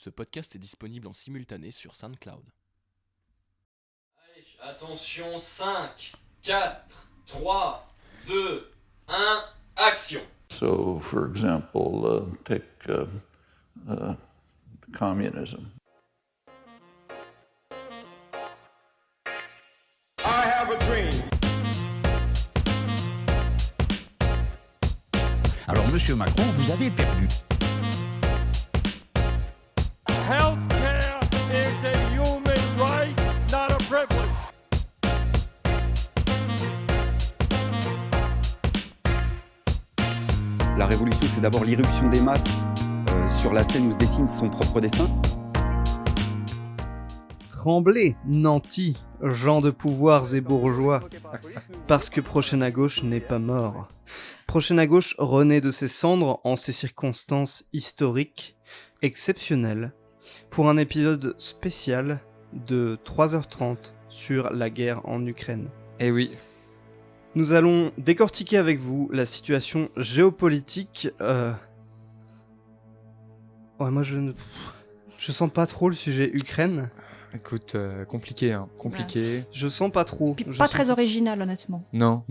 Ce podcast est disponible en simultané sur SoundCloud. Allez, attention, 5, 4, 3, 2, 1, action. So, for example, take communism. I have a dream. Alors, Monsieur Macron, vous avez perdu. Healthcare is a human right, not a privilege. La révolution, c'est d'abord l'irruption des masses sur la scène où se dessine son propre destin. Tremblez, nantis, gens de pouvoirs et bourgeois, parce que Prochaine à gauche n'est pas mort. Prochaine à gauche renaît de ses cendres en ces circonstances historiques, exceptionnelles, pour un épisode spécial de 3h30 sur la guerre en Ukraine. Eh oui. Nous allons décortiquer avec vous la situation géopolitique. Ouais, moi je sens pas trop le sujet Ukraine. Écoute, compliqué, hein. Compliqué. Je sens pas trop. Puis pas très original, honnêtement. Non.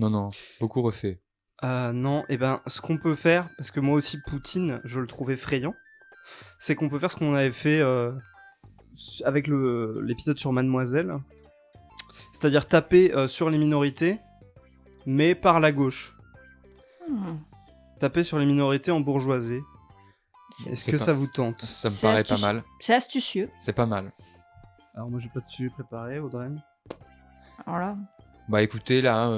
Beaucoup refait. Non, et ben, ce qu'on peut faire, parce que moi aussi Poutine, je le trouve effrayant, c'est qu'on peut faire ce qu'on avait fait avec l'épisode sur Mademoiselle, c'est-à-dire taper sur les minorités, mais par la gauche. Taper sur les minorités en bourgeoisie. Est-ce que ça vous tente ? Ça me paraît pas mal. C'est astucieux. C'est pas mal. Alors moi j'ai pas de sujet préparé, Audrey. Alors là... Bah écoutez, là,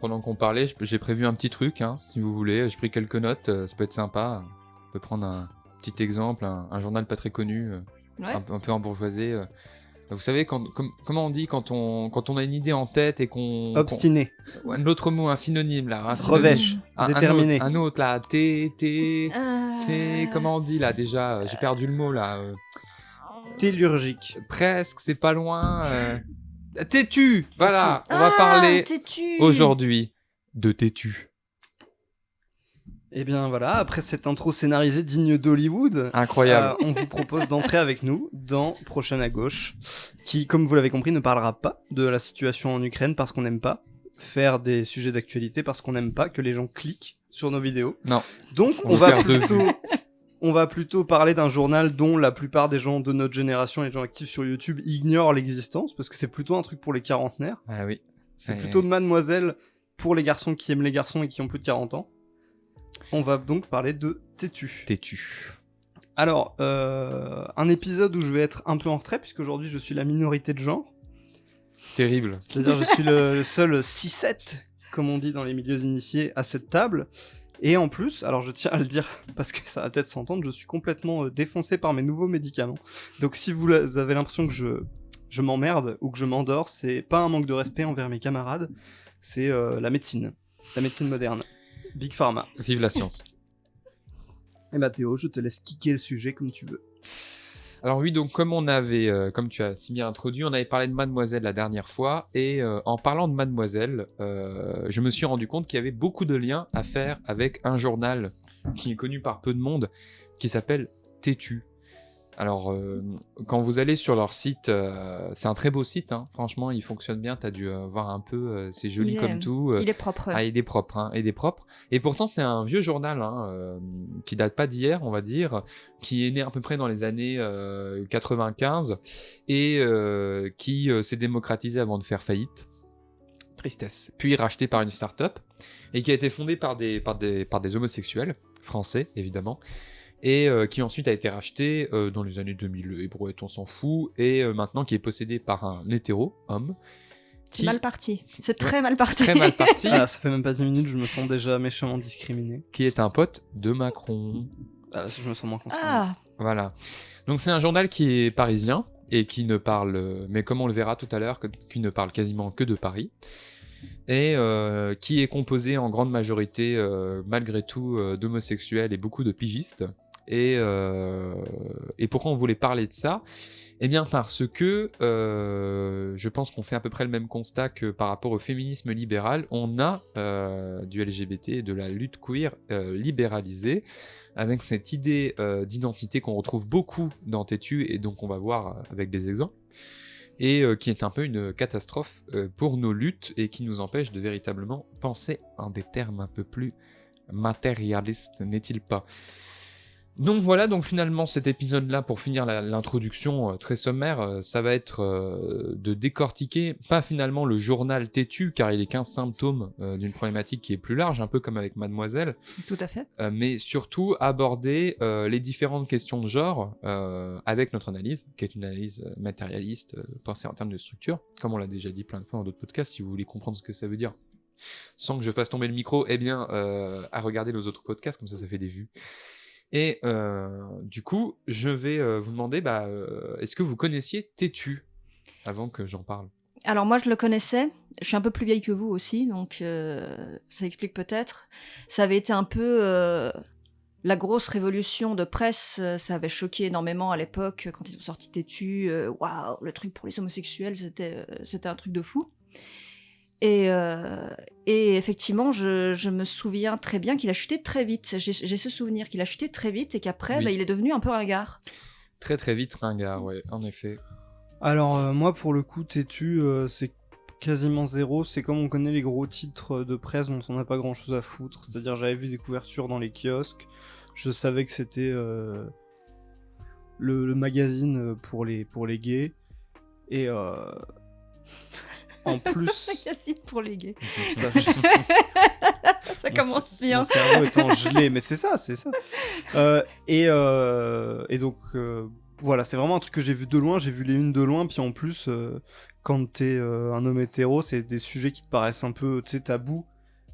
pendant qu'on parlait, j'ai prévu un petit truc, hein, si vous voulez. J'ai pris quelques notes, ça peut être sympa. On peut prendre un petit exemple, un journal pas très connu, Ouais. un peu embourgeoisé. Vous savez, comment on dit quand on a une idée en tête et qu'on... Obstiné. Un autre mot, un synonyme, là. Un synonyme. Revêche. Déterminé. Un autre, là. Comment on dit, là, déjà j'ai perdu le mot, là. Tellurgique. Presque, c'est pas loin. Têtu. Voilà, on va parler têtu. aujourd'hui de têtu. Et bien voilà, après cette intro scénarisée digne d'Hollywood, Incroyable. on vous propose d'entrer avec nous dans Prochaine à gauche, qui, comme vous l'avez compris, ne parlera pas de la situation en Ukraine parce qu'on n'aime pas faire des sujets d'actualité, parce qu'on n'aime pas que les gens cliquent sur nos vidéos. Non. Donc On va on va plutôt parler d'un journal dont la plupart des gens de notre génération, les gens actifs sur YouTube, ignorent l'existence, parce que c'est plutôt un truc pour les quarantenaires. Ah oui. C'est plutôt Mademoiselle pour les garçons qui aiment les garçons et qui ont plus de 40 ans. On va donc parler de Têtu. Têtu. Alors, un épisode où je vais être un peu en retrait, puisqu'aujourd'hui je suis la minorité de genre. Terrible. C'est-à-dire je suis le seul 6-7, comme on dit dans les milieux initiés, à cette table. Et en plus, alors je tiens à le dire parce que ça va peut-être s'entendre, je suis complètement défoncé par mes nouveaux médicaments. Donc si vous avez l'impression que je m'emmerde ou que je m'endors, c'est pas un manque de respect envers mes camarades, c'est la médecine moderne. Big Pharma. Vive la science. Et bah Théo, je te laisse kicker le sujet comme tu veux. Alors oui, donc comme tu as si bien introduit, on avait parlé de Mademoiselle la dernière fois, et en parlant de Mademoiselle, je me suis rendu compte qu'il y avait beaucoup de liens à faire avec un journal qui est connu par peu de monde, qui s'appelle Têtu. Alors, quand vous allez sur leur site, c'est un très beau site, hein. Franchement, il fonctionne bien, t'as dû voir un peu, c'est joli comme tout. Il est propre. Ah, il est propre, hein, il est propre. Et pourtant, c'est un vieux journal, hein, qui date pas d'hier, on va dire, qui est né à peu près dans les années 95, et qui s'est démocratisé avant de faire faillite. Tristesse. Puis racheté par une start-up, et qui a été fondé par des homosexuels, français, évidemment, et qui ensuite a été racheté dans les années 2000, et brouette, on s'en fout, et maintenant qui est possédé par un hétéro, homme. C'est mal parti. C'est très mal parti. Très mal parti. Ah, ça fait même pas 10 minutes, je me sens déjà méchamment discriminé. Qui est un pote de Macron. Ah, là, je me sens moins concerné. Ah. Voilà. Donc c'est un journal qui est parisien, et qui ne parle, mais comme on le verra tout à l'heure, qui ne parle quasiment que de Paris, et qui est composé en grande majorité, malgré tout, d'homosexuels et beaucoup de pigistes. Et pourquoi on voulait parler de ça ? Eh bien parce que je pense qu'on fait à peu près le même constat que par rapport au féminisme libéral. On a du LGBT et de la lutte queer libéralisée, avec cette idée d'identité qu'on retrouve beaucoup dans Tétu, et donc on va voir avec des exemples, et qui est un peu une catastrophe pour nos luttes, et qui nous empêche de véritablement penser en des termes un peu plus matérialistes, n'est-il pas ? Donc voilà, donc finalement cet épisode-là, pour finir l'introduction très sommaire, ça va être de décortiquer, pas finalement le journal Tétu, car il est qu'un symptôme d'une problématique qui est plus large, un peu comme avec Mademoiselle, Tout à fait. mais surtout aborder les différentes questions de genre avec notre analyse, qui est une analyse matérialiste, pensée en termes de structure, comme on l'a déjà dit plein de fois dans d'autres podcasts. Si vous voulez comprendre ce que ça veut dire, sans que je fasse tomber le micro, eh bien, à regarder nos autres podcasts, comme ça fait des vues. Et du coup, je vais vous demander, est-ce que vous connaissiez Tétu, avant que j'en parle? Alors moi je le connaissais, je suis un peu plus vieille que vous aussi, donc ça explique peut-être. Ça avait été un peu la grosse révolution de presse, ça avait choqué énormément à l'époque quand ils ont sorti Tétu. Waouh, le truc pour les homosexuels, c'était un truc de fou. Et effectivement, je me souviens très bien qu'il a chuté très vite. J'ai ce souvenir qu'il a chuté très vite et qu'après, Oui. il est devenu un peu ringard. Très très vite ringard, ouais, en effet. Alors moi pour le coup Tétu c'est quasiment zéro, c'est comme on connaît les gros titres de presse dont on n'a pas grand chose à foutre, c'est-à-dire j'avais vu des couvertures dans les kiosques, je savais que c'était le magazine pour les gays, et en plus... Magazine pour les gays. Putain, Ça commence bien. Mon cerveau étant gelé, mais c'est ça. Et donc, voilà, c'est vraiment un truc que j'ai vu de loin, j'ai vu les unes de loin, puis en plus, quand t'es un homme hétéro, c'est des sujets qui te paraissent un peu, tu sais, tabous.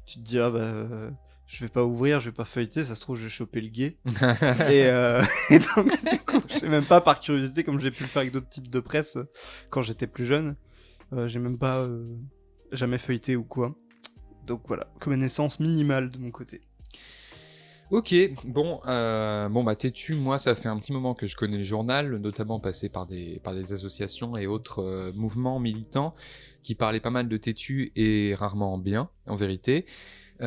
Tu te dis, je vais pas ouvrir, je vais pas feuilleter, ça se trouve, je vais choper le gay. et donc, du coup, je sais même pas, par curiosité, comme j'ai pu le faire avec d'autres types de presse quand j'étais plus jeune, j'ai même pas jamais feuilleté ou quoi. Donc voilà, connaissance minimale de mon côté. Ok, bon, Tétu, moi, ça fait un petit moment que je connais le journal, notamment passé par des associations et autres mouvements militants qui parlaient pas mal de Tétu et rarement bien, en vérité. Il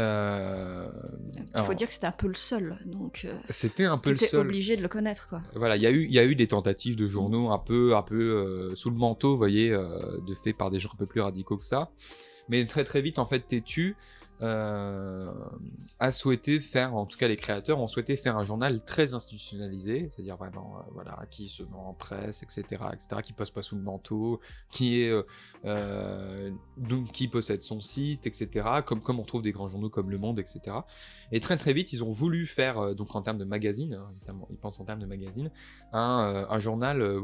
faut dire que c'était un peu le seul, donc c'était un peu le t'étais seul. obligé de le connaître, quoi. Voilà, il y a eu des tentatives de journaux un peu sous le manteau, vous voyez, de fait par des gens un peu plus radicaux que ça. Mais très très vite, en fait, Tétu a souhaité faire, en tout cas les créateurs ont souhaité faire un journal très institutionnalisé, c'est-à-dire vraiment, qui se vend en presse, etc., qui passe pas sous le manteau, qui est donc qui possède son site, etc., comme on trouve des grands journaux comme Le Monde, etc. Et très très vite, ils ont voulu faire, donc en termes de magazine, notamment, ils pensent en termes de magazine, un journal,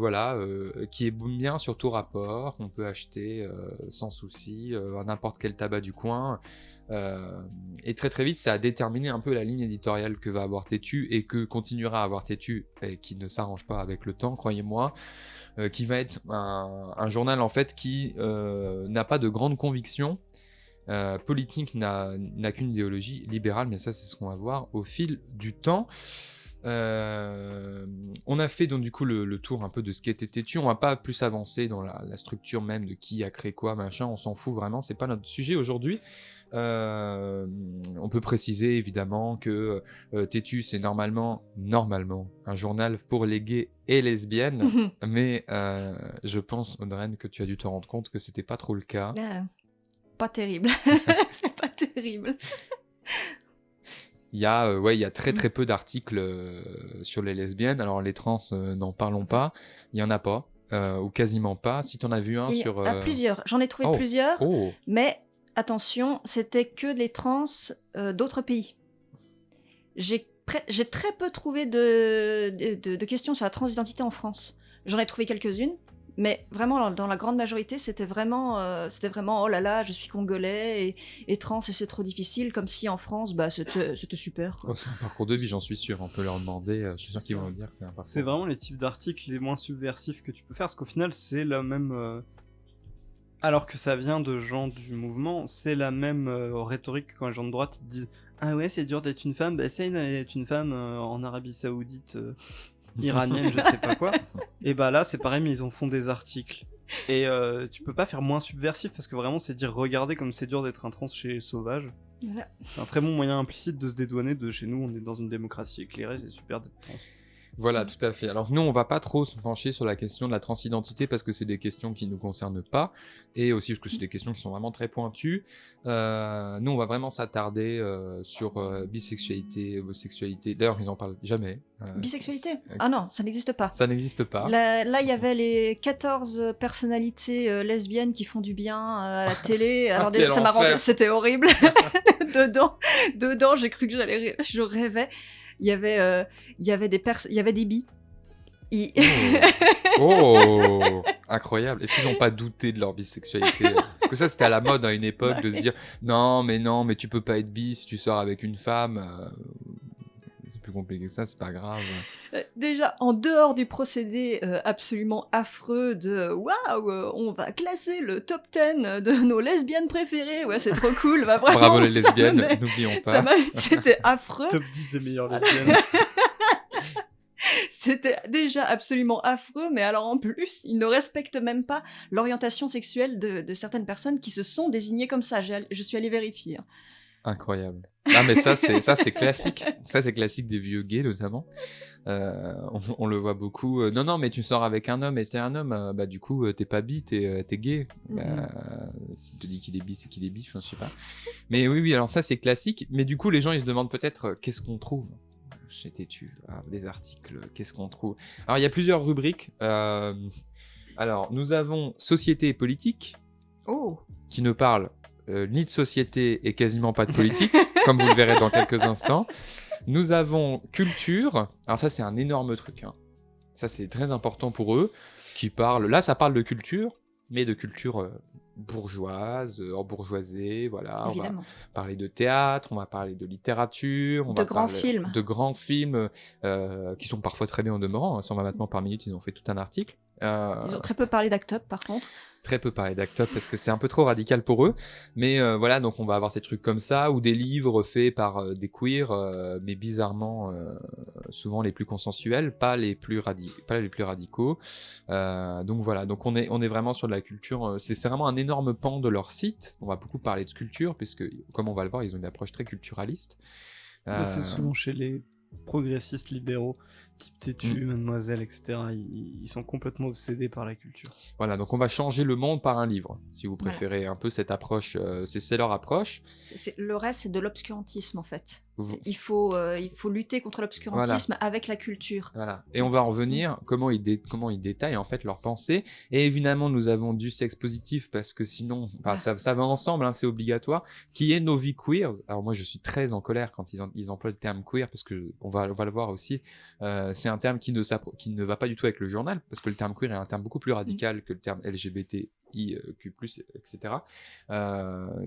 qui est bien sur tout rapport, qu'on peut acheter sans souci, à n'importe quel tabac du coin. Et très très vite, ça a déterminé un peu la ligne éditoriale que va avoir Tétu et que continuera à avoir Tétu, et qui ne s'arrange pas avec le temps, croyez-moi, qui va être un journal en fait qui n'a pas de grande conviction politique, n'a qu'une idéologie libérale, mais ça c'est ce qu'on va voir au fil du temps. On a fait donc du coup le tour un peu de ce qu'était Tétu. On va pas plus avancer dans la structure même de qui a créé quoi, machin, on s'en fout vraiment, c'est pas notre sujet aujourd'hui. On peut préciser évidemment que Tétu c'est normalement un journal pour les gays et lesbiennes, mais je pense, Audreyne, que tu as dû te rendre compte que c'était pas trop le cas. Pas terrible. C'est pas terrible. Il y a très très peu d'articles sur les lesbiennes. Alors les trans, n'en parlons pas. Il y en a pas, ou quasiment pas. Si tu en as vu un sur... Plusieurs. J'en ai trouvé plusieurs, mais attention, c'était que les trans d'autres pays. J'ai très peu trouvé de questions sur la transidentité en France. J'en ai trouvé quelques-unes, mais vraiment dans la grande majorité, c'était vraiment oh là là, je suis congolais et trans et c'est trop difficile, comme si en France, c'était super, quoi. C'est un parcours de vie, j'en suis sûr. On peut leur demander. Je suis sûr qu'ils vont nous dire que c'est un parcours. C'est vraiment les types d'articles les moins subversifs que tu peux faire, parce qu'au final, c'est la même. Alors que ça vient de gens du mouvement, c'est la même rhétorique que quand les gens de droite ils te disent ah ouais, c'est dur d'être une femme, essaye d'être une femme en Arabie Saoudite. iranienne, je sais pas quoi. Et bah là, c'est pareil, mais ils en font des articles. Et tu peux pas faire moins subversif parce que vraiment, c'est dire regardez comme c'est dur d'être un trans chez les sauvages. Voilà. C'est un très bon moyen implicite de se dédouaner de chez nous. On est dans une démocratie éclairée, c'est super d'être trans. Voilà, tout à fait. Alors nous, on va pas trop se pencher sur la question de la transidentité parce que c'est des questions qui nous concernent pas, et aussi parce que c'est des questions qui sont vraiment très pointues. Nous, on va vraiment s'attarder sur bisexualité, homosexualité. D'ailleurs, ils en parlent jamais. Bisexualité? Ah non, ça n'existe pas. Ça n'existe pas. Là, il y avait les 14 personnalités lesbiennes qui font du bien à la télé. Alors, Quel ça m'a enfer. rendu... C'était horrible. dedans, j'ai cru que je rêvais. Il y avait des bi. Oh, incroyable. Est-ce qu'ils n'ont pas douté de leur bisexualité? Parce que ça, c'était à la mode à une époque de se dire non, mais tu peux pas être bi si tu sors avec une femme. C'est plus compliqué que ça, c'est pas grave. Déjà, en dehors du procédé absolument affreux de waouh, on va classer le top 10 de nos lesbiennes préférées. Ouais, c'est trop cool. Bah, vraiment, Bravo les ça lesbiennes, me- n'oublions ça pas. C'était affreux. Top 10 des meilleures lesbiennes. C'était déjà absolument affreux, mais alors en plus, ils ne respectent même pas l'orientation sexuelle de certaines personnes qui se sont désignées comme ça. Je suis allée vérifier. Incroyable. Ah mais ça c'est classique. Ça c'est classique des vieux gays notamment. On le voit beaucoup. Non mais tu sors avec un homme et t'es un homme, bah du coup t'es pas bi, t'es gay. S'il te dit qu'il est bi, c'est qu'il est bi. Enfin je sais pas. Mais oui alors ça c'est classique. Mais du coup les gens ils se demandent peut-être qu'est-ce qu'on trouve chez Tétu. Des articles. Qu'est-ce qu'on trouve? Alors il y a plusieurs rubriques. Alors nous avons société et politique. Oh. Qui ne parle ni de société et quasiment pas de politique, comme vous le verrez dans quelques instants. Nous avons culture. Alors ça, c'est un énorme truc. Hein. Ça, c'est très important pour eux. Qui parlent. Là, ça parle de culture, mais de culture bourgeoise, embourgeoisée. Voilà. Évidemment. On va parler de théâtre, on va parler de littérature, De grands films. de grands films qui sont parfois très bien en demeurant. 120 battements par minute, ils ont fait tout un article. Ils ont très peu parlé d'Act Up, par contre. Très peu parler d'Act Up parce que c'est un peu trop radical pour eux. Mais voilà, donc on va avoir ces trucs comme ça, ou des livres faits par des queers, mais bizarrement souvent les plus consensuels, pas les plus radicaux. Donc voilà, donc on est vraiment sur de la culture. C'est vraiment un énorme pan de leur site. On va beaucoup parler de culture, puisque comme on va le voir, ils ont une approche très culturaliste. Là, c'est souvent chez les progressistes libéraux, type Tétu, Mademoiselle, etc. Ils sont complètement obsédés par la culture. Voilà, donc on va changer le monde par un livre, si vous préférez un peu cette approche. C'est leur approche. Le reste, c'est de l'obscurantisme, en fait. Vous- Il faut lutter contre l'obscurantisme avec la culture. Voilà. Et on va en revenir comment ils détaillent en fait leurs pensées. Et évidemment, nous avons du sexe positif parce que sinon, ça va ensemble, hein, c'est obligatoire. Qui est nos vies queers. Alors moi, je suis très en colère quand ils emploient le terme queer parce que on va le voir aussi. C'est un terme qui ne va pas du tout avec le journal parce que le terme queer est un terme beaucoup plus radical que le terme LGBTIQ+, etc.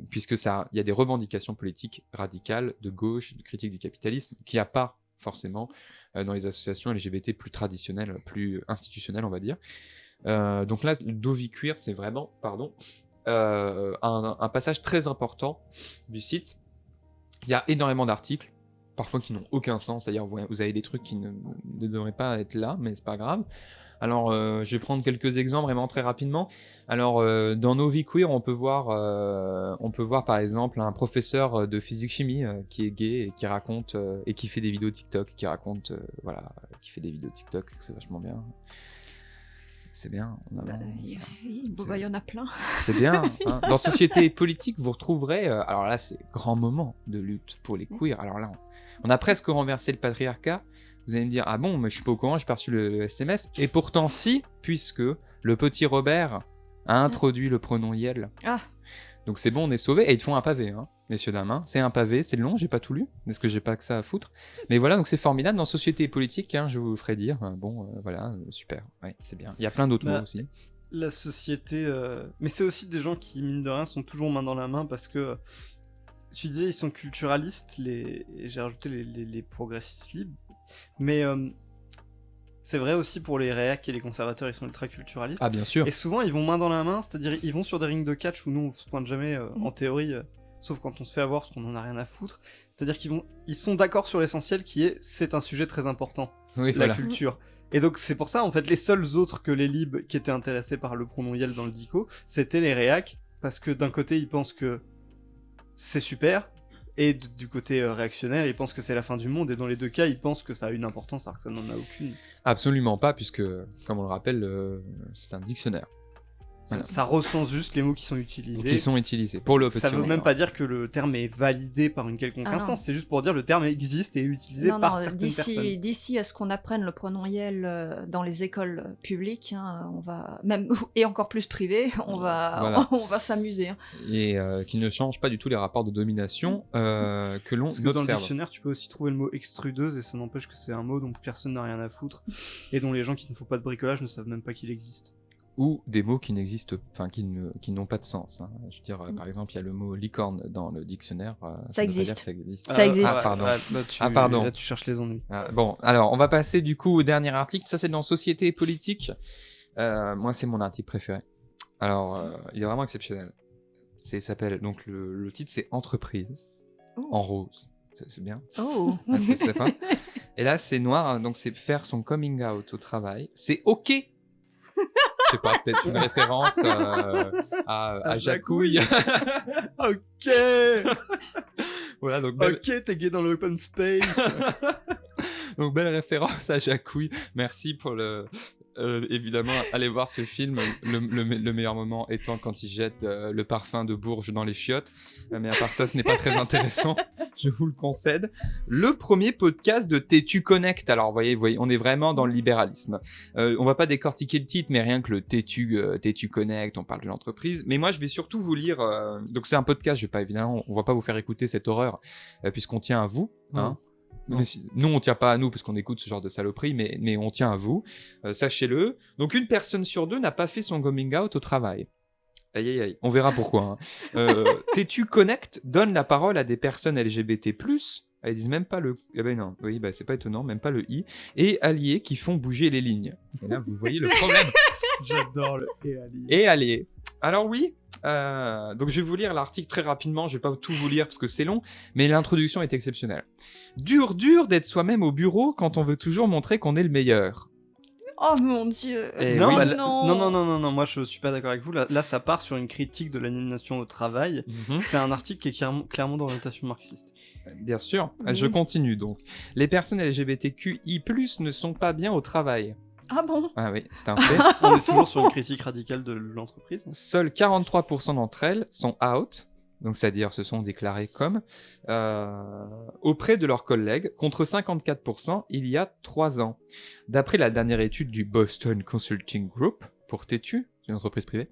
Puisque il y a des revendications politiques radicales de gauche, de critique du capitalisme, qu'il n'y a pas forcément dans les associations LGBT plus traditionnelles, plus institutionnelles, on va dire. Donc là, le Dovi Queer, c'est vraiment, un passage très important du site. Il y a énormément d'articles, parfois qui n'ont aucun sens, c'est-à-dire vous avez des trucs qui ne devraient pas être là, mais c'est pas grave. Alors, je vais prendre quelques exemples vraiment très rapidement. Alors, dans nos vies queer, on peut voir par exemple un professeur de physique-chimie qui est gay et qui raconte et qui fait des vidéos TikTok, qui fait des vidéos TikTok, c'est vachement bien. C'est bien. Il y en a plein. C'est bien. Hein. Dans Société et Politique, vous retrouverez... alors là, c'est grand moment de lutte pour les queers. Alors là, on a presque renversé le patriarcat. Vous allez me dire, ah bon, mais je suis pas au courant, j'ai pas reçu le SMS. Et pourtant si, puisque le petit Robert a introduit le pronom Yel. Ah. Donc c'est bon, on est sauvés. Et ils te font un pavé, hein, messieurs dames. Hein. C'est un pavé, c'est long, j'ai pas tout lu. Est-ce que j'ai pas que ça à foutre? Mais voilà, donc c'est formidable. Dans Société et Politique, hein, je vous ferai dire. Voilà, super. Ouais, c'est bien. Il y a plein d'autres mots aussi. La société... Mais c'est aussi des gens qui, mine de rien, sont toujours main dans la main parce que... Tu disais, ils sont culturalistes, j'ai rajouté les progressistes libres. Mais c'est vrai aussi pour les réacs et les conservateurs, ils sont ultra culturalistes. Ah bien sûr. Et souvent ils vont main dans la main, c'est-à-dire ils vont sur des rings de catch où nous on se pointe jamais en théorie, sauf quand on se fait avoir parce qu'on en a rien à foutre. C'est-à-dire ils sont d'accord sur l'essentiel qui est c'est un sujet très important, Oui, la culture. Et donc c'est pour ça, en fait, les seuls autres que les libs qui étaient intéressés par le pronom Yel dans le dico, c'était les réacs, parce que d'un côté, ils pensent que c'est super, et du côté réactionnaire, ils pensent que c'est la fin du monde, et dans les deux cas, ils pensent que ça a une importance alors que ça n'en a aucune. Absolument pas, puisque, comme on le rappelle, c'est un dictionnaire. Voilà. Ça recense juste les mots qui sont utilisés. Qui sont utilisés pour le petit. Ça veut même pas dire que le terme est validé par une quelconque instance, c'est juste pour dire le terme existe et est utilisé par certaines personnes. D'ici à ce qu'on apprenne le pronom Yel dans les écoles publiques, hein, on va même et encore plus privées, on va s'amuser. Hein. Et qui ne change pas du tout les rapports de domination que l'on Parce que dans observe. le dictionnaire, tu peux aussi trouver le mot extrudeuse et ça n'empêche que c'est un mot dont personne n'a rien à foutre et dont les gens qui ne font pas de bricolage ne savent même pas qu'il existe. Ou des mots qui n'existent, enfin qui n'ont pas de sens. Hein. Je veux dire, par exemple, il y a le mot licorne dans le dictionnaire. Ça existe. Ça existe. Ça existe. Pardon. Là, tu cherches les ennuis. Bon, alors on va passer du coup au dernier article. Ça, c'est dans Société et politique. Moi, c'est mon article préféré. Alors, il est vraiment exceptionnel. S'appelle donc le titre, c'est Entreprise en rose. C'est bien. Oh. C'est sympa. Et là, c'est noir. Donc, c'est faire son coming out au travail. C'est OK. Je sais pas, peut-être une référence à Jacouille. Ok. Voilà, donc ok, t'es gay dans l'open space. Donc belle référence à Jacouille. Merci pour le... évidemment, allez voir ce film. Le meilleur moment étant quand il jette le parfum de Bourges dans les chiottes. Mais à part ça, ce n'est pas très intéressant. Je vous le concède. Le premier podcast de Tétu Connect. Alors, vous voyez, on est vraiment dans le libéralisme. On va pas décortiquer le titre, mais rien que le Tétu Connect, on parle de l'entreprise. Mais moi, je vais surtout vous lire... Donc, c'est un podcast, évidemment, on va pas vous faire écouter cette horreur, puisqu'on tient à vous, hein. Mais nous, on tient pas à nous parce qu'on écoute ce genre de saloperie, mais on tient à vous, sachez-le. Donc, une personne sur deux n'a pas fait son coming out au travail. Aïe aïe aïe, on verra pourquoi. Hein. Tétu Connect donne la parole à des personnes LGBT+, elles disent même pas le... Ah ben non, oui, c'est pas étonnant, même pas le I, et alliés qui font bouger les lignes. Et là, vous voyez le problème. J'adore le et alliés. Alors oui, donc je vais vous lire l'article très rapidement, je vais pas tout vous lire parce que c'est long, mais l'introduction est exceptionnelle. Dur d'être soi-même au bureau quand on veut toujours montrer qu'on est le meilleur. Oh mon dieu. Non, non, moi je suis pas d'accord avec vous. Là, ça part sur une critique de l'aliénation au travail. C'est un article qui est clairement d'orientation marxiste. Bien sûr, je continue donc. Les personnes LGBTQI+, ne sont pas bien au travail. Ah bon? Ah oui, c'est un fait. On est toujours sur une critique radicale de l'entreprise. Seuls 43% d'entre elles sont out, donc c'est-à-dire se sont déclarées comme, auprès de leurs collègues, contre 54% il y a 3 ans. D'après la dernière étude du Boston Consulting Group, pour Tétu, une entreprise privée,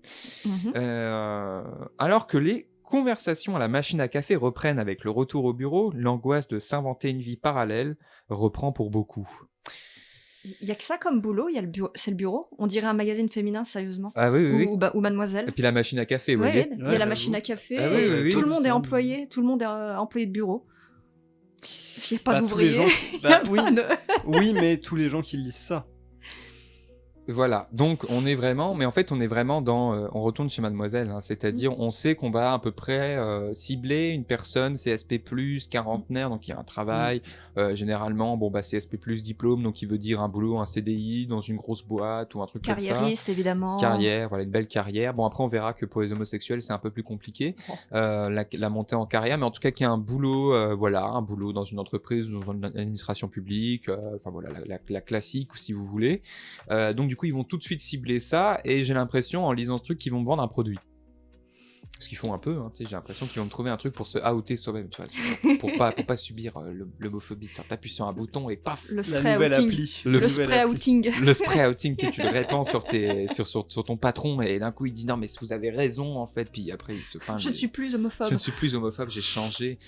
alors que les conversations à la machine à café reprennent avec le retour au bureau, l'angoisse de s'inventer une vie parallèle reprend pour beaucoup. Il y a que ça comme boulot, c'est le bureau. On dirait un magazine féminin, sérieusement. Ah oui. Ou Mademoiselle. Et puis la machine à café, vous voyez. Il y a la machine à café. Ah oui, tout le monde est employé, tout le monde est employé de bureau. Il n'y a pas d'ouvriers. Oui, mais tous les gens qui lisent ça. Voilà, donc on est vraiment dans, on retourne chez Mademoiselle, hein, c'est-à-dire on sait qu'on va à peu près cibler une personne CSP+, quarantenaire, donc il y a un travail, généralement, CSP+, diplôme, donc il veut dire un boulot, un CDI, dans une grosse boîte ou un truc comme ça. Carriériste, évidemment. Carrière, voilà, une belle carrière. Bon, après on verra que pour les homosexuels c'est un peu plus compliqué, la montée en carrière, mais en tout cas qu'il y a un boulot, un boulot dans une entreprise, dans une administration publique, la classique, si vous voulez. Donc du coup, ils vont tout de suite cibler ça, et j'ai l'impression, en lisant ce truc, qu'ils vont me vendre un produit. Ce qu'ils font un peu, hein, j'ai l'impression qu'ils vont me trouver un truc pour se outer soi-même, tu vois, pour pas subir l'homophobie. T'appuies sur un bouton et paf, le spray outing. Le spray outing. Le spray outing, tu le répands sur ton patron, et d'un coup il dit non mais vous avez raison en fait, puis après il se peint. Je ne suis plus homophobe. Je ne suis plus homophobe, j'ai changé.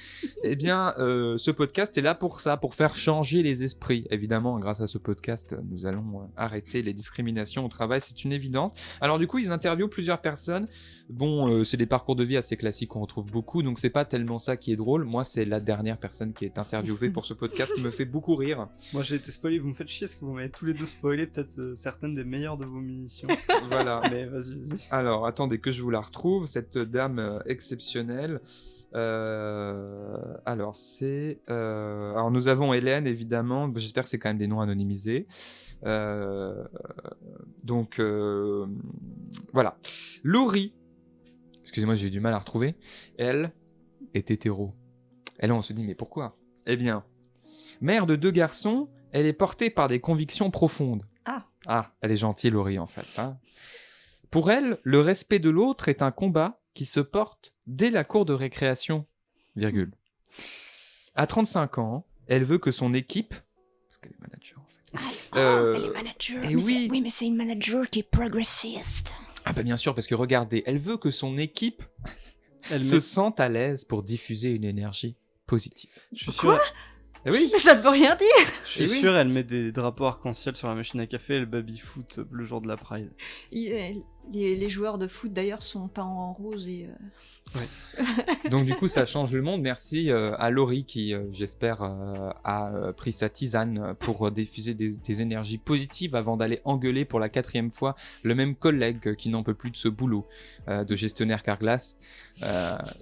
Eh bien, ce podcast est là pour ça, pour faire changer les esprits. Évidemment, grâce à ce podcast, nous allons arrêter les discriminations au travail, c'est une évidence. Alors du coup, ils interviewent plusieurs personnes. Bon, c'est des parcours de vie assez classiques qu'on retrouve beaucoup, donc c'est pas tellement ça qui est drôle. Moi, c'est la dernière personne qui est interviewée pour ce podcast qui me fait beaucoup rire. Moi, j'ai été spoilé, vous me faites chier parce que vous m'avez tous les deux spoilé peut-être certaines des meilleures de vos munitions. Voilà. Mais vas-y. Alors, attendez que je vous la retrouve, cette dame exceptionnelle. Alors, nous avons Hélène, évidemment. J'espère que c'est quand même des noms anonymisés. Donc, voilà. Laurie, excusez-moi, j'ai eu du mal à retrouver, elle est hétéro. Et là, on se dit, mais pourquoi ? Eh bien, mère de 2 garçons, elle est portée par des convictions profondes. Ah, elle est gentille, Laurie, en fait. Hein. Pour elle, le respect de l'autre est un combat qui se porte dès la cour de récréation, virgule. À 35 ans, elle veut que son équipe... Parce qu'elle est manager, en fait. Elle est manager. Et oui. Oui, mais c'est une manager qui est progressiste. Ah bah bien sûr, parce que regardez, elle veut que son équipe Elle se met- sente à l'aise pour diffuser une énergie positive. Je suis sûr, Eh oui. Mais ça ne veut rien dire. je suis Eh oui. sûr, elle met des drapeaux arc-en-ciel sur la machine à café, elle baby-foot le jour de la Pride. Les joueurs de foot d'ailleurs sont peints en rose et Donc du coup, ça change le monde. Merci à Laurie qui, j'espère, a pris sa tisane pour diffuser des énergies positives avant d'aller engueuler pour la 4e fois le même collègue qui n'en peut plus de ce boulot de gestionnaire Carglass.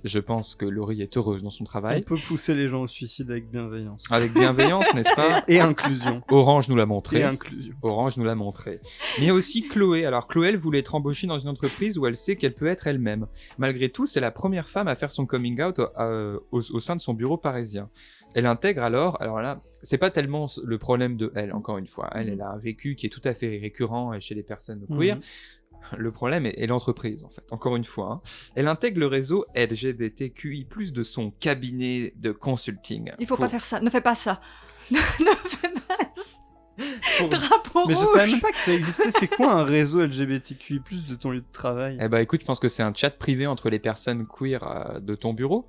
Je pense que Laurie est heureuse dans son On travail. peut pousser les gens au suicide avec bienveillance. Avec bienveillance, n'est-ce pas ? Et inclusion. Orange nous l'a montré. Et inclusion. Orange nous l'a montré. Mais il y a aussi Chloé. Alors Chloé, elle voulait être embauchée dans une entreprise où elle sait qu'elle peut être elle-même. Malgré tout, c'est la première femme à faire son coming out au sein de son bureau parisien. Elle intègre alors là, c'est pas tellement le problème de elle, encore une fois. Elle a un vécu qui est tout à fait récurrent chez les personnes queer. Le problème est l'entreprise, en fait. Encore une fois, hein. Elle intègre le réseau LGBTQI+, de son cabinet de consulting. il faut pas faire ça. Ne fais pas ça. Ne fais pas ça. Pour- Drapeau Mais je rouge. savais même pas que ça existait. C'est quoi un réseau LGBTQI+, de ton lieu de travail? Eh ben écoute, je pense que c'est un chat privé entre les personnes queer de ton bureau.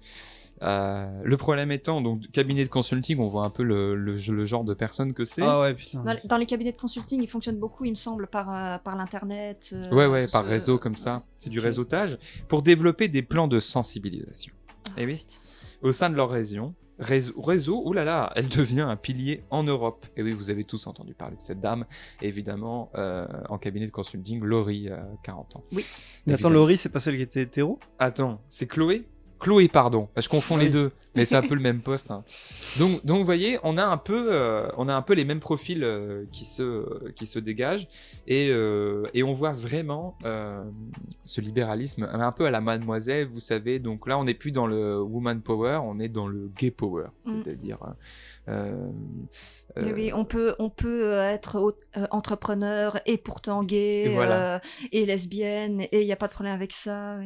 Le problème étant, donc, cabinet de consulting, on voit un peu le genre de personne que c'est. Ah ouais, putain. Dans les cabinets de consulting, ils fonctionnent beaucoup, il me semble, par l'internet. Ouais, par réseau comme ça. C'est du Ok. réseautage pour développer des plans de sensibilisation. Et oui, au sein de leur réseau, oulala, elle devient un pilier en Europe. Et oui, vous avez tous entendu parler de cette dame, évidemment, en cabinet de consulting, Laurie, 40 ans. Oui. Mais attends, Évidemment. Laurie, c'est pas celle qui était hétéro? Attends, c'est Chloé ? Chloé, pardon, je confonds Oui. les deux, mais c'est un peu le même poste. Hein. Donc, vous voyez, on a un peu les mêmes profils qui se dégagent, et on voit vraiment ce libéralisme un peu à la Mademoiselle, vous savez. Donc là, on n'est plus dans le woman power, on est dans le gay power, c'est-à-dire. Oui, on peut être entrepreneur et pourtant gay, Et voilà. et lesbienne, et il n'y a pas de problème avec ça.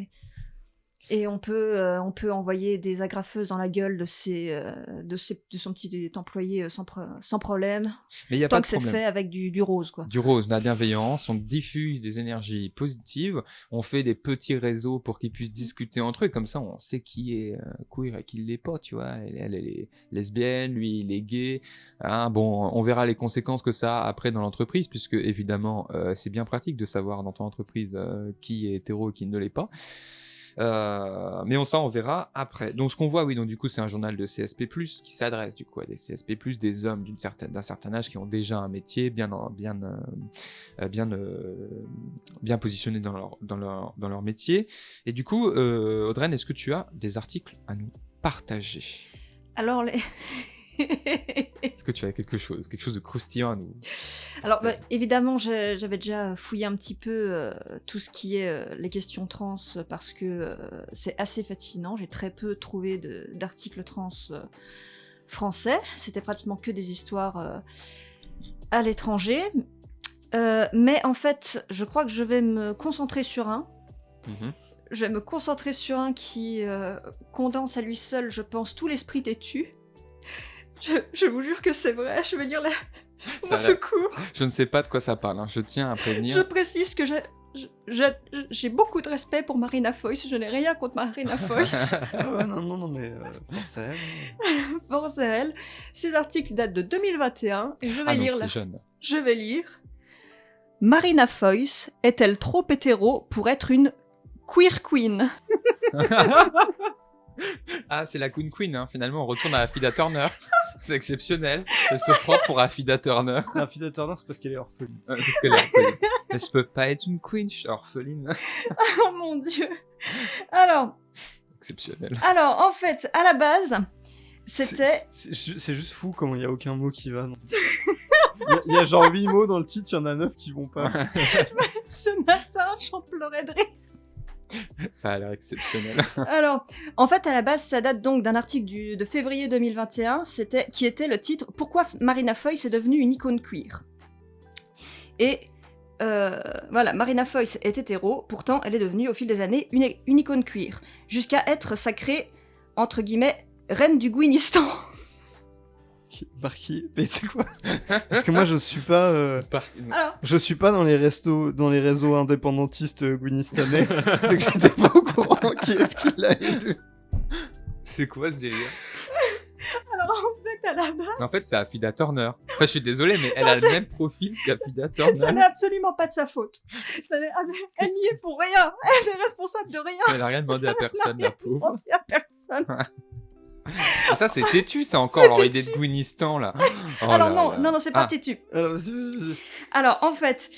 Et on peut envoyer des agrafeuses dans la gueule de son petit employé sans problème, Mais il y a tant pas que de c'est problème. fait avec du rose, quoi. Du rose, de la bienveillance, on diffuse des énergies positives, on fait des petits réseaux pour qu'ils puissent discuter entre eux, comme ça on sait qui est queer et qui l'est pas, tu vois. Elle est lesbienne, lui il est gay. Hein, bon, on verra les conséquences que ça a après dans l'entreprise, puisque évidemment c'est bien pratique de savoir dans ton entreprise qui est hétéro et qui ne l'est pas. Mais on verra après. Donc ce qu'on voit, oui, donc du coup c'est un journal de CSP+, qui s'adresse du coup à des CSP+, des hommes d'un certain âge qui ont déjà un métier bien positionné dans leur métier. Et du coup, Audreyne, est-ce que tu as des articles à nous partager? Alors, Est-ce que tu as quelque chose de croustillant à nous? Alors, évidemment, j'avais déjà fouillé un petit peu tout ce qui est les questions trans, parce que c'est assez fascinant. J'ai très peu trouvé d'articles trans français. C'était pratiquement que des histoires à l'étranger. Mais en fait, je crois que je vais me concentrer sur un. Je vais me concentrer sur un qui condense à lui seul, je pense, tout l'esprit têtu. Je vous jure que c'est vrai, je vais dire mon secours. Je ne sais pas de quoi ça parle, hein. Je tiens à prévenir. Je précise que j'ai beaucoup de respect pour Marina Foïs, je n'ai rien contre Marina Foïs. Ah ouais, non, mais force à elle. Force à elle. Ces articles datent de 2021 et je vais lire c'est jeune. Je vais lire. Marina Foïs est-elle trop hétéro pour être une queer queen? Ah, c'est la Queen, hein. Finalement on retourne à Affida Turner. C'est exceptionnel. Elle se prend pour Affida Turner. Affida Turner, c'est parce qu'elle est orpheline. Parce qu'elle est orpheline. Mais je peux pas être une queen, je suis orpheline. Oh mon dieu. Alors, Exceptionnel. en fait, à la base, c'était... C'est juste fou comment il n'y a aucun mot qui va. Non. Il y a genre 8 mots dans le titre, il y en a 9 qui vont pas. Ce matin, j'en pleurais de rire. Ça a l'air exceptionnel. Alors, en fait, à la base, ça date donc d'un article de février 2021, qui était le titre « Pourquoi Marina Foïs est devenue une icône queer ?» Et voilà, Marina Foïs est hétéro, pourtant elle est devenue au fil des années une icône queer, jusqu'à être sacrée, entre guillemets, reine du Gouinistan. Par qui? Mais c'est quoi? Parce que moi je suis pas Alors, je suis pas dans les réseaux indépendantistes guinistanais, donc j'étais pas au courant qui est-ce qui l'a élu. C'est quoi ce délire? alors en fait, à la base, En fait, c'est Affida Turner. Enfin, je suis désolé, mais elle a le même profil qu'Affida ça Turner. n'est absolument pas de sa faute. Elle n'y est pour rien. Elle est responsable de rien. Elle a rien demandé à personne, la pauvre. Il n'y a personne. Et ça, c'est têtu, c'est encore C'est leur idée de têtu. Gouinistan, là. Oh Alors là là. non, c'est pas Ah. têtu. Alors vas-y. Alors, en fait,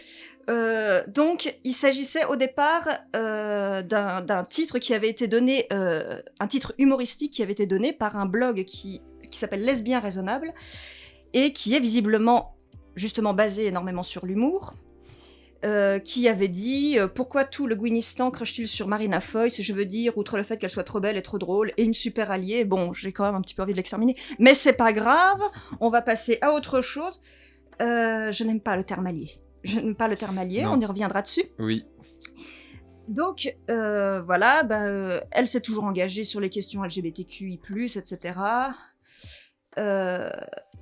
donc, il s'agissait au départ d'un titre qui avait été donné, un titre humoristique qui avait été donné par un blog qui s'appelle Lesbien Raisonnable et qui est visiblement, justement, basé énormément sur l'humour. Qui avait dit pourquoi tout le Gouinistan crush-t-il sur Marina Foïs, je veux dire, outre le fait qu'elle soit trop belle et trop drôle, et une super alliée, bon, j'ai quand même un petit peu envie de l'exterminer, mais c'est pas grave, on va passer à autre chose. Je n'aime pas le terme allié. Non. On y reviendra dessus. Oui. Donc, voilà, elle s'est toujours engagée sur les questions LGBTQI+, etc.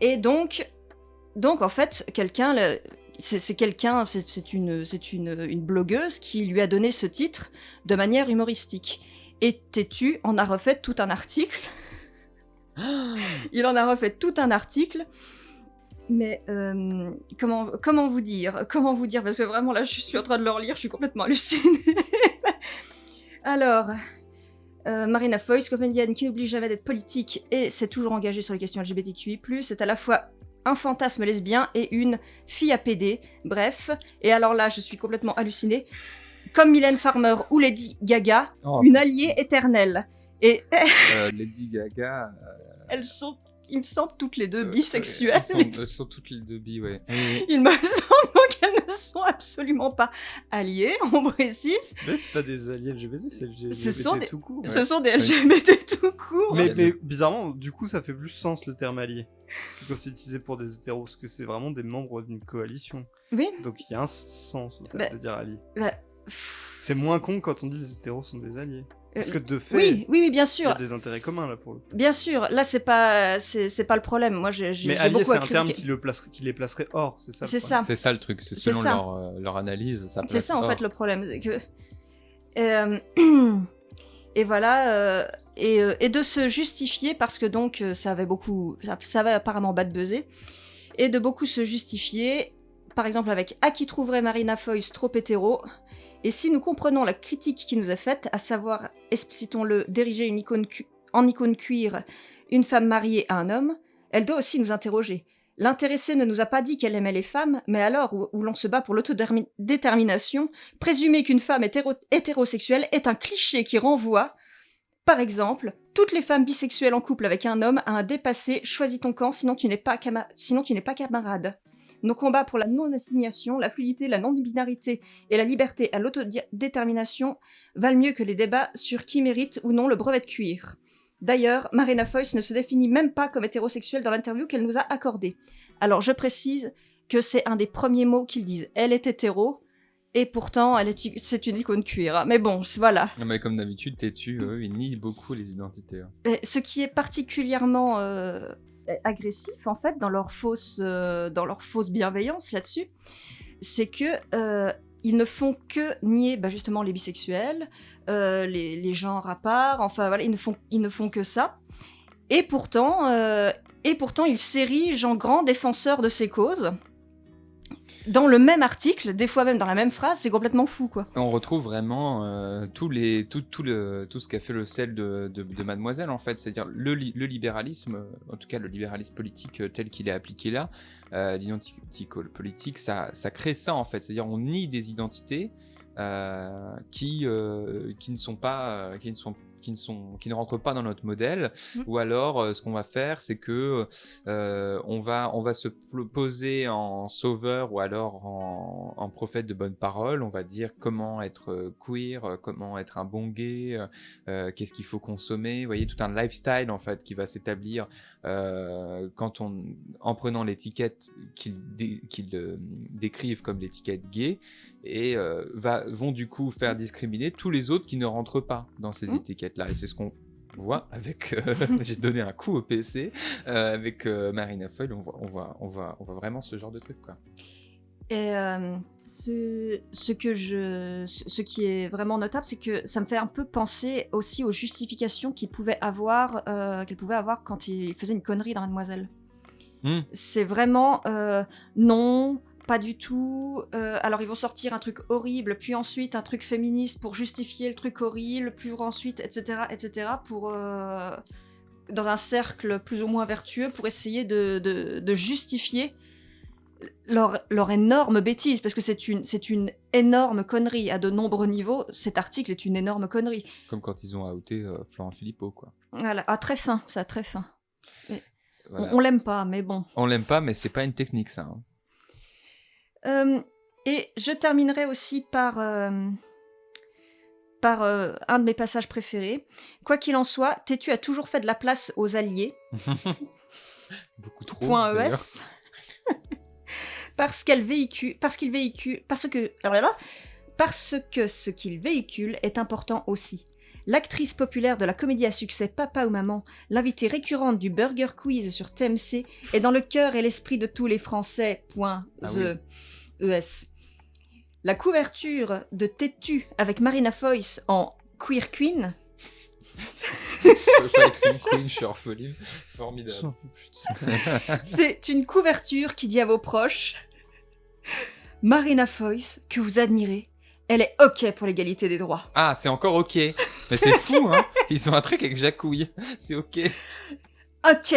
Et donc, en fait, c'est une blogueuse qui lui a donné ce titre de manière humoristique. Et Tétu en a refait tout un article. Il en a refait tout un article. Mais comment vous dire? Parce que vraiment là, je suis en train de le relire, je suis complètement hallucinée. Alors, Marina Foïs, comédienne qui n'oublie jamais d'être politique et s'est toujours engagée sur les questions LGBTQI+, c'est à la fois un fantasme lesbien et une fille à PD, bref. Et alors là, je suis complètement hallucinée. Comme Mylène Farmer ou Lady Gaga, une alliée éternelle. Et Lady Gaga... elles sont, il me semble, toutes les deux bisexuelles. Elles sont toutes les deux bi, ouais. Il me semble donc qu'elles ne sont absolument pas alliées, on précise. Mais c'est pas des alliés LGBT, c'est LGBT Ce sont des- tout court. Ce sont des LGBT tout court. Mais bizarrement, du coup, ça fait plus sens le terme allié que quand c'est utilisé pour des hétéros, parce que c'est vraiment des membres d'une coalition. Oui. Donc il y a un sens au fait Bah, de dire allié. bah, C'est moins con quand on dit les hétéros sont des alliés. Parce que de fait, oui, bien il y a sûr. des intérêts communs là pour le coup. Bien sûr, là c'est pas le problème. Moi j'ai Mais allié, beaucoup c'est un terme critiqué. qui les placerait hors, c'est ça. le C'est problème. ça. C'est ça le truc, c'est C'est selon ça. leur analyse, ça C'est place ça en hors. fait le problème. C'est que... et voilà. Et de se justifier parce que donc ça avait apparemment bad buzzé. Et de beaucoup se justifier, par exemple avec « À qui trouverait Marina Foïs trop hétéro ?» Et si nous comprenons la critique qui nous est faite, à savoir, explicitons-le, diriger en icône queer une femme mariée à un homme, elle doit aussi nous interroger. L'intéressée ne nous a pas dit qu'elle aimait les femmes, mais alors où l'on se bat pour l'autodétermination, présumer qu'une femme hétérosexuelle est un cliché qui renvoie, par exemple, toutes les femmes bisexuelles en couple avec un homme à un dépassé, choisis ton camp, sinon tu n'es pas camarade. Nos combats pour la non-assignation, la fluidité, la non-binarité et la liberté à l'autodétermination valent mieux que les débats sur qui mérite ou non le brevet de cuir. D'ailleurs, Marina Foïs ne se définit même pas comme hétérosexuelle dans l'interview qu'elle nous a accordée. Alors je précise que c'est un des premiers mots qu'ils disent. Elle est hétéro, et pourtant c'est une icône queer. Mais bon, voilà. Non, mais comme d'habitude, Tétu, eux, ils nient beaucoup les identités. hein. Et ce qui est particulièrement agressif, en fait, dans leur fausse bienveillance là-dessus, c'est que ils ne font que nier justement les bisexuels, les genres à part, enfin voilà, ils ne font que ça. Et pourtant, ils s'érigent en grands défenseurs de ces causes. Dans le même article, des fois même dans la même phrase, c'est complètement fou, quoi. On retrouve vraiment tout ce qu'a fait le sel de Mademoiselle, en fait. C'est-à-dire le libéralisme, en tout cas le libéralisme politique tel qu'il est appliqué là, l'identité politique, ça crée ça, en fait. C'est-à-dire on nie des identités qui ne sont qui ne rentrent pas dans notre modèle, ou alors ce qu'on va faire, c'est que on va se poser en sauveur ou alors en prophète de bonne parole. On va dire comment être queer, comment être un bon gay, qu'est-ce qu'il faut consommer. Vous voyez, tout un lifestyle en fait qui va s'établir en prenant l'étiquette qu'ils décrivent comme l'étiquette gay, et vont du coup faire discriminer tous les autres qui ne rentrent pas dans ces étiquettes-là. Et c'est ce qu'on voit avec... j'ai donné un coup au PC. Avec Marina Foïs, on voit vraiment ce genre de truc, quoi. Et ce qui est vraiment notable, c'est que ça me fait un peu penser aussi aux justifications qu'elle pouvait avoir quand il faisait une connerie dans Mademoiselle. C'est vraiment non, pas du tout. Alors ils vont sortir un truc horrible, puis ensuite un truc féministe pour justifier le truc horrible, puis ensuite, etc., pour dans un cercle plus ou moins vertueux pour essayer de justifier leur énorme bêtise, parce que c'est une énorme connerie à de nombreux niveaux. Cet article est une énorme connerie. Comme quand ils ont outé Florent Philippot, quoi. Voilà, très fin, ça, très fin. Mais Voilà. on l'aime pas, mais bon. On l'aime pas, mais c'est pas une technique, ça. Et je terminerai aussi par un de mes passages préférés. Quoi qu'il en soit, Tétu a toujours fait de la place aux alliés. Beaucoup trop. .es. Parce que ce qu'il véhicule est important aussi. L'actrice populaire de la comédie à succès Papa ou Maman, l'invitée récurrente du Burger Quiz sur TMC, est dans le cœur et l'esprit de tous les Français. .es. La couverture de Tétu avec Marina Foïs en Queer Queen. Je peux pas être une queen, je suis orpheline. Formidable. C'est une couverture qui dit à vos proches: Marina Foïs, que vous admirez, elle est OK pour l'égalité des droits. Ah, c'est encore OK. Mais c'est fou, hein. Ils ont un truc avec Jacouille. C'est OK. OK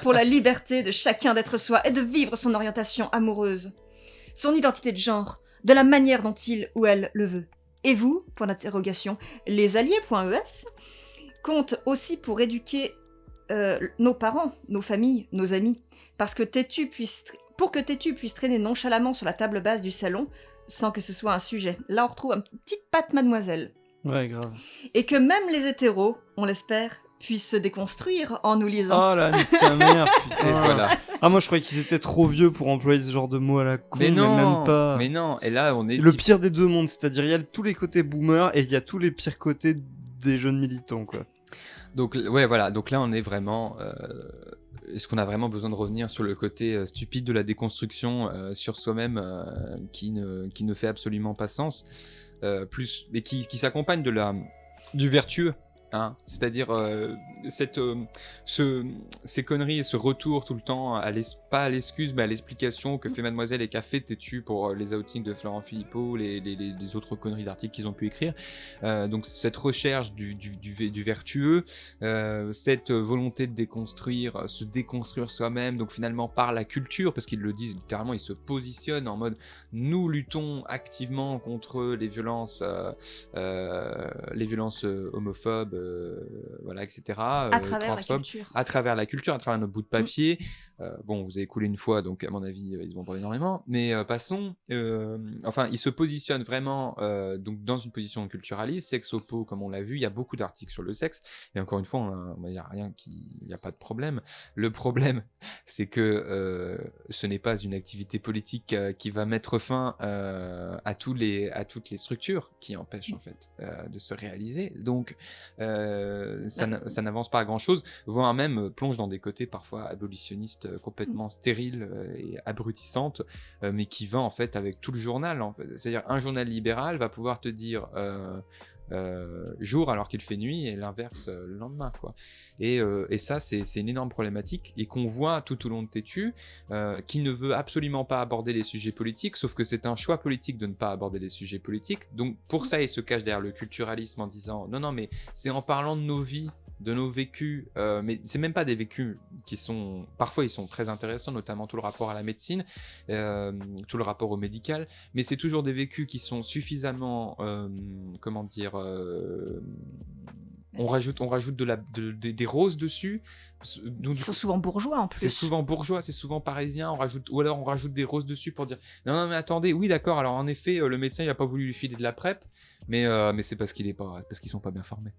pour la liberté de chacun d'être soi et de vivre son orientation amoureuse, son identité de genre, de la manière dont il ou elle le veut. Et vous, point d'interrogation, les alliés.es comptent aussi pour éduquer nos parents, nos familles, nos amis, parce que pour que Tétu puisse traîner nonchalamment sur la table basse du salon sans que ce soit un sujet. Là, on retrouve une petite patte Mademoiselle. Ouais, grave. Et que même les hétéros, on l'espère, puissent se déconstruire en nous lisant. Oh là, nique ta mère, putain. Et voilà. Ah, moi je croyais qu'ils étaient trop vieux pour employer ce genre de mots à la con, Mais non, même pas. mais non. Et là, on est Le pire des deux mondes, c'est-à-dire il y a tous les côtés boomers et il y a tous les pires côtés des jeunes militants, quoi. Donc ouais, voilà. Donc là, on est vraiment. Est-ce qu'on a vraiment besoin de revenir sur le côté stupide de la déconstruction sur soi-même qui ne fait absolument pas sens, et qui s'accompagne du vertueux, hein, c'est-à-dire ces conneries et ce retour tout le temps pas à l'excuse mais à l'explication que fait Mademoiselle et qu'a fait Tétu pour les outings de Florent Philippot, les autres conneries d'articles qu'ils ont pu écrire. Donc cette recherche du vertueux, cette volonté de déconstruire, se déconstruire soi-même, donc finalement par la culture, parce qu'ils le disent littéralement, ils se positionnent en mode nous luttons activement contre les violences homophobes, voilà, etc. À travers la transphobes, culture. à travers la culture, à travers notre bout de papier. Bon, vous avez coulé une fois, donc à mon avis, ils se vont pas énormément. Mais passons. Enfin, ils se positionnent vraiment donc dans une position culturaliste, sexe-oppo, comme on l'a vu. Il y a beaucoup d'articles sur le sexe. Et encore une fois, il n'y a rien il n'y a pas de problème. Le problème, c'est que ce n'est pas une activité politique qui va mettre fin à toutes les structures qui empêchent en fait de se réaliser. Donc, ça n'avance pas à grand chose, voire même plonge dans des côtés parfois abolitionnistes complètement stériles et abrutissantes, mais qui va en fait avec tout le journal. En fait. C'est-à-dire un journal libéral va pouvoir te dire jour alors qu'il fait nuit et l'inverse le lendemain, quoi. Et ça c'est une énorme problématique et qu'on voit tout au long de Tétu, qui ne veut absolument pas aborder les sujets politiques, sauf que c'est un choix politique de ne pas aborder les sujets politiques. Donc pour ça il se cache derrière le culturalisme en disant non mais c'est en parlant de nos vies, de nos vécus, mais c'est même pas des vécus qui sont, parfois ils sont très intéressants, notamment tout le rapport à la médecine, tout le rapport au médical, mais c'est toujours des vécus qui sont suffisamment, on rajoute des roses dessus. Donc, Ils sont souvent bourgeois en plus. c'est souvent bourgeois, c'est souvent parisien, ou alors on rajoute des roses dessus pour dire non mais attendez, oui d'accord, alors en effet le médecin il a pas voulu lui filer de la PrEP, mais c'est parce qu'ils sont pas bien formés.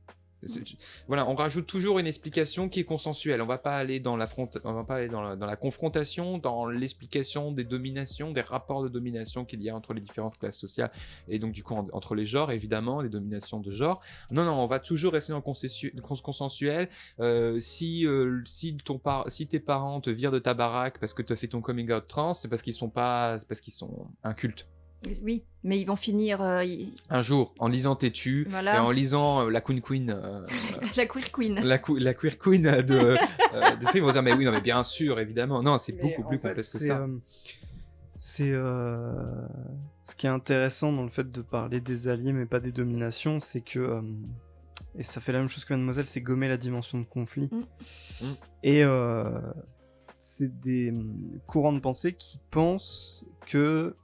Voilà, on rajoute toujours une explication qui est consensuelle. On va pas aller dans la confrontation, dans l'explication des dominations, des rapports de domination qu'il y a entre les différentes classes sociales et donc du coup entre les genres évidemment, les dominations de genre. Non, on va toujours rester dans le consensuel. Si tes parents te virent de ta baraque parce que tu as fait ton coming out trans, c'est parce qu'ils sont incultes. Oui, mais ils vont finir... Un jour, en lisant Tétu, Voilà. et en lisant la Queen, La queer queen. la queer queen de ça, ils vont dire mais oui, non mais bien sûr, évidemment. Non, c'est beaucoup plus complexe que ça. C'est ce qui est intéressant dans le fait de parler des alliés mais pas des dominations, c'est que et ça fait la même chose que Mademoiselle, c'est gommer la dimension de conflit. Et c'est des courants de pensée qui pensent que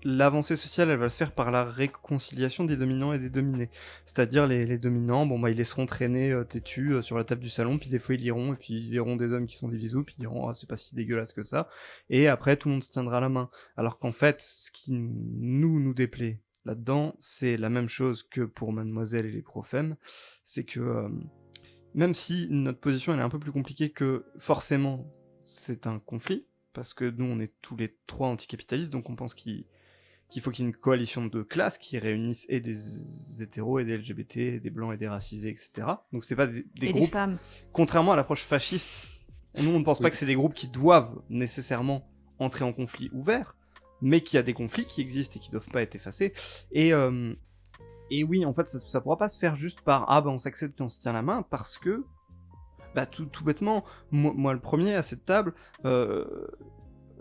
l'avancée sociale, elle va se faire par la réconciliation des dominants et des dominés. C'est-à-dire les dominants, ils laisseront traîner têtus sur la table du salon, puis des fois ils iront, et puis ils verront des hommes qui sont des bisous, puis ils diront c'est pas si dégueulasse que ça, et après tout le monde se tiendra la main. Alors qu'en fait, ce qui nous déplaît là-dedans, c'est la même chose que pour Mademoiselle et les pro-femmes, c'est que même si notre position elle est un peu plus compliquée que forcément c'est un conflit, parce que nous on est tous les trois anticapitalistes, donc on pense qu'il faut qu'il y ait une coalition de classes qui réunisse et des hétéros et des LGBT, et des blancs et des racisés, etc. Donc c'est pas des Et groupes... des femmes. Contrairement à l'approche fasciste, nous on ne pense pas que c'est des groupes qui doivent nécessairement entrer en conflit ouvert, mais qu'il y a des conflits qui existent et qui doivent pas être effacés. Et oui, en fait, ça pourra pas se faire juste par « Ah on s'accepte et on se tient la main », parce que, tout bêtement, moi le premier à cette table...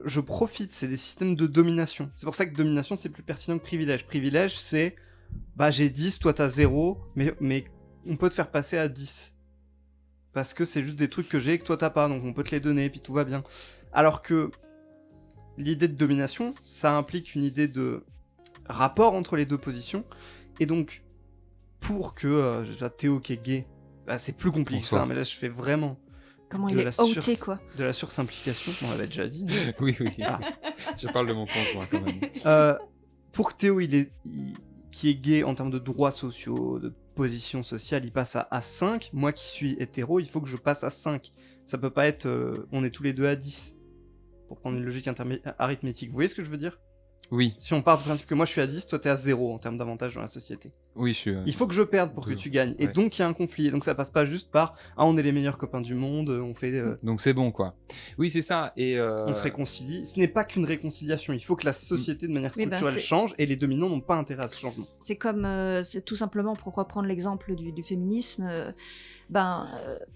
je profite, c'est des systèmes de domination. C'est pour ça que domination, c'est plus pertinent que privilège. Privilège, c'est, j'ai 10, toi t'as 0, mais on peut te faire passer à 10. Parce que c'est juste des trucs que j'ai et que toi t'as pas, donc on peut te les donner, et puis tout va bien. Alors que l'idée de domination, ça implique une idée de rapport entre les deux positions, et donc, pour que Théo qui est gay, c'est plus compliqué que ça, mais là je fais vraiment... Comment il est outé, quoi. De la sursimplification, on l'avait déjà dit. Oui. Ah. Je parle de mon conjoint quand même. Pour que Théo, qui est gay en termes de droits sociaux, de position sociale, il passe à 5. Moi qui suis hétéro, il faut que je passe à 5. Ça peut pas être on est tous les deux à 10. Pour prendre une logique arithmétique. Vous voyez ce que je veux dire ? Oui. Si on part du principe que moi je suis à 10, toi t'es à 0 en termes d'avantage dans la société. Oui, je suis... Il faut que je perde pour que tu gagnes. Et donc il y a un conflit. Et donc ça passe pas juste par on est les meilleurs copains du monde, on fait... Donc c'est bon, quoi. Oui, c'est ça. Et on se réconcilie. Ce n'est pas qu'une réconciliation. Il faut que la société de manière structurelle change et les dominants n'ont pas intérêt à ce changement. C'est comme... c'est tout simplement, pourquoi prendre l'exemple du féminisme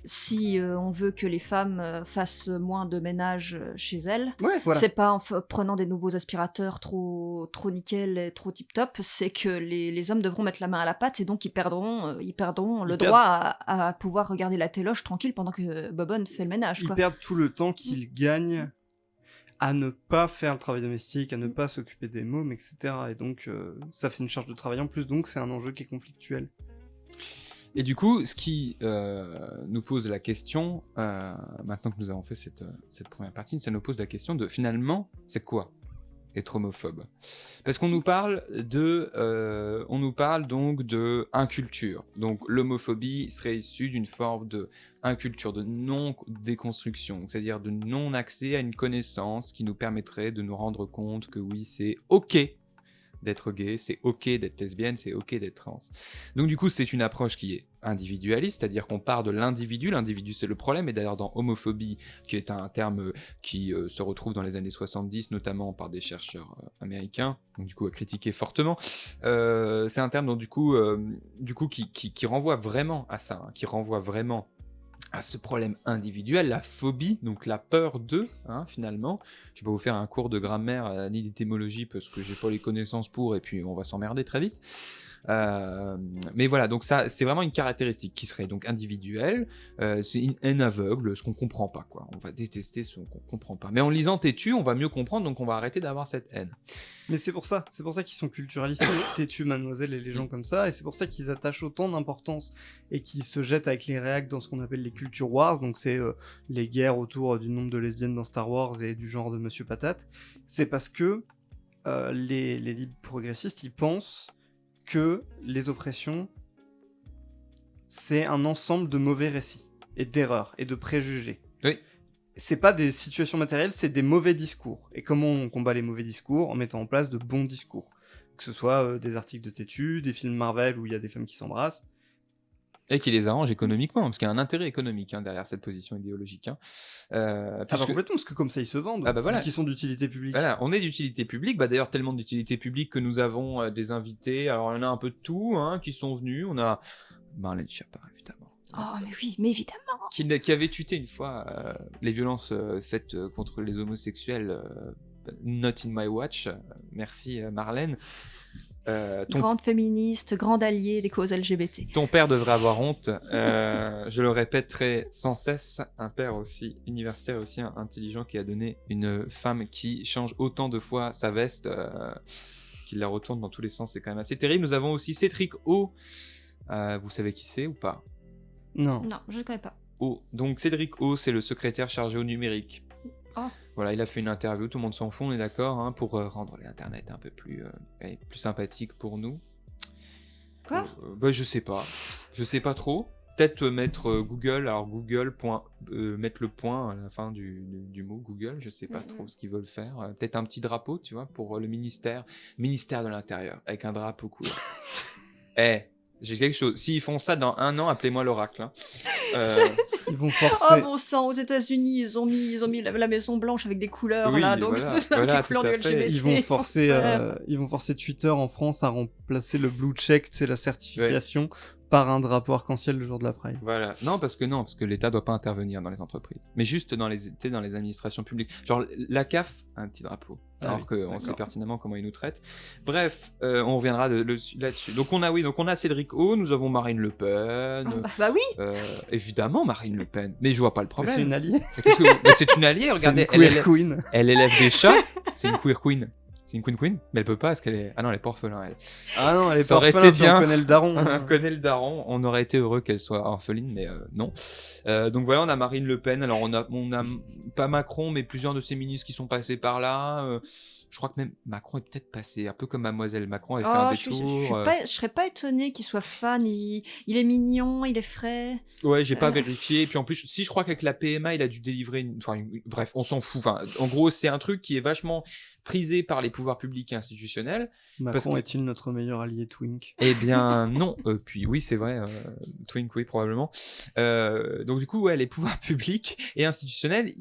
si on veut que les femmes fassent moins de ménage chez elles, c'est pas en prenant des nouveaux aspirateurs trop nickel et trop tip-top, c'est que les hommes devront mettre la main à la pâte et donc ils perdront le droit à pouvoir regarder la téloche tranquille pendant que Bobonne fait le ménage. Ils perdent tout le temps qu'ils gagnent à ne pas faire le travail domestique, à ne pas s'occuper des mômes, etc. Et donc ça fait une charge de travail en plus, donc c'est un enjeu qui est conflictuel. Et du coup, ce qui nous pose la question, maintenant que nous avons fait cette première partie, ça nous pose la question de finalement, c'est quoi être homophobe ? Parce qu'on nous parle donc de inculture. Donc l'homophobie serait issue d'une forme de inculture, de non-déconstruction, c'est-à-dire de non-accès à une connaissance qui nous permettrait de nous rendre compte que oui, c'est ok d'être gay, c'est ok d'être lesbienne, c'est ok d'être trans. Donc du coup, c'est une approche qui est individualiste, c'est-à-dire qu'on part de l'individu c'est le problème, et d'ailleurs dans homophobie, qui est un terme qui se retrouve dans les années 70, notamment par des chercheurs américains, donc du coup à critiquer fortement, c'est un terme donc, du coup qui renvoie vraiment à ça, qui renvoie vraiment à ce problème individuel, la phobie, donc la peur d'eux, finalement. Je vais pas vous faire un cours de grammaire ni d'étymologie parce que j'ai pas les connaissances pour, et puis on va s'emmerder très vite. Mais voilà, donc ça, c'est vraiment une caractéristique qui serait donc individuelle. C'est une haine aveugle, ce qu'on comprend pas, quoi. On va détester ce qu'on comprend pas. Mais en lisant Têtu, on va mieux comprendre, donc on va arrêter d'avoir cette haine. Mais c'est pour ça qu'ils sont culturalisés, Têtu, Mademoiselle et les gens comme ça, et c'est pour ça qu'ils attachent autant d'importance et qu'ils se jettent avec les réacs dans ce qu'on appelle les culture wars, donc c'est les guerres autour du nombre de lesbiennes dans Star Wars et du genre de Monsieur Patate. C'est parce que les libres progressistes, ils pensent que les oppressions, c'est un ensemble de mauvais récits, et d'erreurs, et de préjugés. Oui. C'est pas des situations matérielles, c'est des mauvais discours. Et comment on combat les mauvais discours? En mettant en place de bons discours. Que ce soit des articles de Têtu, des films Marvel où il y a des femmes qui s'embrassent. Et qui les arrange économiquement, parce qu'il y a un intérêt économique derrière cette position idéologique. Complètement, parce que comme ça ils se vendent, voilà. qui sont d'utilité publique. Voilà, on est d'utilité publique, d'ailleurs tellement d'utilité publique que nous avons des invités, alors il y en a un peu de tout, qui sont venus, on a Marlène Schiappa évidemment. Oh, mais oui, mais évidemment. Qui avait tweeté une fois les violences faites contre les homosexuels, not in my watch, merci Marlène. Grande féministe, grande alliée des causes LGBT. Ton père devrait avoir honte, je le répéterai sans cesse, un père aussi universitaire et aussi intelligent qui a donné une femme qui change autant de fois sa veste, qui la retourne dans tous les sens, c'est quand même assez terrible. Nous avons aussi Cédric O, vous savez qui c'est ou pas? Non, je ne connais pas. O. Donc Cédric O, c'est le secrétaire chargé au numérique. Oh. Voilà, il a fait une interview, tout le monde s'en fout, on est d'accord, pour rendre l'internet un peu plus sympathique pour nous. Quoi? Je sais pas trop. Peut-être mettre Google, alors Google, mettre le point à la fin du mot Google, je sais pas trop ce qu'ils veulent faire. Peut-être un petit drapeau, tu vois, pour le ministère de l'Intérieur, avec un drapeau couleur. J'ai quelque chose. S'ils font ça dans 1 an, appelez-moi l'oracle. Ils vont forcer. Oh bon sang, aux États-Unis, ils ont mis la Maison Blanche avec des couleurs Oui, là, donc voilà, des couleurs tout à du fait. LGBT. Ils vont forcer Twitter en France à remplacer le blue check, c'est la certification, par un drapeau arc-en-ciel le jour de la Pride. Voilà. Non, parce que l'État doit pas intervenir dans les entreprises, mais juste dans les administrations publiques. Genre la CAF a un petit drapeau. Alors qu'on sait pertinemment comment ils nous traitent. Bref, on reviendra là-dessus. Donc on a Cédric O, nous avons Marine Le Pen. Bah oui. Évidemment Marine Le Pen, mais je vois pas le problème. C'est une alliée. C'est une alliée. Regardez, c'est une queer queen. Elle élève des chats. C'est une queer queen. C'est une queen, mais elle peut pas parce qu'elle est. Ah non, elle est pas orphelin, elle. Ah non, elle est ça pas aurait orphelin, été bien. On connaît le daron. On connaît le daron. On aurait été heureux qu'elle soit orpheline, mais non. Donc voilà, on a Marine Le Pen. Alors on a pas Macron, mais plusieurs de ses ministres qui sont passés par là. Je crois que même Macron est peut-être passé, un peu comme Mademoiselle Macron avait fait un détour. Je serais pas étonnée qu'il soit fan. Il est mignon, il est frais. Ouais, j'ai pas vérifié. Et puis en plus, si je crois qu'avec la PMA, il a dû délivrer bref, on s'en fout. Enfin, en gros, c'est un truc qui est vachement prisé par les pouvoirs publics et institutionnels. Macron est-il notre meilleur allié Twink? Eh bien non. Puis oui, c'est vrai. Twink, oui, probablement. Donc du coup, les pouvoirs publics et institutionnels,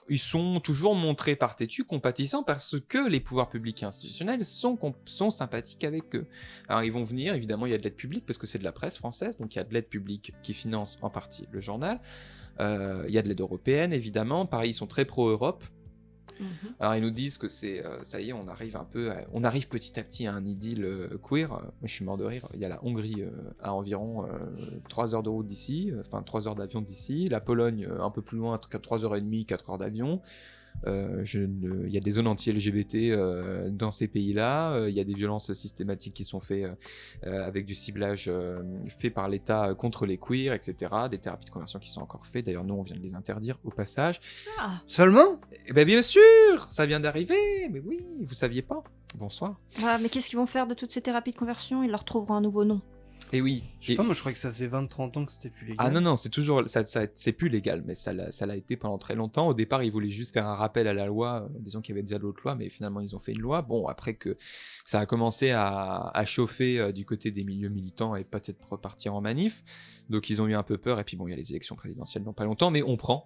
ils sont toujours montrés par Têtu compatissants parce que les pouvoirs publics et institutionnels sont sympathiques avec eux. Alors ils vont venir, évidemment il y a de l'aide publique parce que c'est de la presse française, donc il y a de l'aide publique qui finance en partie le journal. Il y a de l'aide européenne évidemment, pareil ils sont très pro-Europe. Alors ils nous disent que c'est ça y est, on arrive petit à petit à un idylle queer. Moi je suis mort de rire. Il y a la Hongrie à environ 3 heures de route d'ici, 3 heures d'avion d'ici, la Pologne un peu plus loin, 3h30, 4 heures d'avion. Il y a des zones anti-LGBT dans ces pays-là. Il y a des violences systématiques qui sont faites avec du ciblage fait par l'État contre les queers, etc. Des thérapies de conversion qui sont encore faites. D'ailleurs, nous, on vient de les interdire au passage. Ah. Seulement? Eh ben, bien sûr, ça vient d'arriver. Mais oui, vous saviez pas. Bonsoir. Ah, mais qu'est-ce qu'ils vont faire de toutes ces thérapies de conversion? Ils leur trouveront un nouveau nom. Et oui. Je sais pas, moi je crois que ça faisait 20-30 ans que c'était plus légal. Ah non, c'est toujours. C'est plus légal, mais ça l'a été pendant très longtemps. Au départ, ils voulaient juste faire un rappel à la loi, disons qu'il y avait déjà d'autres lois, mais finalement, ils ont fait une loi. Bon, après que ça a commencé à chauffer du côté des milieux militants et peut-être repartir en manif. Donc, ils ont eu un peu peur. Et puis, bon, il y a les élections présidentielles dans pas longtemps, mais on prend.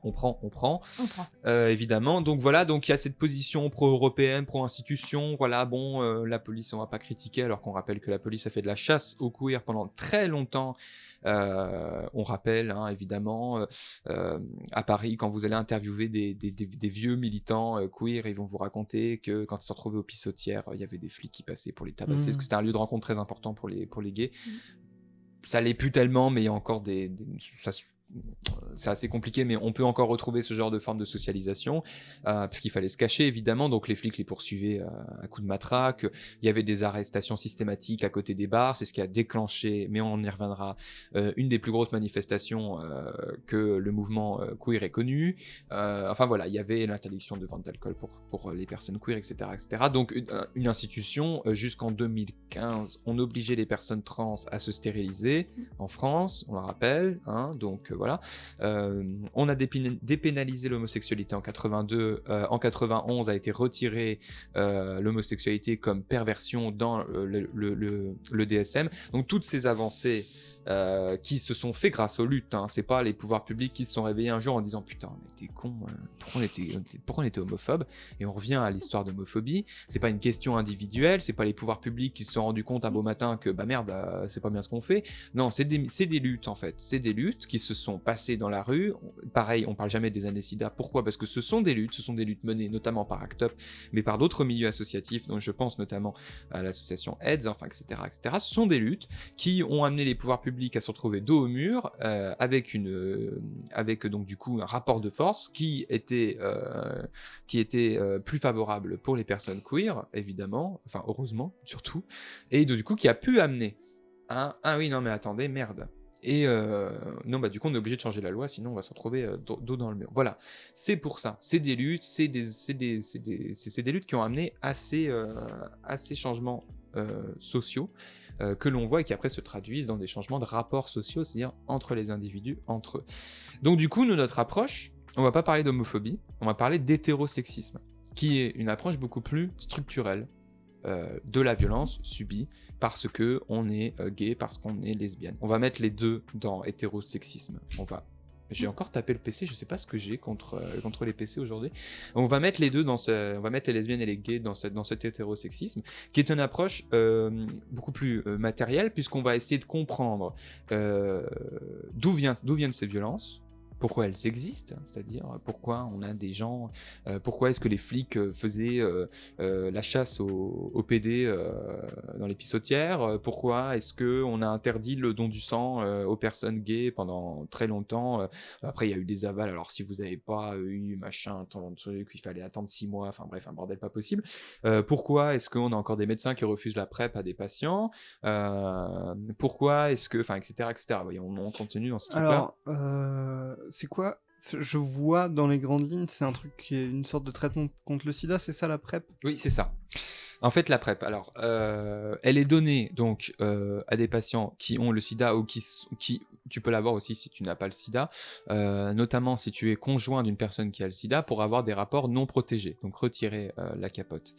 Évidemment. Donc, voilà. Donc, il y a cette position pro-européenne, pro-institution. Voilà, bon, la police, on va pas critiquer, alors qu'on rappelle que la police a fait de la chasse aux queers pendant pendant très longtemps. On rappelle évidemment à Paris, quand vous allez interviewer des vieux militants queer, ils vont vous raconter que quand ils se retrouvaient aux pissotières, il y avait des flics qui passaient pour les tabasser, parce que c'était un lieu de rencontre très important pour les gays. Ça l'est plus tellement, mais il y a encore c'est assez compliqué, mais on peut encore retrouver ce genre de forme de socialisation, parce qu'il fallait se cacher évidemment, donc les flics les poursuivaient à coups de matraque, il y avait des arrestations systématiques à côté des bars, c'est ce qui a déclenché, mais on y reviendra, une des plus grosses manifestations que le mouvement queer ait connu. Enfin voilà, il y avait l'interdiction de vente d'alcool pour les personnes queer, etc. Donc une institution, jusqu'en 2015, on obligeait les personnes trans à se stériliser en France, on le rappelle, donc voilà. On a dépénalisé l'homosexualité en 82. En 91 a été retirée l'homosexualité comme perversion dans le DSM. Donc toutes ces avancées qui se sont fait grâce aux luttes, c'est pas les pouvoirs publics qui se sont réveillés un jour en disant putain on était cons, pourquoi on était homophobe, et on revient à l'histoire d'homophobie. C'est pas une question individuelle, c'est pas les pouvoirs publics qui se sont rendus compte un beau matin que bah merde, c'est pas bien ce qu'on fait. Non, c'est des luttes en fait, c'est des luttes qui se sont passées dans la rue. Pareil, on parle jamais des années SIDA. Pourquoi ? Parce que ce sont des luttes menées notamment par ACT UP, mais par d'autres milieux associatifs, dont je pense notamment à l'association AIDS, enfin etc. Ce sont des luttes qui ont amené les pouvoirs publics à se retrouver dos au mur, avec donc du coup un rapport de force qui était plus favorable pour les personnes queer, évidemment, enfin heureusement surtout, et du coup qui a pu amener ah oui non mais attendez merde. Et non, bah du coup on est obligé de changer la loi, sinon on va se retrouver dos dans le mur. Voilà, c'est pour ça, c'est des luttes, c'est des luttes qui ont amené à ces changements sociaux que l'on voit et qui après se traduisent dans des changements de rapports sociaux, c'est-à-dire entre les individus, entre eux. Donc du coup, notre approche, on va pas parler d'homophobie, on va parler d'hétérosexisme, qui est une approche beaucoup plus structurelle de la violence subie parce que on est gay, parce qu'on est lesbienne. On va mettre les deux dans hétérosexisme. J'ai encore tapé le PC, je sais pas ce que j'ai contre les PC aujourd'hui. On va mettre les deux on va mettre les lesbiennes et les gays dans cet hétérosexisme, qui est une approche beaucoup plus matérielle, puisqu'on va essayer de comprendre d'où viennent ces violences, pourquoi elles existent, c'est-à-dire pourquoi on a des gens, pourquoi est-ce que les flics faisaient la chasse aux PD dans les pissotières, pourquoi est-ce qu'on a interdit le don du sang aux personnes gays pendant très longtemps, après il y a eu des avals, alors si vous n'avez pas eu machin, truc, il fallait attendre 6 mois, enfin bref, un bordel pas possible, pourquoi est-ce qu'on a encore des médecins qui refusent la PrEP à des patients, pourquoi est-ce que, enfin etc. Voyez, on continue dans ce truc-là. Alors, c'est quoi ? Je vois dans les grandes lignes, c'est un truc qui est une sorte de traitement contre le sida, c'est ça la PrEP ? Oui, c'est ça. En fait, la PrEP, alors, elle est donnée donc à des patients qui ont le sida ou qui tu peux l'avoir aussi si tu n'as pas le sida, notamment si tu es conjoint d'une personne qui a le sida, pour avoir des rapports non protégés, donc retirer la capote.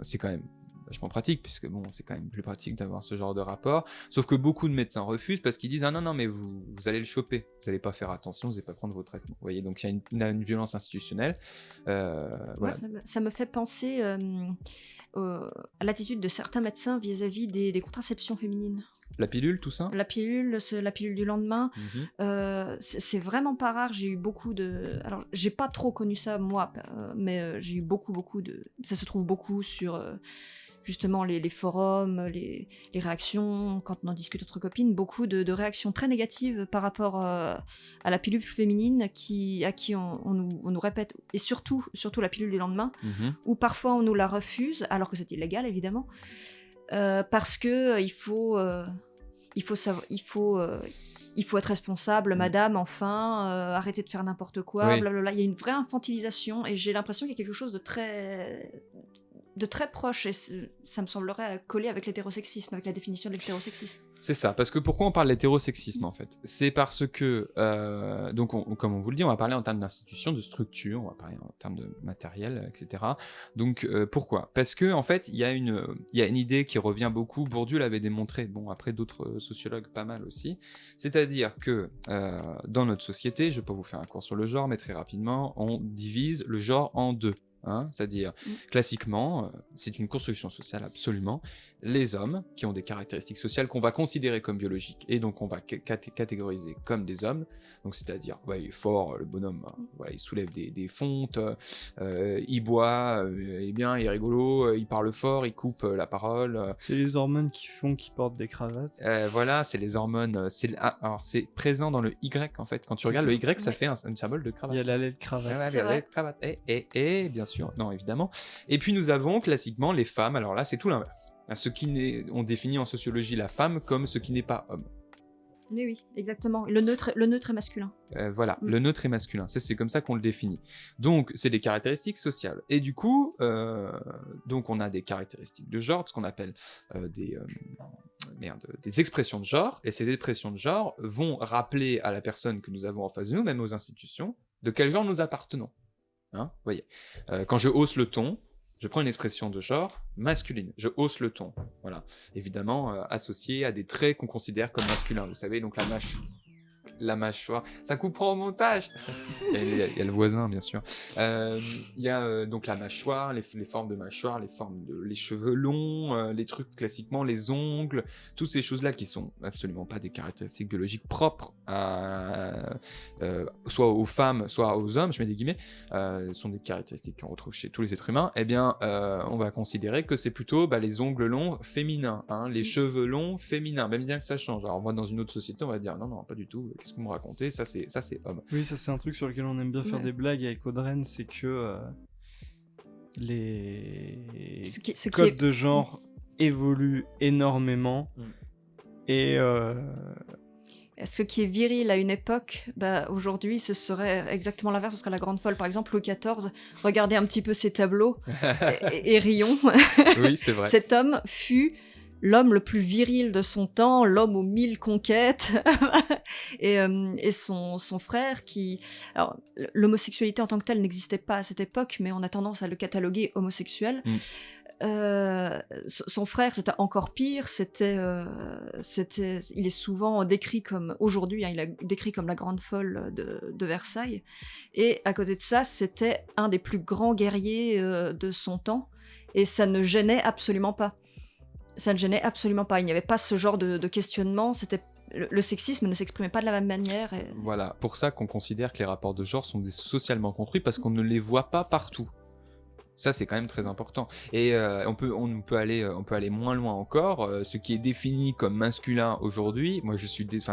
C'est quand même vachement pratique, puisque bon, c'est quand même plus pratique d'avoir ce genre de rapport, sauf que beaucoup de médecins refusent parce qu'ils disent ah non mais vous allez le choper, vous allez pas faire attention, vous allez pas prendre vos traitements, vous voyez, donc il y a une violence institutionnelle. Voilà. Ça me fait penser à l'attitude de certains médecins vis-à-vis des contraceptions féminines. La pilule, tout ça ? La pilule du lendemain, c'est vraiment pas rare. J'ai eu beaucoup de... Alors, j'ai pas trop connu ça, moi, mais j'ai eu beaucoup de... Ça se trouve beaucoup sur, justement, les forums, les réactions, quand on en discute entre copines, beaucoup de réactions très négatives par rapport à la pilule féminine à qui on nous répète, et surtout la pilule du lendemain, où parfois on nous la refuse, alors que c'est illégal, évidemment, parce que il faut être responsable, madame, enfin, arrêtez de faire n'importe quoi, oui. Blablabla. Il y a une vraie infantilisation, et j'ai l'impression qu'il y a quelque chose de très proche, et ça me semblerait coller avec l'hétérosexisme, avec la définition de l'hétérosexisme. C'est ça, parce que pourquoi on parle d'hétérosexisme en fait ? C'est parce que, donc comme on vous le dit, on va parler en termes d'institution, de structure, on va parler en termes de matériel, etc. Donc pourquoi ? Parce que en fait, il y a une idée qui revient beaucoup, Bourdieu l'avait démontré, bon après d'autres sociologues pas mal aussi, c'est-à-dire que dans notre société, je ne vais pas vous faire un cours sur le genre, mais très rapidement, on divise le genre en deux. hein, c'est-à-dire classiquement, c'est une construction sociale absolument, les hommes qui ont des caractéristiques sociales qu'on va considérer comme biologiques et donc on va catégoriser comme des hommes, donc c'est-à-dire il est fort, le bonhomme, voilà, il soulève des fontes, il boit, il est bien, il est rigolo, il parle fort, il coupe la parole. C'est les hormones qui font qu'il porte des cravates. Voilà, c'est les hormones, alors c'est présent dans le Y en fait, quand tu regardes le Y ça fait un symbole de cravate. Il y a la lettre cravate. Ouais, C'est la vrai. lettre cravate. Et bien sûr, non évidemment. Et puis nous avons classiquement les femmes, alors là c'est tout l'inverse. On définit en sociologie la femme comme ce qui n'est pas homme. Oui, exactement. Le neutre est masculin. Voilà, le neutre est masculin, c'est comme ça qu'on le définit. Donc c'est des caractéristiques sociales. Et du coup, donc on a des caractéristiques de genre, ce qu'on appelle des expressions de genre, et ces expressions de genre vont rappeler à la personne que nous avons en face de nous, même aux institutions, de quel genre nous appartenons. Hein, vous voyez. Quand je hausse le ton, je prends une expression de genre masculine, je hausse le ton, voilà. Évidemment, associé à des traits qu'on considère comme masculins, vous savez, donc la mâchoire, ça coupera au montage. Il y a le voisin, bien sûr. Il y a donc la mâchoire, les formes de mâchoire, les cheveux longs, les trucs classiquement, les ongles, toutes ces choses-là qui sont absolument pas des caractéristiques biologiques propres soit aux femmes, soit aux hommes, je mets des guillemets, sont des caractéristiques qu'on retrouve chez tous les êtres humains. Eh bien, on va considérer que c'est plutôt les ongles longs féminins, hein, les cheveux longs féminins, même bien que ça change. Alors moi, dans une autre société, on va dire non, pas du tout. Qu'est-ce que vous me racontez ? Ça c'est homme. Oui, ça c'est un truc sur lequel on aime bien faire des blagues avec Audrey, c'est que les codes de genre évoluent énormément et ce qui est viril à une époque, aujourd'hui, ce serait exactement l'inverse, ce serait la grande folle. Par exemple, Louis XIV, regardez un petit peu ses tableaux et rions. Oui, c'est vrai. Cet homme fut l'homme le plus viril de son temps, l'homme aux 1000 conquêtes, et son frère qui... Alors, l'homosexualité en tant que telle n'existait pas à cette époque, mais on a tendance à le cataloguer homosexuel. Son frère, c'était encore pire, il est souvent décrit comme, aujourd'hui, il est décrit comme la grande folle de Versailles, et à côté de ça, c'était un des plus grands guerriers de son temps, et ça ne gênait absolument pas. Il n'y avait pas ce genre de questionnement, le sexisme ne s'exprimait pas de la même manière. Voilà, pour ça qu'on considère que les rapports de genre sont socialement construits, parce qu'on ne les voit pas partout. Ça, c'est quand même très important. Et on peut aller moins loin encore. Ce qui est défini comme masculin aujourd'hui,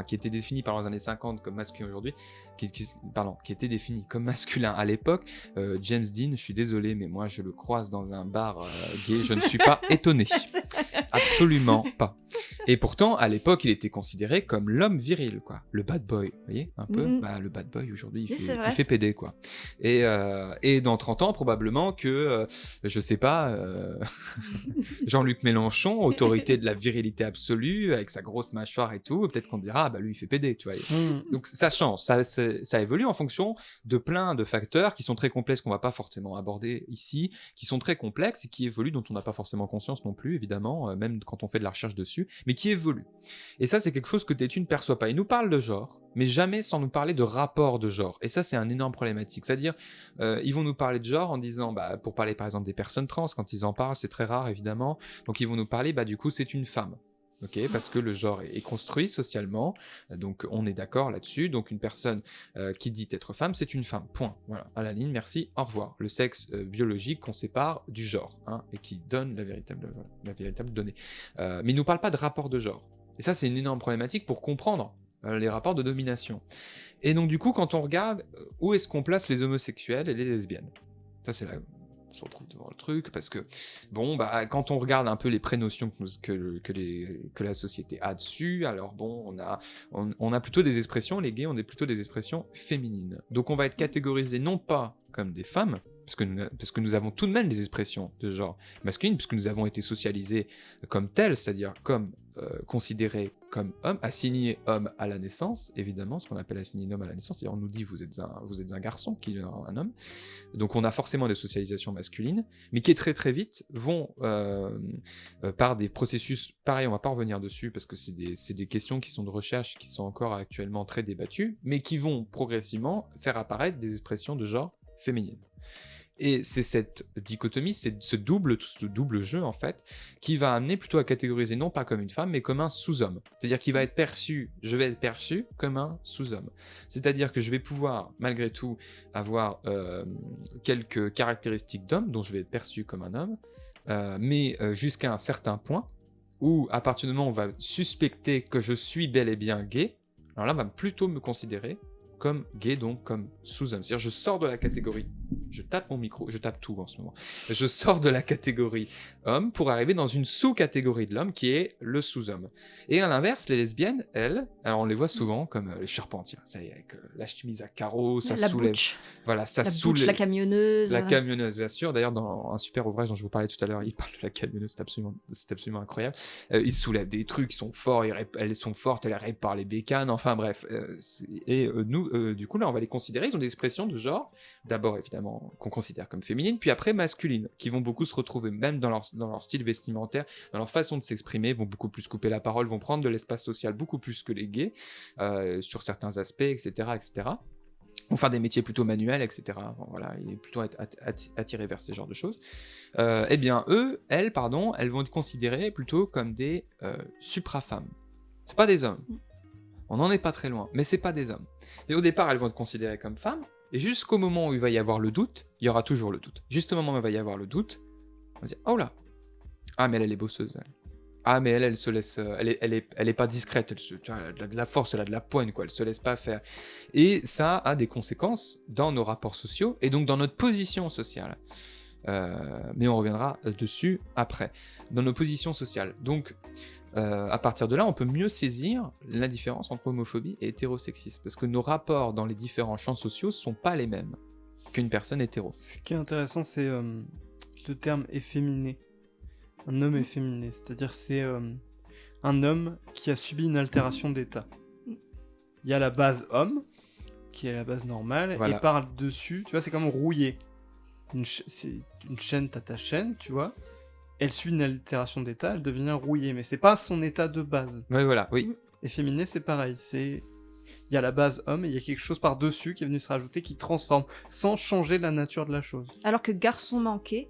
qui était défini par les années 50 comme masculin aujourd'hui, qui était défini comme masculin à l'époque, James Dean, je suis désolé, mais moi je le croise dans un bar gay, je ne suis pas étonné. Absolument pas. Et pourtant, à l'époque, il était considéré comme l'homme viril, quoi. Le bad boy, vous voyez, un peu. Le bad boy, aujourd'hui, il fait PD, quoi. Et dans 30 ans, probablement que, je sais pas, Jean-Luc Mélenchon, autorité de la virilité absolue, avec sa grosse mâchoire et tout, peut-être qu'on dira, lui, il fait PD, tu vois. Donc, ça change, ça évolue en fonction de plein de facteurs qui sont très complexes, qu'on va pas forcément aborder ici, qui sont très complexes et qui évoluent, dont on n'a pas forcément conscience non plus, évidemment, même quand on fait de la recherche dessus, mais qui évolue. Et ça, c'est quelque chose que Tétu ne perçoit pas. Il nous parle de genre, mais jamais sans nous parler de rapport de genre. Et ça, c'est un énorme problématique. C'est-à-dire, ils vont nous parler de genre en disant, pour parler par exemple des personnes trans, quand ils en parlent, c'est très rare évidemment, donc ils vont nous parler, du coup, c'est une femme. Okay, parce que le genre est construit socialement, donc on est d'accord là-dessus. Donc une personne qui dit être femme, c'est une femme. Point. Voilà. À la ligne, merci, au revoir. Le sexe biologique qu'on sépare du genre, et qui donne la véritable donnée. Mais il nous parle pas de rapport de genre. Et ça, c'est une énorme problématique pour comprendre les rapports de domination. Et donc du coup, quand on regarde où est-ce qu'on place les homosexuels et les lesbiennes, ça c'est là. On se retrouve devant le truc, parce que, quand on regarde un peu les prénotions que la société a dessus, alors on a plutôt des expressions, les gays ont plutôt des expressions féminines. Donc on va être catégorisé non pas comme des femmes, parce que nous avons tout de même des expressions de genre masculine, puisque nous avons été socialisés comme tels, c'est-à-dire comme considérés comme hommes, assignés hommes à la naissance, évidemment, ce qu'on appelle assigner homme à la naissance, c'est-à-dire on nous dit vous êtes un garçon qui est un homme, donc on a forcément des socialisations masculines, mais qui très très vite vont par des processus, pareil, on va pas revenir dessus, parce que c'est des questions qui sont de recherche, qui sont encore actuellement très débattues, mais qui vont progressivement faire apparaître des expressions de genre féminine. Et c'est cette dichotomie, c'est ce double jeu en fait, qui va amener plutôt à catégoriser non pas comme une femme, mais comme un sous-homme. C'est-à-dire je vais être perçu comme un sous-homme. C'est-à-dire que je vais pouvoir, malgré tout, avoir quelques caractéristiques d'homme, dont je vais être perçu comme un homme, mais jusqu'à un certain point, où à partir du moment où on va suspecter que je suis bel et bien gay, alors là, on va plutôt me considérer comme gay, donc comme sous-homme. C'est-à-dire je sors de la catégorie, je tape mon micro, je tape tout en ce moment, je sors de la catégorie homme pour arriver dans une sous-catégorie de l'homme qui est le sous-homme. Et à l'inverse, les lesbiennes, elles, alors on les voit souvent comme les charpentiers, ça y est, avec la chemise à carreaux, ça La soulève. butch. Voilà, ça La soulève. butch, la camionneuse. La camionneuse, bien sûr. D'ailleurs, dans un super ouvrage dont je vous parlais tout à l'heure, il parle de la camionneuse, c'est absolument incroyable. Ils soulèvent des trucs, ils sont forts, elles sont fortes, elles réparent les bécanes, enfin bref. Nous, du coup, là, on va les considérer, ils ont des expressions de genre, d'abord évidemment, qu'on considère comme féminines, puis après masculines, qui vont beaucoup se retrouver, même dans leur style vestimentaire, dans leur façon de s'exprimer, vont beaucoup plus couper la parole, vont prendre de l'espace social beaucoup plus que les gays, sur certains aspects, etc., etc. Vont faire des métiers plutôt manuels, etc. Bon, voilà, et plutôt être attirés vers ces genres de choses. Eh bien, elles vont être considérées plutôt comme des suprafemmes. C'est pas des hommes. On n'en est pas très loin, mais c'est pas des hommes. Et au départ, elles vont être considérées comme femmes, et jusqu'au moment où il va y avoir le doute, il y aura toujours le doute. Juste au moment où il va y avoir le doute, on va dire, oh là, ah mais elle est bosseuse, elle. Ah mais elle se laisse, elle est pas discrète, tu vois, elle a de la force, elle a de la poigne, quoi, elle se laisse pas faire. Et ça a des conséquences dans nos rapports sociaux, et donc dans notre position sociale. Mais on reviendra dessus après. Dans nos positions sociales. Donc, à partir de là, on peut mieux saisir la différence entre homophobie et hétérosexisme, parce que nos rapports dans les différents champs sociaux sont pas les mêmes qu'une personne hétéro. Ce qui est intéressant, c'est le terme efféminé. Un homme efféminé, c'est-à-dire c'est un homme qui a subi une altération d'état. Il y a la base homme, qui est la base normale, Voilà. et par-dessus, tu vois, c'est comme rouillé. C'est une chaîne, t'as ta chaîne, tu vois. Elle suit une altération d'état, elle devient rouillée, mais c'est pas son état de base. Oui, voilà, oui. Efféminé, c'est pareil, il y a la base homme et il y a quelque chose par-dessus qui est venu se rajouter qui transforme, sans changer la nature de la chose. Alors que garçon manqué,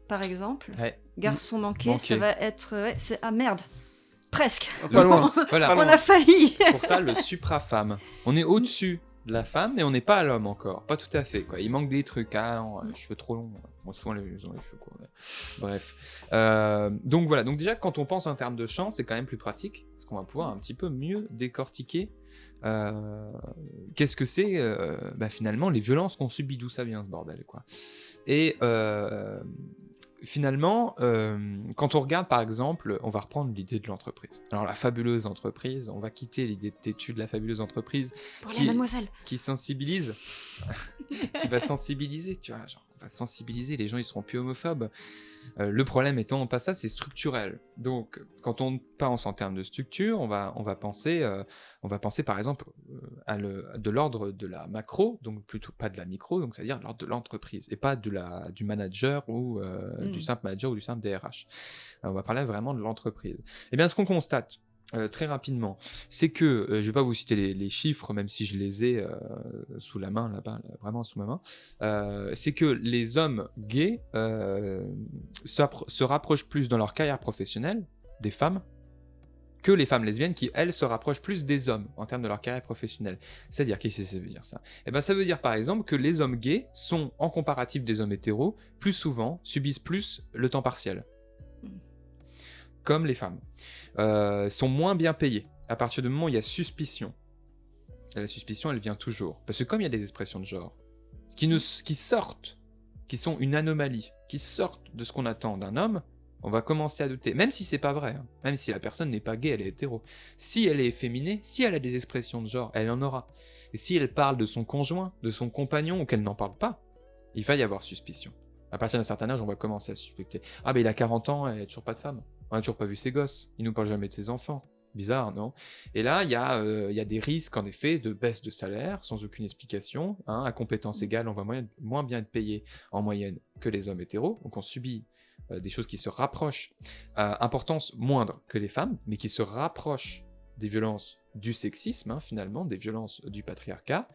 par exemple, Ouais. garçon manqué, Manqué. ça va être... ouais, c'est... Ah merde, presque. Pas loin. Voilà. On a failli. Pour ça, le suprafemme. On est au-dessus de la femme, mais on n'est pas à l'homme encore. Pas tout à fait, quoi. Il manque des trucs. Ah, non, cheveux trop longs. Moi, souvent, ils ont les cheveux courts. Bref. Donc voilà. Donc déjà, quand on pense en termes de champ, c'est quand même plus pratique, parce qu'on va pouvoir un petit peu mieux décortiquer qu'est-ce que c'est, finalement, les violences qu'on subit, d'où ça vient, ce bordel, quoi. Et finalement, quand on regarde, par exemple, on va reprendre l'idée de l'entreprise. Alors, la fabuleuse entreprise, on va quitter l'idée de têtu de la fabuleuse entreprise Pour la mademoiselle. qui sensibilise, qui va sensibiliser, tu vois, genre, on va sensibiliser, les gens, ils seront plus homophobes. Le problème étant pas ça, c'est structurel. Donc, quand on pense en termes de structure, on va penser par exemple de l'ordre de la macro, donc plutôt pas de la micro, donc c'est-à-dire de l'ordre de l'entreprise, et pas du manager ou du simple manager ou du simple DRH. On va parler vraiment de l'entreprise. Et bien, ce qu'on constate, très rapidement, c'est que, je vais pas vous citer les chiffres, même si je les ai sous la main, là-bas, vraiment sous ma main, c'est que les hommes gays se rapprochent plus dans leur carrière professionnelle des femmes que les femmes lesbiennes qui, elles, se rapprochent plus des hommes en termes de leur carrière professionnelle. C'est-à-dire, qu'est-ce que ça veut dire ça ? Eh ben, ça veut dire par exemple que les hommes gays sont, en comparatif des hommes hétéros, plus souvent, subissent plus le temps partiel. Comme les femmes, sont moins bien payées. À partir du moment où il y a suspicion, et la suspicion, elle vient toujours. Parce que comme il y a des expressions de genre qui sortent, qui sont une anomalie, qui sortent de ce qu'on attend d'un homme, on va commencer à douter. Même si c'est pas vrai, hein. Même si la personne n'est pas gay, elle est hétéro. Si elle est efféminée, si elle a des expressions de genre, elle en aura. Et si elle parle de son conjoint, de son compagnon, ou qu'elle n'en parle pas, il va y avoir suspicion. À partir d'un certain âge, on va commencer à suspecter. Ah ben il a 40 ans, il n'y a toujours pas de femme. On n'a toujours pas vu ses gosses. Il nous parle jamais de ses enfants. Bizarre, non ? Et là, il y a des risques, en effet, de baisse de salaire, sans aucune explication. Hein. À compétences égales, on va moins bien être payé en moyenne que les hommes hétéros. Donc on subit des choses qui se rapprochent à importance moindre que les femmes, mais qui se rapprochent des violences du sexisme, hein, finalement, des violences du patriarcat.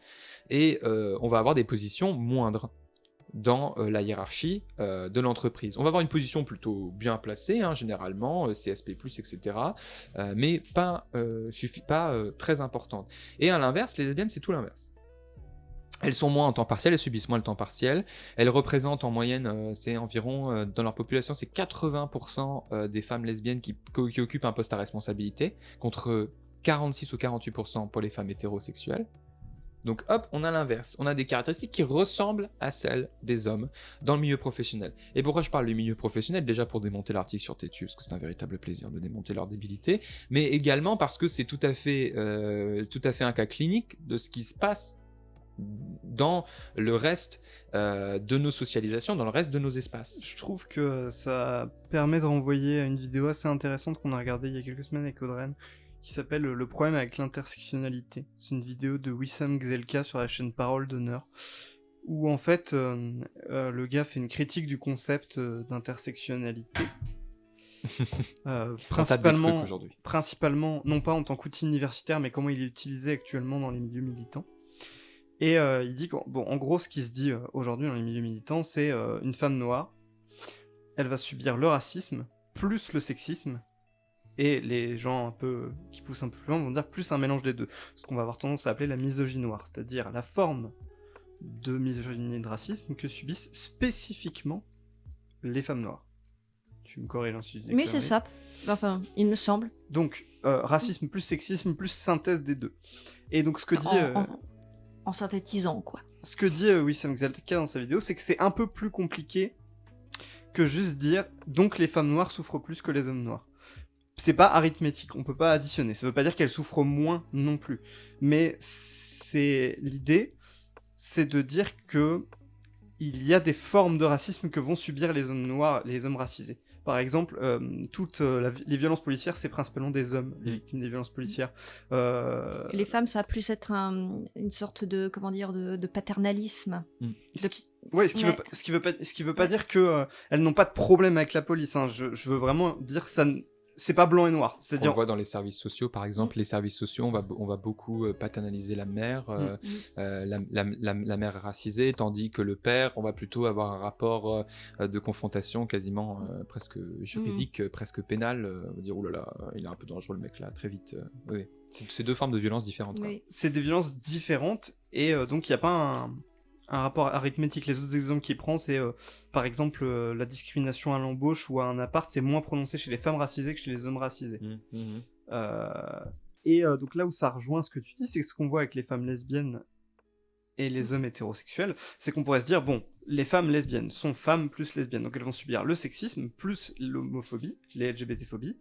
Et on va avoir des positions moindres. dans la hiérarchie de l'entreprise. On va avoir une position plutôt bien placée, hein, généralement, CSP+, etc., mais pas très importante. Et à l'inverse, les lesbiennes, c'est tout l'inverse. Elles sont moins en temps partiel, elles subissent moins le temps partiel. Elles représentent en moyenne, c'est environ, dans leur population, c'est 80% des femmes lesbiennes qui occupent un poste à responsabilité, contre 46 ou 48% pour les femmes hétérosexuelles. Donc hop, on a l'inverse. On a des caractéristiques qui ressemblent à celles des hommes dans le milieu professionnel. Et pourquoi je parle du milieu professionnel ? Déjà pour démonter l'article sur Tétu, parce que c'est un véritable plaisir de démonter leur débilité, mais également parce que c'est tout à fait un cas clinique de ce qui se passe dans le reste de nos socialisations, dans le reste de nos espaces. Je trouve que ça permet de renvoyer à une vidéo assez intéressante qu'on a regardée il y a quelques semaines avec Audrey, qui s'appelle Le problème avec l'intersectionnalité. C'est une vidéo de Wissam Gzelka sur la chaîne Parole d'Honneur, où en fait le gars fait une critique du concept d'intersectionnalité. Principalement, non pas en tant qu'outil universitaire, mais comment il est utilisé actuellement dans les milieux militants. Et il dit en gros, ce qui se dit aujourd'hui dans les milieux militants, c'est une femme noire, elle va subir le racisme, plus le sexisme, et les gens un peu qui poussent un peu plus loin vont dire plus un mélange des deux, ce qu'on va avoir tendance à appeler la misogynie noire, c'est-à-dire la forme de misogynie et de racisme que subissent spécifiquement les femmes noires. Tu me corriges si je dis Oui, c'est ça. Enfin, il me semble. Donc, racisme plus sexisme plus synthèse des deux. Et donc, ce que dit... En synthétisant, quoi. Ce que dit Wissam Gzelka dans sa vidéo, c'est que c'est un peu plus compliqué que juste dire « donc les femmes noires souffrent plus que les hommes noirs ». C'est pas arithmétique, on peut pas additionner, ça veut pas dire qu'elles souffrent moins non plus. Mais l'idée, c'est de dire que il y a des formes de racisme que vont subir les hommes noirs, les hommes racisés. Par exemple, toutes les violences policières, c'est principalement des hommes, les victimes des violences policières. Les femmes, ça va plus être une sorte de, comment dire, de paternalisme. Ce qui veut pas dire que elles n'ont pas de problème avec la police. Hein. Je veux vraiment dire ça. C'est pas blanc et noir. C'est-à-dire... On le voit dans les services sociaux, par exemple. Les services sociaux, on va beaucoup paternaliser la mère, la mère racisée, tandis que le père, on va plutôt avoir un rapport de confrontation quasiment presque juridique, presque pénal. On va dire, oulala, il est un peu dangereux le mec là, très vite. Oui. C'est deux formes de violences différentes. Quoi. Oui. C'est des violences différentes, et donc il n'y a pas un rapport arithmétique. Les autres exemples qu'il prend, c'est par exemple la discrimination à l'embauche ou à un appart, c'est moins prononcé chez les femmes racisées que chez les hommes racisés. Et donc là où ça rejoint ce que tu dis, c'est que ce qu'on voit avec les femmes lesbiennes et les hommes hétérosexuels, c'est qu'on pourrait se dire, bon, les femmes lesbiennes sont femmes plus lesbiennes, donc elles vont subir le sexisme, plus l'homophobie, les LGBT-phobies,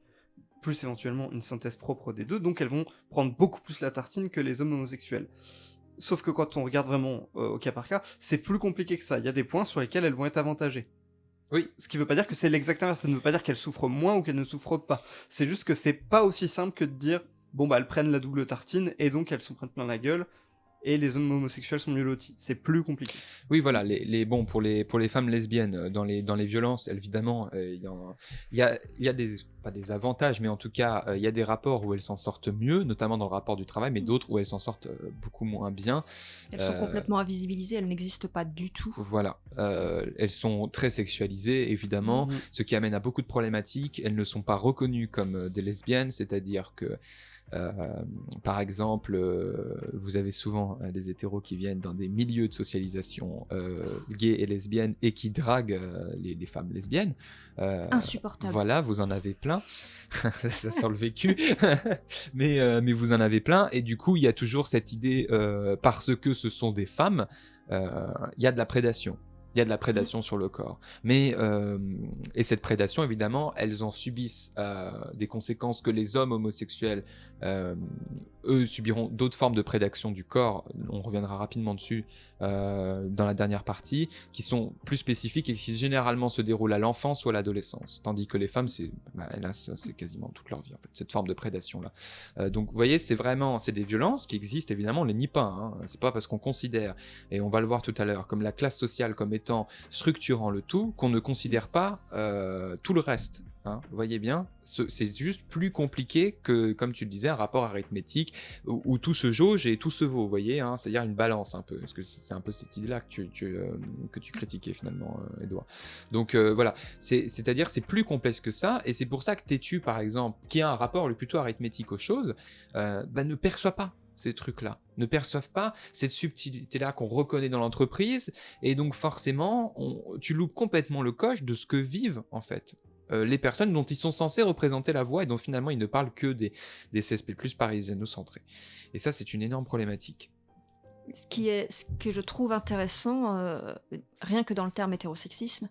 plus éventuellement une synthèse propre des deux, donc elles vont prendre beaucoup plus la tartine que les hommes homosexuels. Sauf que quand on regarde vraiment au cas par cas, c'est plus compliqué que ça. Il y a des points sur lesquels elles vont être avantagées. Oui. Ce qui veut pas dire que c'est l'exact inverse. Ça ne veut pas dire qu'elles souffrent moins ou qu'elles ne souffrent pas. C'est juste que c'est pas aussi simple que de dire bon bah elles prennent la double tartine et donc elles s'en prennent plein la gueule et les hommes homosexuels sont mieux lotis. C'est plus compliqué. Oui, voilà. Bon, pour les femmes lesbiennes, dans les violences, évidemment, il y a pas des avantages, mais en tout cas, il y a des rapports où elles s'en sortent mieux, notamment dans le rapport du travail, mais d'autres où elles s'en sortent beaucoup moins bien. Elles sont complètement invisibilisées, elles n'existent pas du tout. Voilà. Elles sont très sexualisées, évidemment, ce qui amène à beaucoup de problématiques. Elles ne sont pas reconnues comme des lesbiennes, c'est-à-dire que par exemple, vous avez souvent des hétéros qui viennent dans des milieux de socialisation gays et lesbiennes et qui draguent les femmes lesbiennes. Insupportable. Voilà, vous en avez plein. ça sent le vécu. mais vous en avez plein. Et du coup, il y a toujours cette idée, parce que ce sont des femmes, il y a de la prédation. Il y a de la prédation sur le corps. Mais, et cette prédation, évidemment, elles en subissent des conséquences que les hommes homosexuels, eux, subiront d'autres formes de prédation du corps. On reviendra rapidement dessus dans la dernière partie, qui sont plus spécifiques et qui généralement se déroulent à l'enfance ou à l'adolescence. Tandis que les femmes, hélas, c'est quasiment toute leur vie, en fait, cette forme de prédation-là. Donc, vous voyez, c'est des violences qui existent, évidemment, on les nie pas. Hein. C'est pas parce qu'on considère, et on va le voir tout à l'heure, comme la classe sociale comme étant structurant le tout, qu'on ne considère pas tout le reste. Hein, vous voyez bien, c'est juste plus compliqué que, comme tu le disais, un rapport arithmétique où tout se jauge et tout se vaut, vous voyez, hein, c'est-à-dire une balance un peu, parce que c'est un peu cette idée-là que tu critiquais finalement, Edouard. Donc voilà, c'est-à-dire c'est plus complexe que ça, et c'est pour ça que Tétu, par exemple, qui a un rapport plutôt arithmétique aux choses, ne perçoit pas ces trucs-là, ne perçoivent pas cette subtilité-là qu'on reconnaît dans l'entreprise, et donc forcément, tu loupes complètement le coche de ce que vivent en fait les personnes dont ils sont censés représenter la voix et dont finalement ils ne parlent que des CSP+, parisiano-centrés. Et ça, c'est une énorme problématique. Ce que je trouve intéressant, rien que dans le terme hétérosexisme,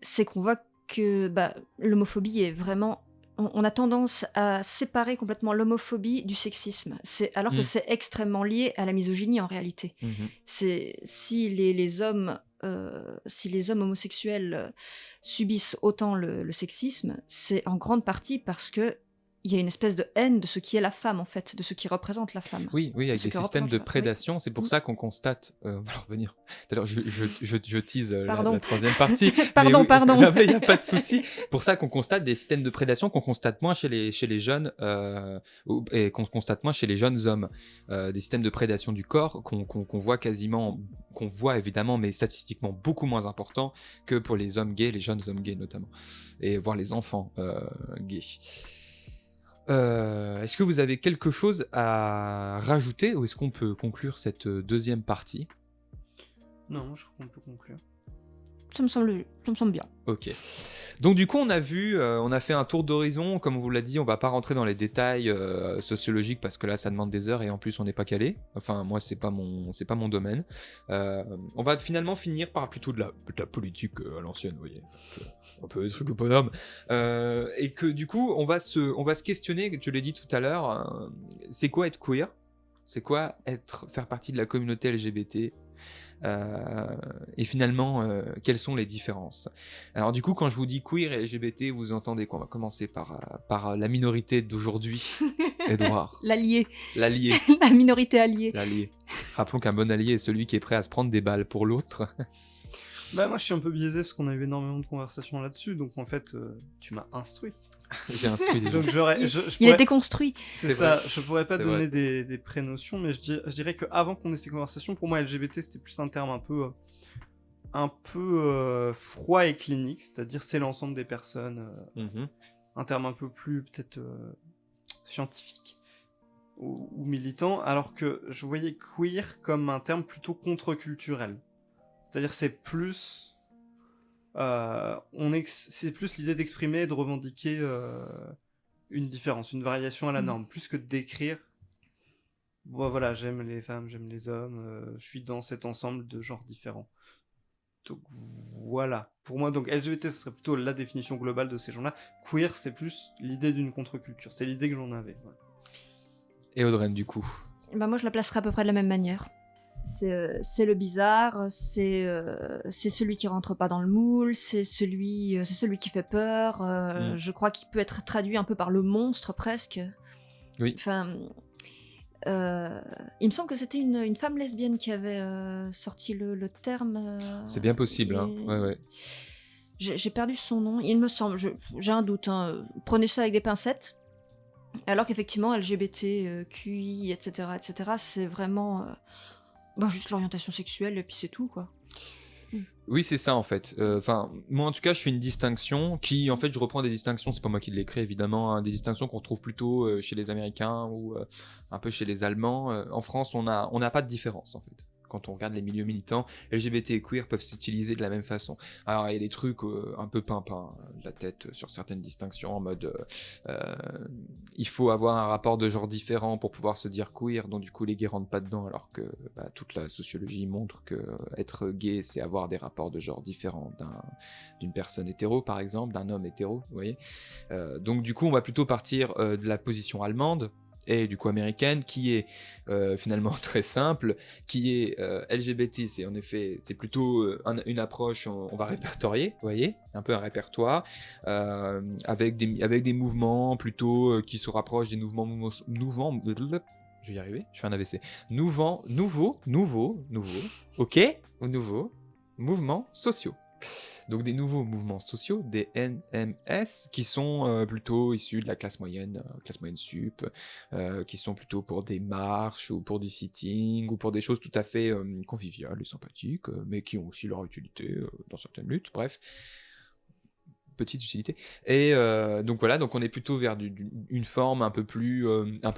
c'est qu'on voit que l'homophobie est vraiment... On a tendance à séparer complètement l'homophobie du sexisme, alors que c'est extrêmement lié à la misogynie en réalité. Si les hommes homosexuels subissent autant le sexisme, c'est en grande partie parce que il y a une espèce de haine de ce qui est la femme, en fait, de ce qui représente la femme. Oui, avec des systèmes de prédation. C'est pour ça qu'on constate... on va revenir. Tout à l'heure, je tease la troisième partie. Pardon. Il n'y a pas de souci. Pour ça qu'on constate des systèmes de prédation qu'on constate moins chez les jeunes et qu'on constate moins chez les jeunes hommes. Des systèmes de prédation du corps qu'on voit quasiment... qu'on voit évidemment, mais statistiquement beaucoup moins importants que pour les hommes gays, les jeunes hommes gays notamment. Et voire les enfants gays. Est-ce que vous avez quelque chose à rajouter ou est-ce qu'on peut conclure cette deuxième partie ? Non, je crois qu'on peut conclure. Ça me semble bien. Ok. Donc du coup, on a fait un tour d'horizon. Comme on vous l'a dit, on va pas rentrer dans les détails sociologiques parce que là, ça demande des heures et en plus, on n'est pas calé. Enfin, moi, c'est pas mon domaine. On va finalement finir par plutôt de la politique à l'ancienne, vous voyez. Un peu des trucs de bonhomme. Et que du coup, on va se questionner. Je l'ai dit tout à l'heure. C'est quoi être queer ? C'est quoi faire partie de la communauté LGBT ? Et finalement, quelles sont les différences ? Alors du coup, quand je vous dis queer et LGBT, vous entendez quoi ? On va commencer par la minorité d'aujourd'hui, Edouard. L'allié. La minorité alliée. L'allié. Rappelons qu'un bon allié est celui qui est prêt à se prendre des balles pour l'autre. Moi, je suis un peu biaisé parce qu'on a eu énormément de conversations là-dessus, donc en fait, tu m'as instruit. J'ai instruit des gens. Donc il a déconstruit. C'est ça, je pourrais pas donner des prénotions, mais je dirais qu'avant qu'on ait ces conversations, pour moi LGBT c'était plus un terme un peu froid et clinique, c'est-à-dire c'est l'ensemble des personnes, un terme un peu plus peut-être scientifique ou militant, alors que je voyais queer comme un terme plutôt contre-culturel, c'est-à-dire c'est plus... c'est plus l'idée d'exprimer et de revendiquer une différence, une variation à la norme, plus que de décrire voilà, j'aime les femmes, j'aime les hommes, je suis dans cet ensemble de genres différents. Donc voilà, pour moi donc LGBT ce serait plutôt la définition globale de ces gens-là. Queer c'est plus l'idée d'une contre-culture, c'est l'idée que j'en avais. Voilà. Et Audrey du coup moi je la placerai à peu près de la même manière. C'est le bizarre, c'est celui qui rentre pas dans le moule, c'est celui qui fait peur. Je crois qu'il peut être traduit un peu par le monstre presque. Oui. Enfin, il me semble que c'était une femme lesbienne qui avait sorti le terme. C'est bien possible, hein. Ouais. J'ai perdu son nom. Il me semble, j'ai un doute. Prenez ça avec des pincettes. Alors qu'effectivement, LGBT, QI, etc., c'est vraiment. Juste l'orientation sexuelle et puis c'est tout quoi. Oui c'est ça en fait. Moi en tout cas je fais une distinction qui en fait je reprends des distinctions, c'est pas moi qui l'ai créé évidemment, hein, des distinctions qu'on retrouve plutôt chez les Américains ou un peu chez les Allemands. En France on n'a pas de différence en fait. Quand on regarde les milieux militants, LGBT et queer peuvent s'utiliser de la même façon. Alors il y a des trucs un peu pimpins de la tête sur certaines distinctions en mode il faut avoir un rapport de genre différent pour pouvoir se dire queer, donc du coup les gays rentrent pas dedans alors que toute la sociologie montre que être gay c'est avoir des rapports de genre différents d'une personne hétéro par exemple, d'un homme hétéro, vous voyez. Donc du coup on va plutôt partir de la position allemande et du coup américaine, qui est finalement très simple, qui est LGBT, c'est plutôt une approche, on va répertorier, vous voyez, un peu un répertoire, avec des mouvements plutôt qui se rapprochent des mouvements, je vais y arriver, je fais un AVC, nouveaux mouvements sociaux, Donc des nouveaux mouvements sociaux, des NMS, qui sont plutôt issus de la classe moyenne sup, qui sont plutôt pour des marches ou pour du sitting ou pour des choses tout à fait conviviales et sympathiques, mais qui ont aussi leur utilité dans certaines luttes, bref. Petite utilité. Et donc voilà, donc on est plutôt vers une forme un peu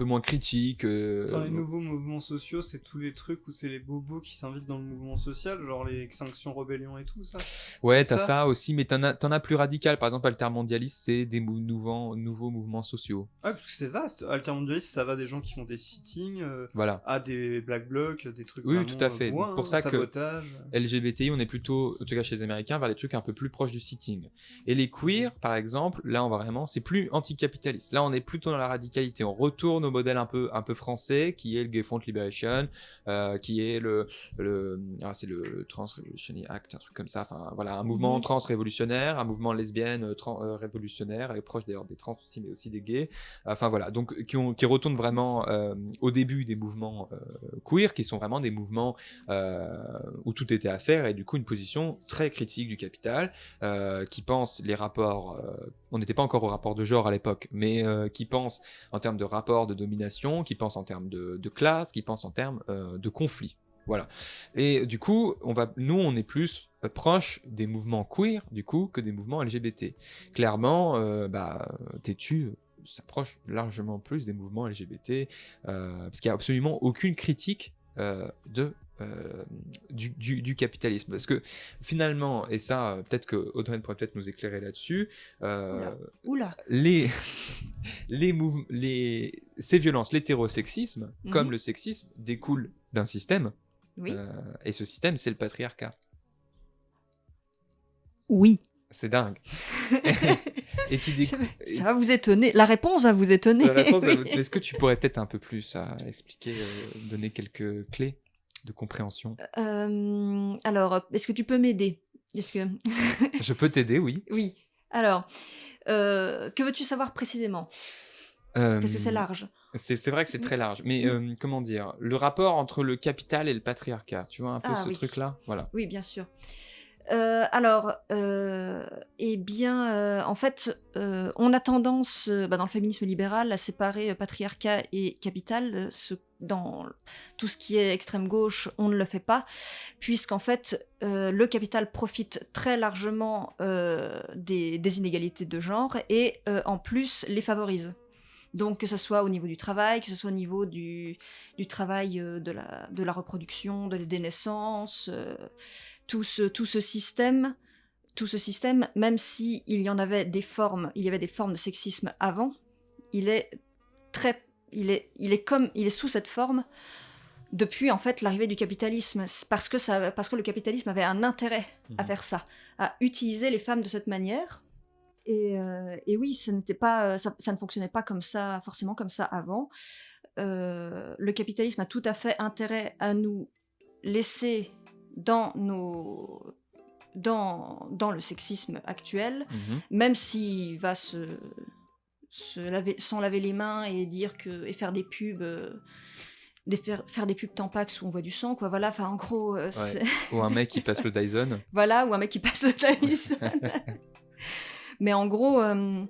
moins critique. Dans les nouveaux mouvements sociaux, c'est tous les trucs où c'est les bobos qui s'invitent dans le mouvement social, genre les Extinction Rebellion et tout ça. Ouais, C'est t'as ça aussi, mais t'en as plus radical. Par exemple, altermondialiste, c'est des nouveaux mouvements sociaux. Ouais, parce que c'est vaste. Altermondialiste, ça va des gens qui font des sittings, Voilà. à des black blocs, des trucs Oui, vraiment tout à fait. bourrins, Pour ça que sabotage. LGBTI, on est plutôt, en tout cas chez les Américains, vers les trucs un peu plus proches du sitting. Et les queer, par exemple, là on va vraiment, c'est plus anticapitaliste. Là on est plutôt dans la radicalité. On retourne au modèle un peu français, qui est le Gay Front Liberation, qui est c'est le Trans Revolutionary Act, un truc comme ça. Enfin voilà, un mouvement trans révolutionnaire, un mouvement lesbienne révolutionnaire, et proche d'ailleurs des trans aussi, mais aussi des gays. Enfin voilà, donc qui retournent vraiment au début des mouvements queer, qui sont vraiment des mouvements où tout était à faire, et du coup une position très critique du capital, qui pense les rapports, on n'était pas encore au rapport de genre à l'époque, mais qui pense en termes de rapport de domination, qui pense en termes de classe, qui pense en termes de conflit. Voilà. Et du coup, nous, on est plus proche des mouvements queer, du coup, que des mouvements LGBT. Clairement, Têtu s'approche largement plus des mouvements LGBT, parce qu'il n'y a absolument aucune critique du capitalisme. Parce que finalement, et ça, peut-être que Audrey pourrait peut-être nous éclairer là-dessus, Oula. ces violences, l'hétérosexisme, comme le sexisme, découlent d'un système. Oui. Et ce système, c'est le patriarcat. Oui. C'est dingue. Et qui Ça va vous étonner. La réponse va vous étonner. Est-ce que tu pourrais peut-être un peu plus expliquer, donner quelques clés de compréhension? Alors, est-ce que tu peux m'aider? Je peux t'aider, oui. Oui. Alors, que veux-tu savoir précisément? Parce que c'est large. C'est vrai que c'est très large, mais comment dire, le rapport entre le capital et le patriarcat, tu vois un peu ce truc-là, voilà. Oui, bien sûr. En fait, on a tendance, dans le féminisme libéral, à séparer patriarcat et capital. Dans tout ce qui est extrême gauche, on ne le fait pas, puisqu'en fait, le capital profite très largement des inégalités de genre et en plus les favorise. Donc que ce soit au niveau du travail, que ce soit au niveau du travail de la reproduction, des naissances, tout ce système, même si il y avait des formes de sexisme avant, il est sous cette forme depuis en fait l'arrivée du capitalisme, parce que le capitalisme avait un intérêt à faire ça, à utiliser les femmes de cette manière. Et oui, ça ne fonctionnait pas forcément comme ça avant. Le capitalisme a tout à fait intérêt à nous laisser dans le sexisme actuel, même s'il va s'en laver les mains et dire et faire des pubs. Faire des pubs Tampax où on voit du sang, quoi. Voilà, enfin, en gros. Ou un mec qui passe le Dyson. Voilà, ou un mec qui passe le Dyson. Mais en gros, le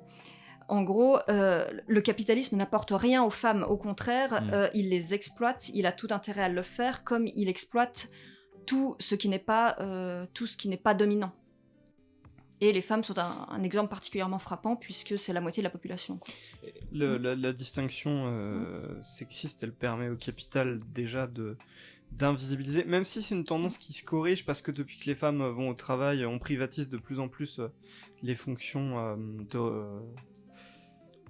capitalisme n'apporte rien aux femmes. Au contraire, il les exploite. Il a tout intérêt à le faire, comme il exploite tout ce qui n'est pas dominant. Et les femmes sont un exemple particulièrement frappant, puisque c'est la moitié de la population. La distinction sexiste, elle permet au capital déjà d'invisibiliser, même si c'est une tendance qui se corrige, parce que depuis que les femmes vont au travail, on privatise de plus en plus les fonctions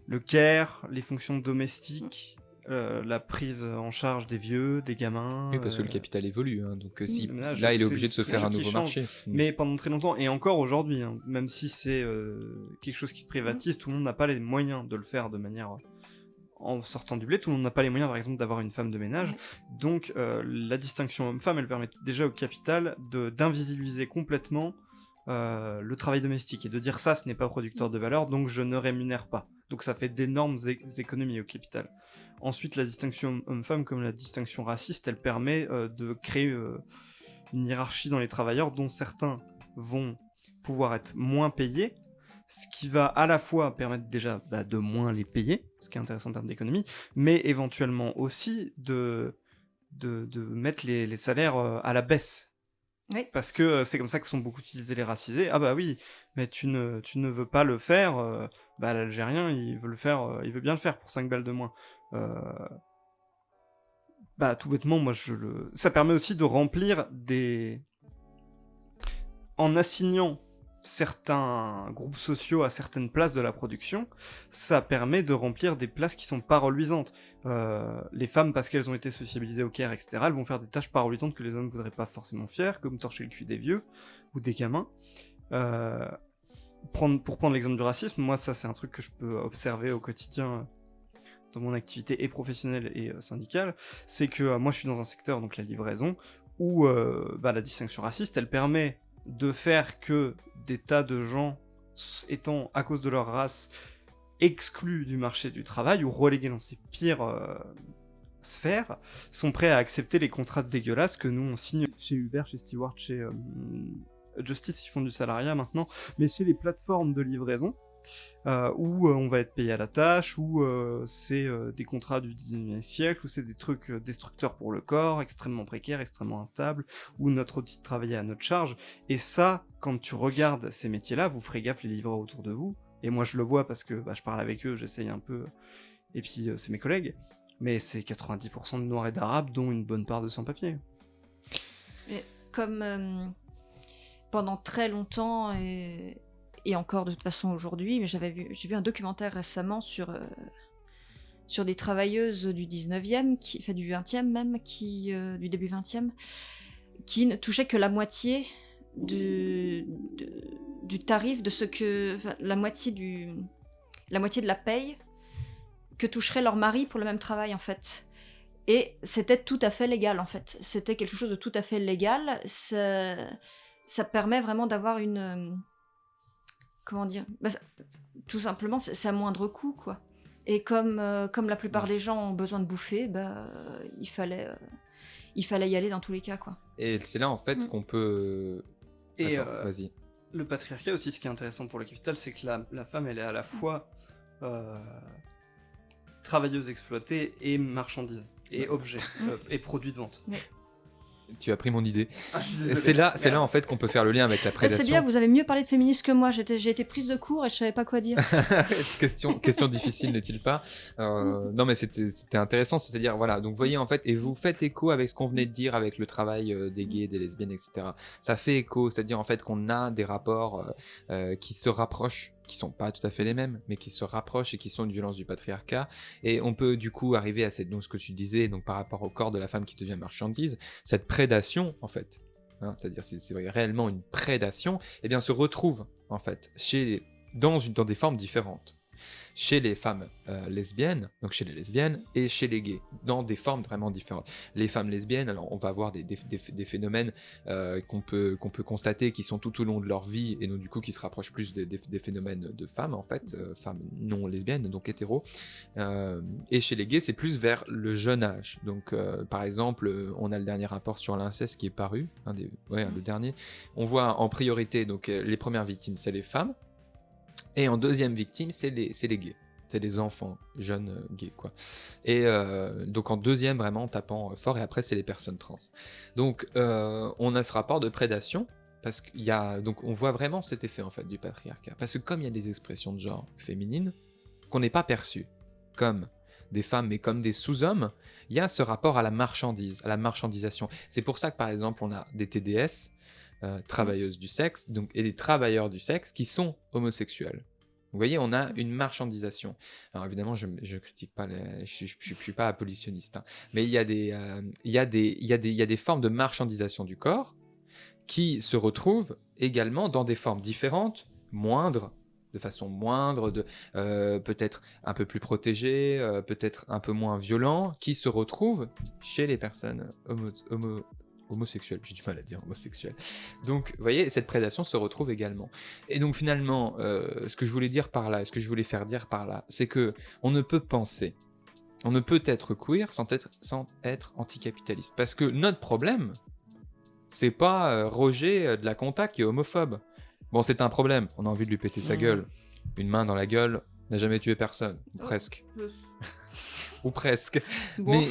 le care, les fonctions domestiques, la prise en charge des vieux, des gamins. Oui, parce que le capital évolue, hein, donc là il est obligé de se faire un nouveau marché. Mais pendant très longtemps, et encore aujourd'hui, hein, même si c'est quelque chose qui se privatise, tout le monde n'a pas les moyens de le faire de manière... En sortant du blé, tout le monde n'a pas les moyens, par exemple, d'avoir une femme de ménage. Donc, la distinction homme-femme, elle permet déjà au capital d'invisibiliser complètement le travail domestique et de dire ça, ce n'est pas producteur de valeur, donc je ne rémunère pas. Donc, ça fait d'énormes économies au capital. Ensuite, la distinction homme-femme, comme la distinction raciste, elle permet de créer une hiérarchie dans les travailleurs dont certains vont pouvoir être moins payés, ce qui va à la fois permettre déjà de moins les payer, ce qui est intéressant en termes d'économie, mais éventuellement aussi de mettre les salaires à la baisse. Oui. Parce que c'est comme ça que sont beaucoup utilisés les racisés. Ah bah oui, mais tu ne veux pas le faire, l'Algérien il veut le faire, il veut bien le faire pour 5 balles de moins. Tout bêtement, moi ça permet aussi de remplir en assignant certains groupes sociaux à certaines places de la production, ça permet de remplir des places qui sont pas reluisantes. Les femmes, parce qu'elles ont été sociabilisées au Caire, etc., elles vont faire des tâches pas reluisantes que les hommes voudraient pas forcément faire, comme torcher le cul des vieux ou des gamins. Pour prendre l'exemple du racisme, moi ça c'est un truc que je peux observer au quotidien dans mon activité et professionnelle et syndicale, c'est que moi je suis dans un secteur, donc la livraison, où la distinction raciste, elle permet de faire que des tas de gens étant, à cause de leur race, exclus du marché du travail ou relégués dans ces pires sphères, sont prêts à accepter les contrats dégueulasses que nous on signe chez Uber, chez Steward, chez Justice, ils font du salariat maintenant, mais chez les plateformes de livraison, où on va être payé à la tâche, où c'est des contrats du 19e siècle, où c'est des trucs destructeurs pour le corps, extrêmement précaires, extrêmement instables, où notre outil de travail est à notre charge. Et ça, quand tu regardes ces métiers-là, vous ferez gaffe les livreurs autour de vous, et moi je le vois parce que je parle avec eux, j'essaye un peu, et puis c'est mes collègues, mais c'est 90% de Noirs et d'Arabes, dont une bonne part de sans-papiers. Et comme pendant très longtemps, et encore de toute façon aujourd'hui, mais j'ai vu un documentaire récemment sur des travailleuses du 19e, du 20e même, du début 20e, qui ne touchaient que la moitié du tarif de la moitié de la paye que toucherait leur mari pour le même travail en fait. Et c'était tout à fait légal en fait. C'était quelque chose de tout à fait légal. Ça permet vraiment d'avoir une... comment dire, tout simplement, c'est à moindre coût, quoi. Et comme la plupart des gens ont besoin de bouffer, il fallait y aller dans tous les cas, quoi. Et c'est là, en fait, qu'on peut... Et Attends, vas-y. Le patriarcat aussi, ce qui est intéressant pour le capital, c'est que la femme, elle est à la fois travailleuse exploitée et marchandise, et objet, et produit de vente. Ouais. Tu as pris mon idée. Ah, je suis désolé. C'est là en fait qu'on peut faire le lien avec la prédation. C'est bien, vous avez mieux parlé de féminisme que moi. J'ai été prise de court et je savais pas quoi dire. question difficile, n'est-il pas Non, mais c'était intéressant, c'est-à-dire voilà. Donc vous voyez en fait, et vous faites écho avec ce qu'on venait de dire avec le travail des gays, des lesbiennes, etc. Ça fait écho, c'est-à-dire en fait qu'on a des rapports qui se rapprochent, qui sont pas tout à fait les mêmes, mais qui se rapprochent et qui sont une violence du patriarcat. Et on peut du coup arriver à donc ce que tu disais, donc par rapport au corps de la femme qui devient marchandise, cette prédation en fait, hein, c'est-à-dire c'est réellement une prédation, et bien se retrouve en fait dans des formes différentes. Chez les femmes lesbiennes, donc chez les lesbiennes, et chez les gays, dans des formes vraiment différentes. Les femmes lesbiennes, alors on va avoir des phénomènes qu'on peut constater qui sont tout au long de leur vie, et donc du coup qui se rapprochent plus des phénomènes de femmes, en fait, femmes non lesbiennes, donc hétéros. Et chez les gays, c'est plus vers le jeune âge. Donc par exemple, on a le dernier rapport sur l'inceste qui est paru, le dernier. On voit en priorité, donc les premières victimes, c'est les femmes. Et en deuxième victime, c'est les gays. C'est les enfants, jeunes gays, quoi. Et donc en deuxième, vraiment, en tapant fort, et après, c'est les personnes trans. Donc, on a ce rapport de prédation, parce donc on voit vraiment cet effet, en fait, du patriarcat. Parce que comme il y a des expressions de genre féminines, qu'on n'est pas perçues comme des femmes, mais comme des sous-hommes, il y a ce rapport à la marchandise, à la marchandisation. C'est pour ça que, par exemple, on a des TDS, travailleuses du sexe, donc, et des travailleurs du sexe qui sont homosexuels. Vous voyez, on a une marchandisation. Alors évidemment, je critique pas, je suis pas abolitionniste, hein, mais il y a des formes de marchandisation du corps qui se retrouvent également dans des formes différentes, moindres, de façon moindre, peut-être un peu plus protégées, peut-être un peu moins violents, qui se retrouvent chez les personnes homosexuels, j'ai du mal à dire homosexuel. Donc, vous voyez, cette prédation se retrouve également. Et donc, finalement, ce que je voulais faire dire par là, c'est que on ne peut être queer sans être anticapitaliste. Parce que notre problème, c'est pas Roger de la compta qui est homophobe. Bon, c'est un problème, on a envie de lui péter sa gueule. Une main dans la gueule n'a jamais tué personne, ou presque. Ou presque. Bon.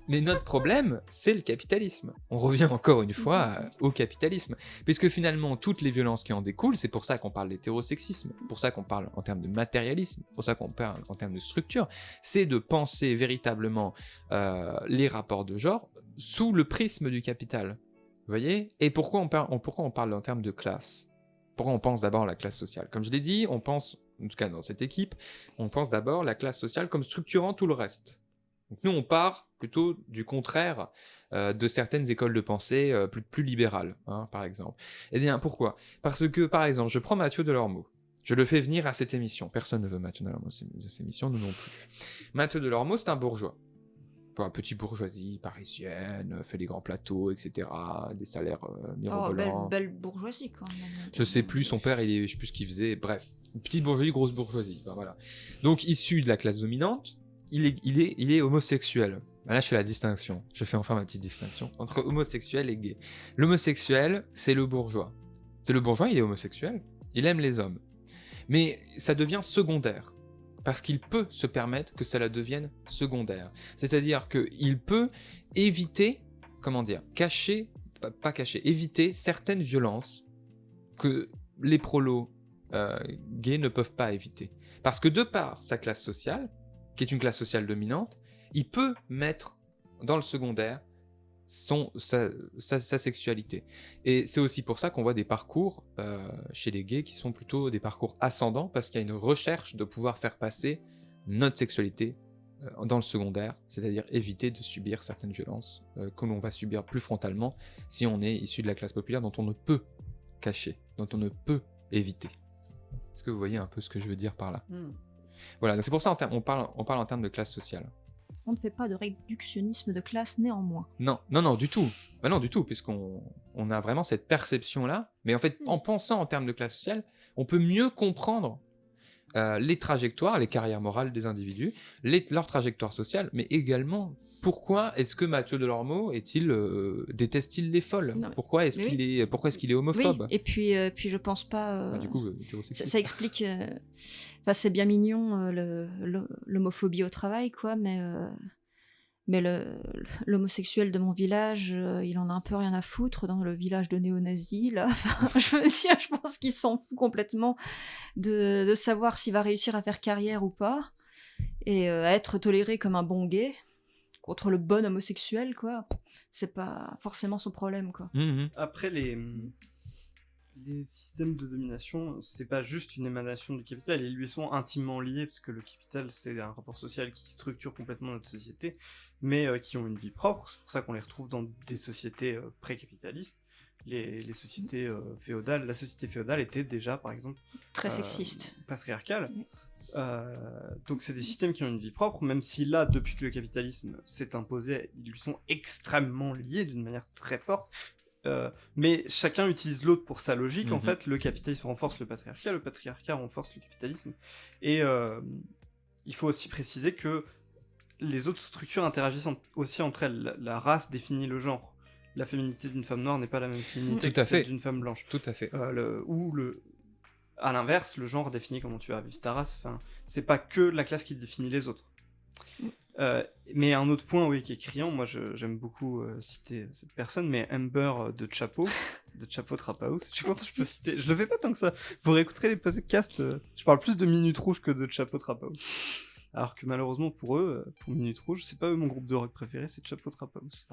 Mais notre problème, c'est le capitalisme. On revient encore une fois au capitalisme. Puisque finalement, toutes les violences qui en découlent, c'est pour ça qu'on parle d'hétérosexisme, pour ça qu'on parle en termes de matérialisme, pour ça qu'on parle en termes de structure, c'est de penser véritablement les rapports de genre sous le prisme du capital. Vous voyez ? Et pourquoi on parle en termes de classe ? Pourquoi on pense d'abord la classe sociale ? Comme je l'ai dit, on pense, en tout cas dans cette équipe, on pense d'abord la classe sociale comme structurant tout le reste. Donc nous, on part plutôt du contraire de certaines écoles de pensée plus libérales, hein, par exemple. Eh bien, pourquoi ? Parce que, par exemple, je prends Mathieu Delormeau. Je le fais venir à cette émission. Personne ne veut Mathieu Delormeau à cette émission, nous non plus. Mathieu Delormeau, c'est un bourgeois. Enfin, petite bourgeoisie parisienne, fait des grands plateaux, etc., des salaires mirobolants. Belle bourgeoisie, quand même. Je sais plus, son père, je sais plus ce qu'il faisait, bref. Une petite bourgeoisie, grosse bourgeoisie, ben voilà. Donc, issu de la classe dominante, il est homosexuel. Ben là, je fais la distinction. Je fais enfin ma petite distinction entre homosexuel et gay. L'homosexuel, c'est le bourgeois. C'est le bourgeois, il est homosexuel, il aime les hommes. Mais ça devient secondaire. Parce qu'il peut se permettre que ça la devienne secondaire. C'est-à-dire qu'il peut éviter, éviter certaines violences que les prolos gays ne peuvent pas éviter. Parce que de par sa classe sociale, qui est une classe sociale dominante, il peut mettre dans le secondaire sa sexualité. Et c'est aussi pour ça qu'on voit des parcours chez les gays qui sont plutôt des parcours ascendants, parce qu'il y a une recherche de pouvoir faire passer notre sexualité dans le secondaire, c'est-à-dire éviter de subir certaines violences que l'on va subir plus frontalement si on est issu de la classe populaire dont on ne peut cacher, dont on ne peut éviter. Est-ce que vous voyez un peu ce que je veux dire par là ? Voilà, donc c'est pour ça on parle en termes de classe sociale. On ne fait pas de réductionnisme de classe néanmoins. Non, du tout. Bah non, du tout, puisqu'on a vraiment cette perception-là. Mais en fait, en pensant en termes de classe sociale, on peut mieux comprendre les trajectoires, les carrières morales des individus, leur trajectoire sociale, mais également pourquoi est-ce que Mathieu Delormeau déteste-t-il les folles ? Pourquoi est-ce qu'il est homophobe ? Oui, et puis je pense pas. Du coup, hétérosexiste. Ça explique. C'est bien mignon l'homophobie au travail, quoi, mais l'homosexuel de mon village, il en a un peu rien à foutre dans le village de néo-nazis, là. Je pense qu'il s'en fout complètement de savoir s'il va réussir à faire carrière ou pas, et à être toléré comme un bon gay contre le bon homosexuel, quoi. C'est pas forcément son problème, quoi. Après, les systèmes de domination, c'est pas juste une émanation du capital, ils lui sont intimement liés, parce que le capital, c'est un rapport social qui structure complètement notre société, mais qui ont une vie propre. C'est pour ça qu'on les retrouve dans des sociétés pré-capitalistes. Les sociétés féodales, la société féodale était déjà, par exemple, très sexiste, patriarcale. Donc c'est des systèmes qui ont une vie propre, même si là, depuis que le capitalisme s'est imposé, ils lui sont extrêmement liés d'une manière très forte. Mais chacun utilise l'autre pour sa logique. En fait, le capitalisme renforce le patriarcat renforce le capitalisme. Et il faut aussi préciser que les autres structures interagissent aussi entre elles. La race définit le genre. La féminité d'une femme noire n'est pas la même féminité que celle d'une femme blanche. Tout à fait. À l'inverse, le genre définit comment tu vas vivre ta race. Enfin, c'est pas que la classe qui définit les autres. Mais un autre point, oui, qui est criant, moi j'aime beaucoup citer cette personne, mais Amber de Chapo Trap House. Je suis content, je peux citer. Je le fais pas tant que ça. Vous réécouterez les podcasts, je parle plus de Minute Rouge que de Chapo Trap House. Alors que malheureusement pour eux, pour Minute Rouge, c'est pas eux mon groupe de rock préféré, c'est Chapo Trap House.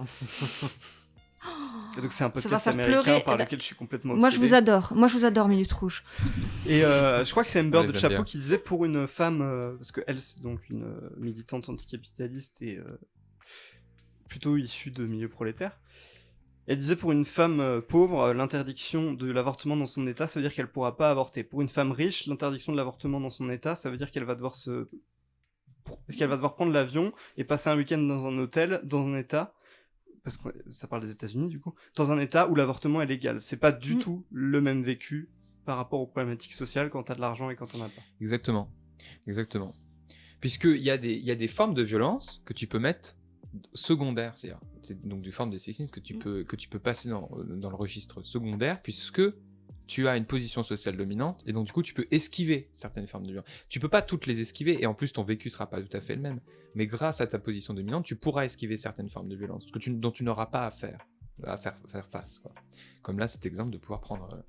Et donc c'est un podcast américain par lequel je suis complètement obsédé. Moi je vous adore Minute Rouge. Et je crois que c'est Amber de Chapo qui disait pour une femme, parce qu'elle c'est donc une militante anticapitaliste et plutôt issue de milieux prolétaires. Elle disait pour une femme pauvre, l'interdiction de l'avortement dans son état, ça veut dire qu'elle pourra pas avorter. Pour une femme riche, l'interdiction de l'avortement dans son état, ça veut dire qu'elle va devoir prendre l'avion et passer un week-end dans un hôtel, dans un état, parce que ça parle des États-Unis du coup, dans un état où l'avortement est légal. C'est pas du tout le même vécu par rapport aux problématiques sociales quand t'as de l'argent et quand t'en as pas. Exactement. Puisqu'il y a des formes de violence que tu peux mettre secondaires, c'est donc des formes de sexisme que tu peux passer dans le registre secondaire, puisque tu as une position sociale dominante, et donc du coup, tu peux esquiver certaines formes de violence. Tu peux pas toutes les esquiver, et en plus, ton vécu sera pas tout à fait le même. Mais grâce à ta position dominante, tu pourras esquiver certaines formes de violence dont tu n'auras pas à faire face, quoi. Comme là, cet exemple de pouvoir prendre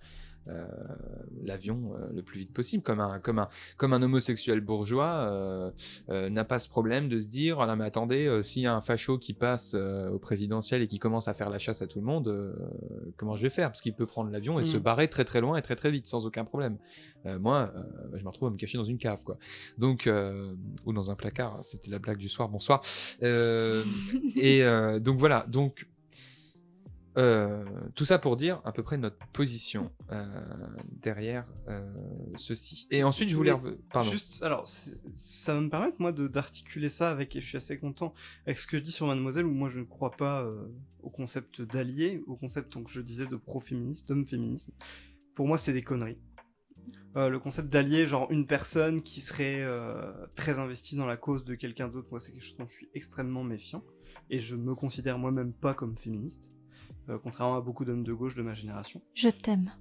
l'avion le plus vite possible, comme un homosexuel bourgeois n'a pas ce problème de se dire ah, non, mais attendez, s'il y a un facho qui passe au présidentiel et qui commence à faire la chasse à tout le monde, comment je vais faire, parce qu'il peut prendre l'avion et se barrer très très loin et très très vite sans aucun problème. Moi je me retrouve à me cacher dans une cave, quoi. Donc ou dans un placard, c'était la blague du soir, bonsoir. Donc voilà, donc tout ça pour dire à peu près notre position derrière ceci. Et ensuite, je voulais... Pardon. Juste, alors, ça va me permettre, moi, d'articuler ça avec, et je suis assez content, avec ce que je dis sur Mademoiselle, où moi, je ne crois pas au concept d'allié, au concept, donc, je disais, de pro-féministe, d'homme-féminisme. Pour moi, c'est des conneries. Le concept d'allié, genre une personne qui serait très investie dans la cause de quelqu'un d'autre, moi, c'est quelque chose dont je suis extrêmement méfiant, et je me considère moi-même pas comme féministe. Contrairement à beaucoup d'hommes de gauche de ma génération. Je t'aime.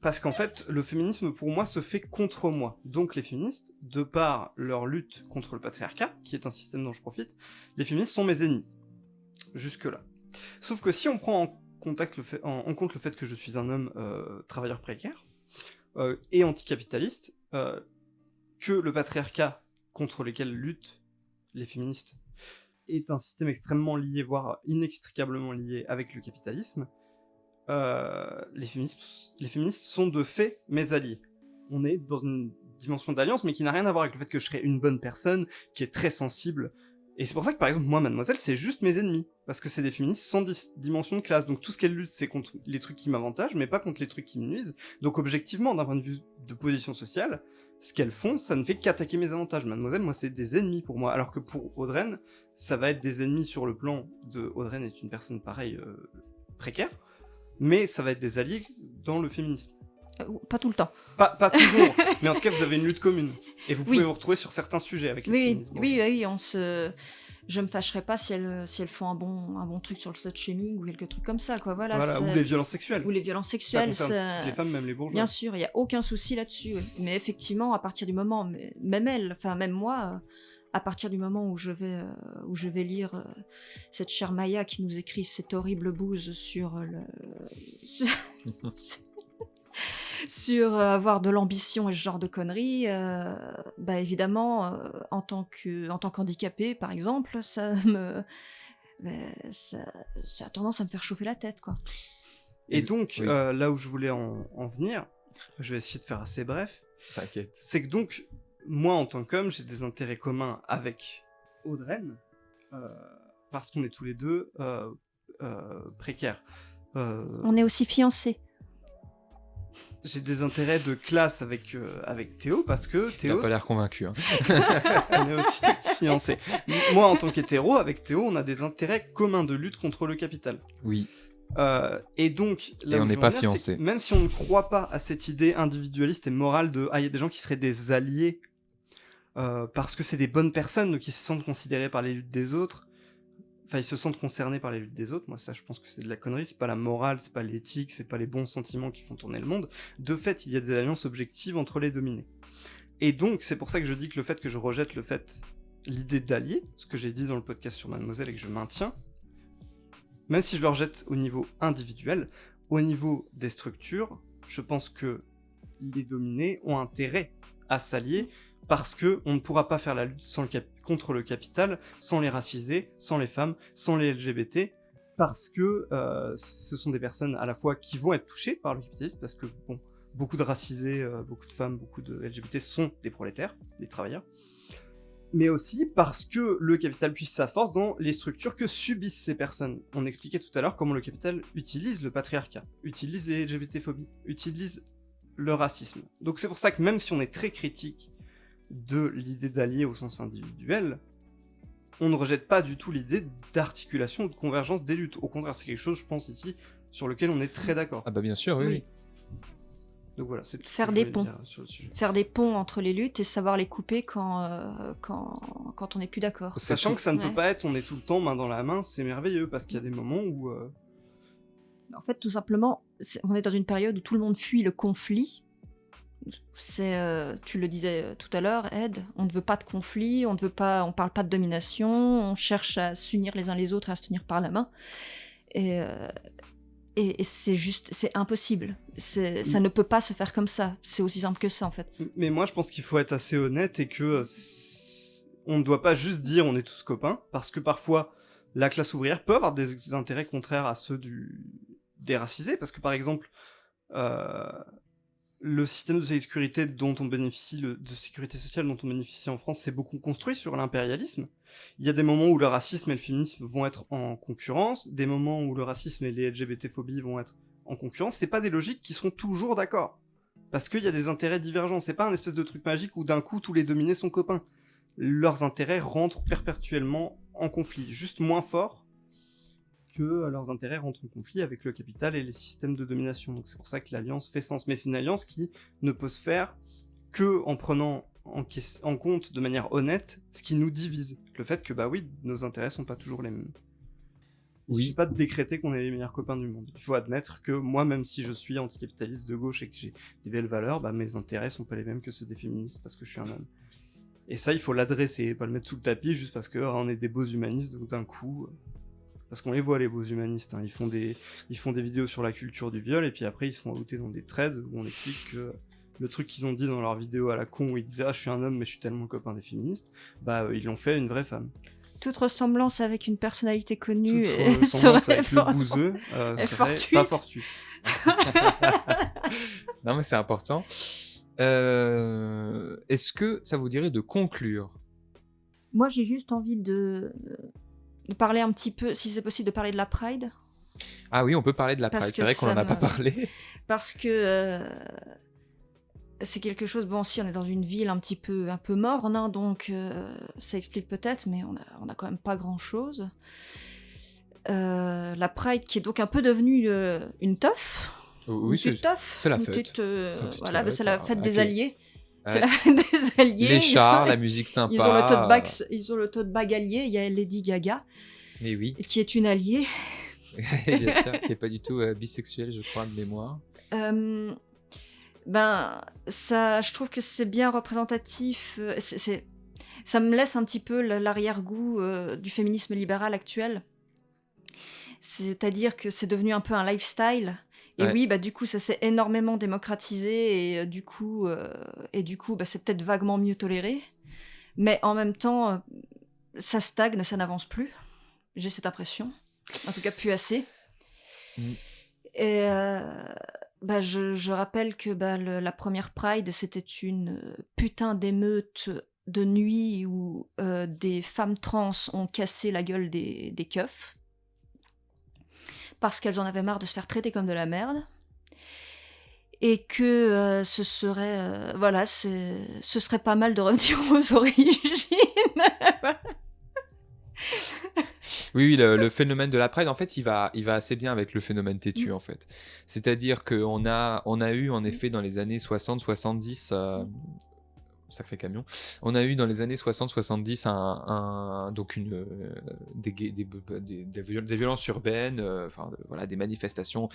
Parce qu'en fait, le féminisme, pour moi, se fait contre moi. Donc les féministes, de par leur lutte contre le patriarcat, qui est un système dont je profite, les féministes sont mes ennemis. Jusque-là. Sauf que si on prend en compte le fait que je suis un homme travailleur précaire, et anticapitaliste, que le patriarcat contre lequel luttent les féministes est un système extrêmement lié, voire inextricablement lié avec le capitalisme, les féministes sont de fait mes alliés. On est dans une dimension d'alliance, mais qui n'a rien à voir avec le fait que je serais une bonne personne, qui est très sensible. Et c'est pour ça que, par exemple, moi, Mademoiselle, c'est juste mes ennemis. Parce que c'est des féministes sans dimension de classe. Donc tout ce qu'elles luttent, c'est contre les trucs qui m'avantagent, mais pas contre les trucs qui me nuisent. Donc objectivement, d'un point de vue de position sociale, ce qu'elles font, ça ne fait qu'attaquer mes avantages. Mademoiselle, moi, c'est des ennemis pour moi. Alors que pour Audreyne, ça va être des ennemis sur le plan de... Audreyne est une personne, pareil, précaire, mais ça va être des alliés dans le féminisme. Pas tout le temps. Pas toujours, mais en tout cas, vous avez une lutte commune. Et vous pouvez vous retrouver sur certains sujets avec le féminisme. Oui, je me fâcherais pas si elles font un bon truc sur le slut-shaming ou quelque truc comme ça, quoi. Voilà, ou les violences sexuelles. Ça concerne toutes les femmes, même les bourgeois. Bien sûr, il y a aucun souci là-dessus. Mais effectivement, à partir du moment, même moi, à partir du moment où je vais lire cette chère Maya qui nous écrit cette horrible bouse sur le... sur avoir de l'ambition et ce genre de conneries, évidemment, en tant qu'handicapé, par exemple, ça a tendance à me faire chauffer la tête, quoi. Et donc, là où je voulais en venir, je vais essayer de faire assez bref. T'inquiète. C'est que donc, moi, en tant qu'homme, j'ai des intérêts communs avec Audreyne, parce qu'on est tous les deux précaires. On est aussi fiancés. J'ai des intérêts de classe avec Théo, parce que Théo... Il a pas l'air convaincu. Hein. On est aussi fiancés. Moi, en tant qu'hétéro, avec Théo, on a des intérêts communs de lutte contre le capital. Oui. Et donc, là et où on n'est pas venir, fiancés. Même si on ne croit pas à cette idée individualiste et morale de « Ah, il y a des gens qui seraient des alliés parce que c'est des bonnes personnes, donc ils se sentent considérés par les luttes des autres. » Enfin, ils se sentent concernés par les luttes des autres. Moi, ça, je pense que c'est de la connerie. C'est pas la morale, c'est pas l'éthique, c'est pas les bons sentiments qui font tourner le monde. De fait, il y a des alliances objectives entre les dominés. Et donc, c'est pour ça que je dis que le fait que je rejette l'idée d'allié, ce que j'ai dit dans le podcast sur Mademoiselle et que je maintiens, même si je le rejette au niveau individuel, au niveau des structures, je pense que les dominés ont intérêt à s'allier parce que on ne pourra pas faire la lutte contre le capital sans les racisés, sans les femmes, sans les LGBT, parce que ce sont des personnes à la fois qui vont être touchées par le capitalisme, parce que bon, beaucoup de racisés, beaucoup de femmes, beaucoup de LGBT sont des prolétaires, des travailleurs, mais aussi parce que le capital puise sa force dans les structures que subissent ces personnes. On expliquait tout à l'heure comment le capital utilise le patriarcat, utilise les LGBT-phobies, utilise le racisme. Donc c'est pour ça que même si on est très critique de l'idée d'allié au sens individuel, on ne rejette pas du tout l'idée d'articulation, de convergence des luttes. Au contraire, c'est quelque chose, je pense, ici, sur lequel on est très d'accord. Ah bah bien sûr, oui. Donc voilà, c'est tout faire des ponts. Sur le sujet. Faire des ponts entre les luttes et savoir les couper quand on n'est plus d'accord. Sachant que ça ne peut pas être on est tout le temps main dans la main, c'est merveilleux, parce qu'il y a des moments où... En fait, tout simplement, on est dans une période où tout le monde fuit le conflit. Tu le disais tout à l'heure, Ed, on ne veut pas de conflit, on parle pas de domination, on cherche à s'unir les uns les autres, à se tenir par la main. Et c'est impossible. Ça ne peut pas se faire comme ça. C'est aussi simple que ça, en fait. Mais moi, je pense qu'il faut être assez honnête et que on ne doit pas juste dire on est tous copains, parce que parfois, la classe ouvrière peut avoir des intérêts contraires à ceux des racisés, parce que par exemple, le système de sécurité dont on bénéficie, de sécurité sociale dont on bénéficie en France, c'est beaucoup construit sur l'impérialisme. Il y a des moments où le racisme et le féminisme vont être en concurrence, des moments où le racisme et les LGBT-phobies vont être en concurrence. C'est pas des logiques qui seront toujours d'accord, parce qu'il y a des intérêts divergents. C'est pas un espèce de truc magique où d'un coup tous les dominés sont copains. Leurs intérêts rentrent perpétuellement en conflit, juste moins fort que leurs intérêts rentrent en conflit avec le capital et les systèmes de domination. Donc c'est pour ça que l'alliance fait sens. Mais c'est une alliance qui ne peut se faire que en prenant en compte de manière honnête ce qui nous divise. Le fait que, bah oui, nos intérêts sont pas toujours les mêmes. Il ne suffit pas de décréter qu'on est les meilleurs copains du monde. Il faut admettre que moi, même si je suis anticapitaliste de gauche et que j'ai des belles valeurs, bah mes intérêts sont pas les mêmes que ceux des féministes parce que je suis un homme. Et ça, il faut l'adresser, pas le mettre sous le tapis juste parce que on est des beaux humanistes, donc d'un coup... Parce qu'on les voit, les beaux humanistes, hein. Ils font des vidéos sur la culture du viol, et puis après ils se font outer dans des threads où on explique que le truc qu'ils ont dit dans leur vidéo à la con, où ils disaient « Ah, je suis un homme, mais je suis tellement le copain des féministes », bah ils l'ont fait à une vraie femme. Toute ressemblance avec une personnalité connue Toute ressemblance avec le bouseux serait pas fortuite. Non mais c'est important. Est-ce que ça vous dirait de conclure? Moi j'ai juste envie de parler un petit peu, si c'est possible, de parler de la Pride. Ah oui, on peut parler de la Parce Pride, que c'est vrai qu'on ça en a pas parlé. Parce que c'est quelque chose, bon, si on est dans une ville un peu morne, hein, donc ça explique peut-être, mais on a quand même pas grand-chose. La Pride qui est donc un peu devenue une teuf. Oui, c'est la fête. Voilà, c'est la fête des ok. Alliés. Ouais. C'est la fête des Alliés. Les chars, la musique sympa. Ils ont le tote bag allié. Il y a Lady Gaga, Mais oui, qui est une alliée. bien sûr, qui est pas du tout bisexuelle, je crois, de mémoire. Ça, je trouve que c'est bien représentatif. Ça me laisse un petit peu l'arrière-goût du féminisme libéral actuel. C'est-à-dire que c'est devenu un peu un lifestyle. Et Ouais. oui, bah du coup, ça s'est énormément démocratisé et du coup, c'est peut-être vaguement mieux toléré. Mais en même temps, ça stagne, ça n'avance plus. J'ai cette impression. En tout cas, plus assez. Mm. Et je rappelle que la première Pride, c'était une putain d'émeute de nuit où des femmes trans ont cassé la gueule des keufs. Parce qu'elles en avaient marre de se faire traiter comme de la merde. Et que ce serait pas mal de revenir aux origines. Oui, le phénomène de la Pride, en fait, il va assez bien avec le phénomène têtu, en fait. C'est-à-dire qu'on a eu, en effet, dans les années 60-70... sacré camion. On a eu dans les années 60-70 des violences urbaines, des manifestations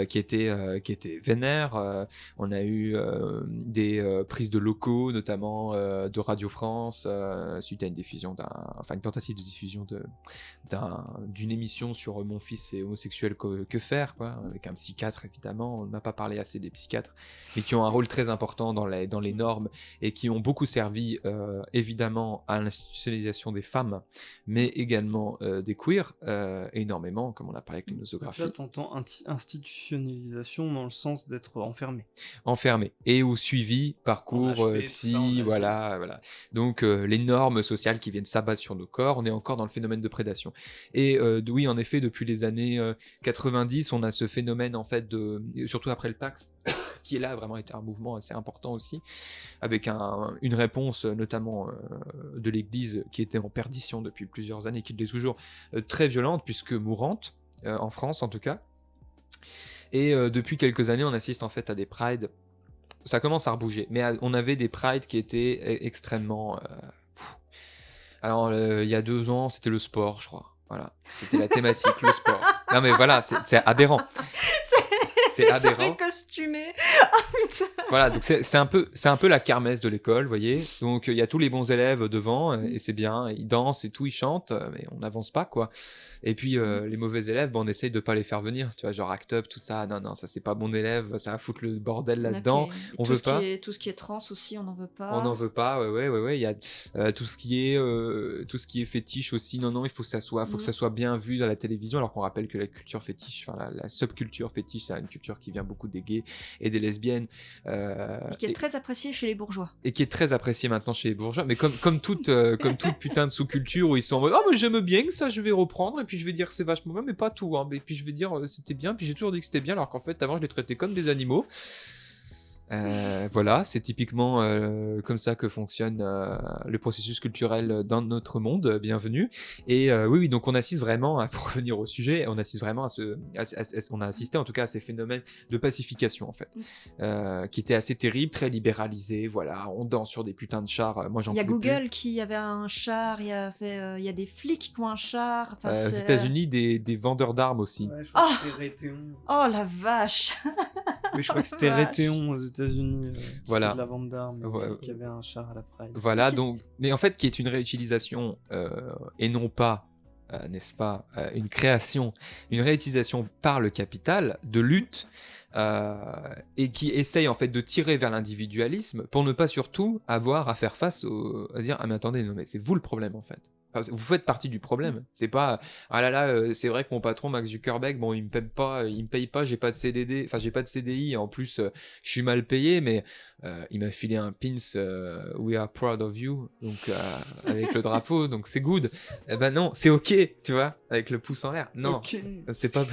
qui étaient vénères. On a eu des prises de locaux, notamment de Radio France, suite à une tentative de diffusion d'une émission sur Mon fils est homosexuel, que faire, quoi, avec un psychiatre évidemment. On n'a pas parlé assez des psychiatres, mais qui ont un rôle très important dans les normes et qui ont beaucoup servi évidemment à l'institutionnalisation des femmes, mais également des queers, énormément, comme on a parlé avec les nosographie. Là, t'entends institutionnalisation dans le sens d'être Enfermé et ou suivi, parcours En HP, psy, tout ça, on voilà. Donc les normes sociales qui viennent s'abattre sur nos corps, on est encore dans le phénomène de prédation. Et oui, en effet, depuis les années 90, on a ce phénomène, en fait, surtout après le Pax, qui est là vraiment été un mouvement assez important aussi, avec une réponse notamment de l'Église qui était en perdition depuis plusieurs années, qui l'est toujours très violente, puisque mourante, en France en tout cas. Et depuis quelques années, on assiste en fait à des prides. Ça commence à rebouger, mais on avait des prides qui étaient extrêmement... Alors, il y a 2 ans, c'était le sport, je crois. Voilà, c'était la thématique, le sport. Non mais voilà, c'est aberrant. c'est aberrant. costumé. Voilà, donc c'est un peu la kermesse de l'école, vous voyez. Donc il y a tous les bons élèves devant et c'est bien, ils dansent et tout, ils chantent, mais on n'avance pas quoi. Et puis les mauvais élèves, on essaye de pas les faire venir, tu vois, genre act up, tout ça. Non, ça c'est pas bon élève, ça va foutre le bordel là-dedans. Ok. Et On tout veut ce pas. tout ce qui est trans aussi, on n'en veut pas. On n'en veut pas, ouais. Il y a tout ce qui est fétiche aussi. Non, il faut que ça soit bien vu dans la télévision, alors qu'on rappelle que la culture fétiche, enfin la subculture fétiche, c'est une culture qui vient beaucoup des gays et des lesbiennes. Et qui est très apprécié chez les bourgeois. Et qui est très apprécié maintenant chez les bourgeois, mais comme toute putain de sous-culture où ils sont en mode oh mais j'aime bien que ça, je vais reprendre et puis je vais dire que c'est vachement bien, mais pas tout, hein. Et puis je vais dire c'était bien, puis j'ai toujours dit que c'était bien, alors qu'en fait avant je les traitais comme des animaux. Voilà, c'est typiquement comme ça que fonctionne le processus culturel dans notre monde. Bienvenue. Et oui, donc on assiste vraiment, pour revenir au sujet, on assiste vraiment on a assisté en tout cas à ces phénomènes de pacification en fait, qui étaient assez terribles, très libéralisés. Voilà, on danse sur des putains de chars. Moi j'en Il y a pouvais Google qui avait un char, il y a des flics qui ont un char. Enfin, plus. Aux c'est, États-Unis, des vendeurs d'armes aussi. Ouais, je crois que c'était Raytheon. Oh la vache. Oui, je crois que c'était Raytheon aux États-Unis. Qui Voilà. fait de la vente d'armes, Ouais. qui avait un char à la Pride. Voilà, donc, mais en fait, qui est une réutilisation et non pas, n'est-ce pas, une création, une réutilisation par le capital de lutte et qui essaye en fait de tirer vers l'individualisme pour ne pas surtout avoir à faire face à dire ah mais attendez, non mais c'est vous le problème en fait. Enfin, vous faites partie du problème. C'est pas ah là là, c'est vrai que mon patron Max Zuckerberg, bon, il me paye pas, j'ai pas de CDD, enfin j'ai pas de CDI, et en plus je suis mal payé, mais il m'a filé un pins We are proud of you, donc avec le drapeau, donc c'est good. Eh ben non, c'est ok, tu vois, avec le pouce en l'air. Non, Ok. c'est pas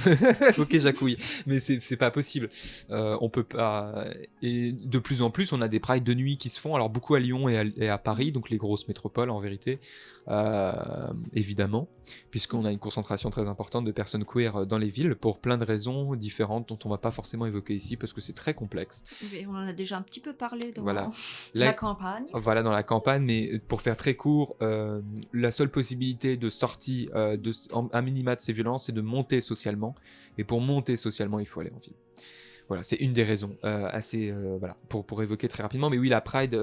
ok jacouille, mais c'est pas possible. On peut pas. Et de plus en plus, on a des prides de nuit qui se font, alors beaucoup à Lyon et à Paris, donc les grosses métropoles en vérité. Évidemment, puisqu'on a une concentration très importante de personnes queer dans les villes pour plein de raisons différentes dont on va pas forcément évoquer ici parce que c'est très complexe. Mais on en a déjà un petit peu parlé dans Voilà. la campagne. Voilà, dans la campagne, mais pour faire très court, la seule possibilité de sortie à minima de ces violences, c'est de monter socialement. Et pour monter socialement, il faut aller en ville. Voilà, c'est une des raisons voilà, pour évoquer très rapidement. Mais oui, la Pride,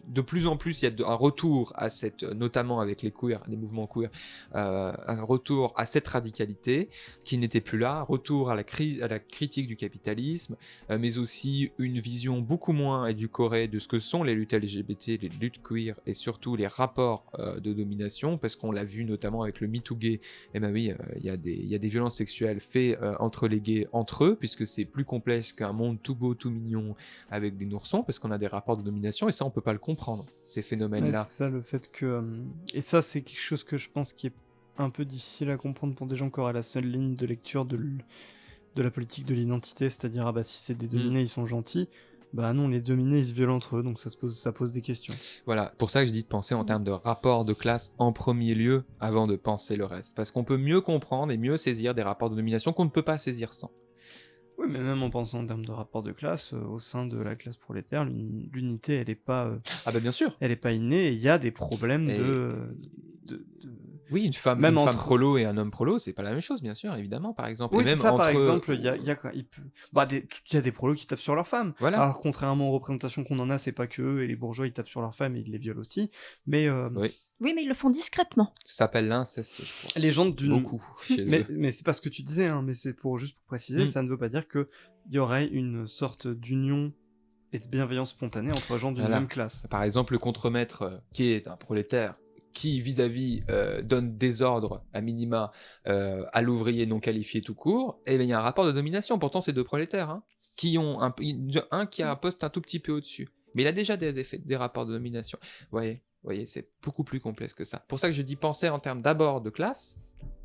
de plus en plus, il y a un retour à cette, notamment avec les queers, les mouvements queer, un retour à cette radicalité qui n'était plus là, retour à la critique du capitalisme, mais aussi une vision beaucoup moins édulcorée de ce que sont les luttes LGBT, les luttes queer et surtout les rapports de domination, parce qu'on l'a vu notamment avec le MeToo gay. Et ben oui, il y a des violences sexuelles faites entre les gays, entre eux, puisque c'est plus complexe qu'un monde tout beau, tout mignon avec des noursons, parce qu'on a des rapports de domination, et ça on peut pas le comprendre, ces phénomènes-là. Ouais, c'est ça, le fait que... Et ça, c'est quelque chose que je pense qui est un peu difficile à comprendre pour des gens qui auraient la seule ligne de lecture de la politique de l'identité, c'est-à-dire, ah bah si c'est des dominés, ils sont gentils, bah non, les dominés, ils se violent entre eux, donc ça pose des questions. Voilà, pour ça que je dis de penser en termes de rapport de classe en premier lieu, avant de penser le reste, parce qu'on peut mieux comprendre et mieux saisir des rapports de domination qu'on ne peut pas saisir sans. Oui, mais même en pensant en termes de rapport de classe, au sein de la classe prolétaire, l'unité, elle est pas... Ah bah bien sûr. Elle est pas innée, et il y a des problèmes Oui, une femme prolo et un homme prolo, c'est pas la même chose, bien sûr, évidemment, par exemple. Oui, et même c'est ça, entre... par exemple, il y a des prolos qui tapent sur leurs femmes. Voilà. Alors, contrairement aux représentations qu'on en a, c'est pas que eux, et les bourgeois, ils tapent sur leurs femmes et ils les violent aussi. Mais... Oui, mais ils le font discrètement. Ça s'appelle l'inceste, je crois. Les gens d'une... Beaucoup chez eux. Mais c'est pas ce que tu disais, hein, mais c'est juste pour préciser, ça ne veut pas dire qu'il y aurait une sorte d'union et de bienveillance spontanée entre gens d'une même classe. Par exemple, le contremaître, qui est un prolétaire, qui vis-à-vis donne des ordres à minima à l'ouvrier non qualifié tout court, et bien il y a un rapport de domination. Pourtant, c'est deux prolétaires, hein, qui ont un qui a un poste un tout petit peu au-dessus. Mais il a déjà des rapports de domination. Vous voyez, c'est beaucoup plus complexe que ça. Pour ça que je dis penser en termes d'abord de classe,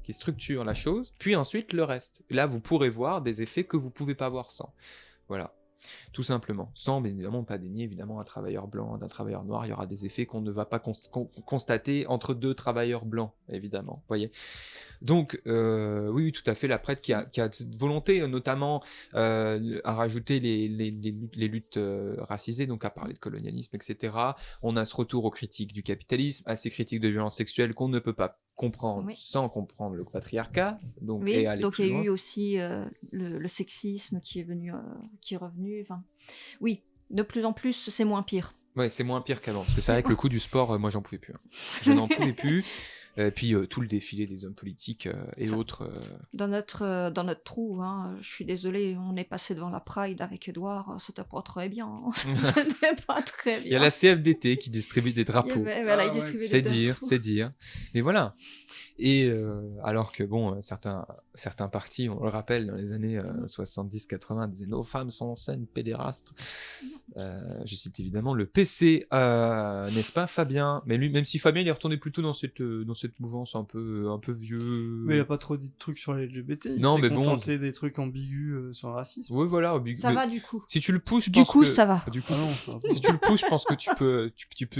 qui structure la chose, puis ensuite le reste. Là, vous pourrez voir des effets que vous ne pouvez pas voir sans. Voilà. Tout simplement. Sans, mais évidemment, pas dénier évidemment un travailleur blanc d'un travailleur noir. Il y aura des effets qu'on ne va pas constater entre deux travailleurs blancs, évidemment. Voyez. Donc, oui, tout à fait, la Pride qui a cette volonté, notamment, à rajouter les luttes racisées, donc à parler de colonialisme, etc. On a ce retour aux critiques du capitalisme, à ces critiques de violences sexuelles qu'on ne peut pas comprendre Oui. sans comprendre le patriarcat. Donc, Oui, et aller donc plus il y a loin. eu aussi le sexisme qui est venu, qui est revenu. Enfin, oui, de plus en plus, c'est moins pire. Ouais, c'est moins pire qu'avant. Parce que c'est vrai que le coup du sport, moi, j'en pouvais plus. Hein. Je n'en pouvais plus. Et puis, tout le défilé des hommes politiques et autres. Dans notre trou, hein, je suis désolée, on est passé devant la Pride avec Edouard, c'était pas très bien. hein. C'était pas très bien. Il y a la CFDT qui distribue des drapeaux. Voilà, il ouais. distribuait C'est des dire, drapeaux. c'est dire. Mais voilà. Et alors que, bon, certains partis, on le rappelle, dans les années 70-80, disaient « Nos femmes sont saines, pédérastres ». Je cite évidemment le PC, n'est-ce pas, Fabien? Mais lui, même si Fabien, il est retourné plutôt dans cette mouvance un peu vieux. Mais il a pas trop dit de trucs sur les LGBT. Il Non, s'est mais bon. contenté des trucs ambigus sur le racisme. Ouais, voilà. Ça mais va du coup. Si tu le pousses, je Du pense coup, que... ça va. Du coup, Ah ça- non, ça va. si tu le pousses, je pense que tu peux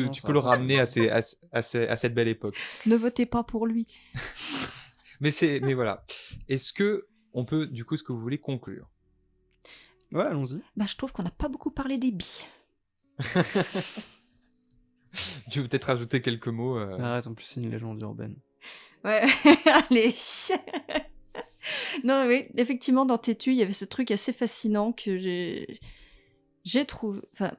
Non, ça le va. ramener à cette belle époque. Ne votez pas pour lui. Mais voilà. Est-ce que on peut, du coup, ce que vous voulez conclure? Ouais, allons-y. Bah, je trouve qu'on n'a pas beaucoup parlé des bi. Tu veux peut-être rajouter quelques mots Arrête, en plus, c'est une légende urbaine. Ouais, allez. Non, oui, effectivement, dans Tétu, il y avait ce truc assez fascinant que j'ai trouvé. Enfin,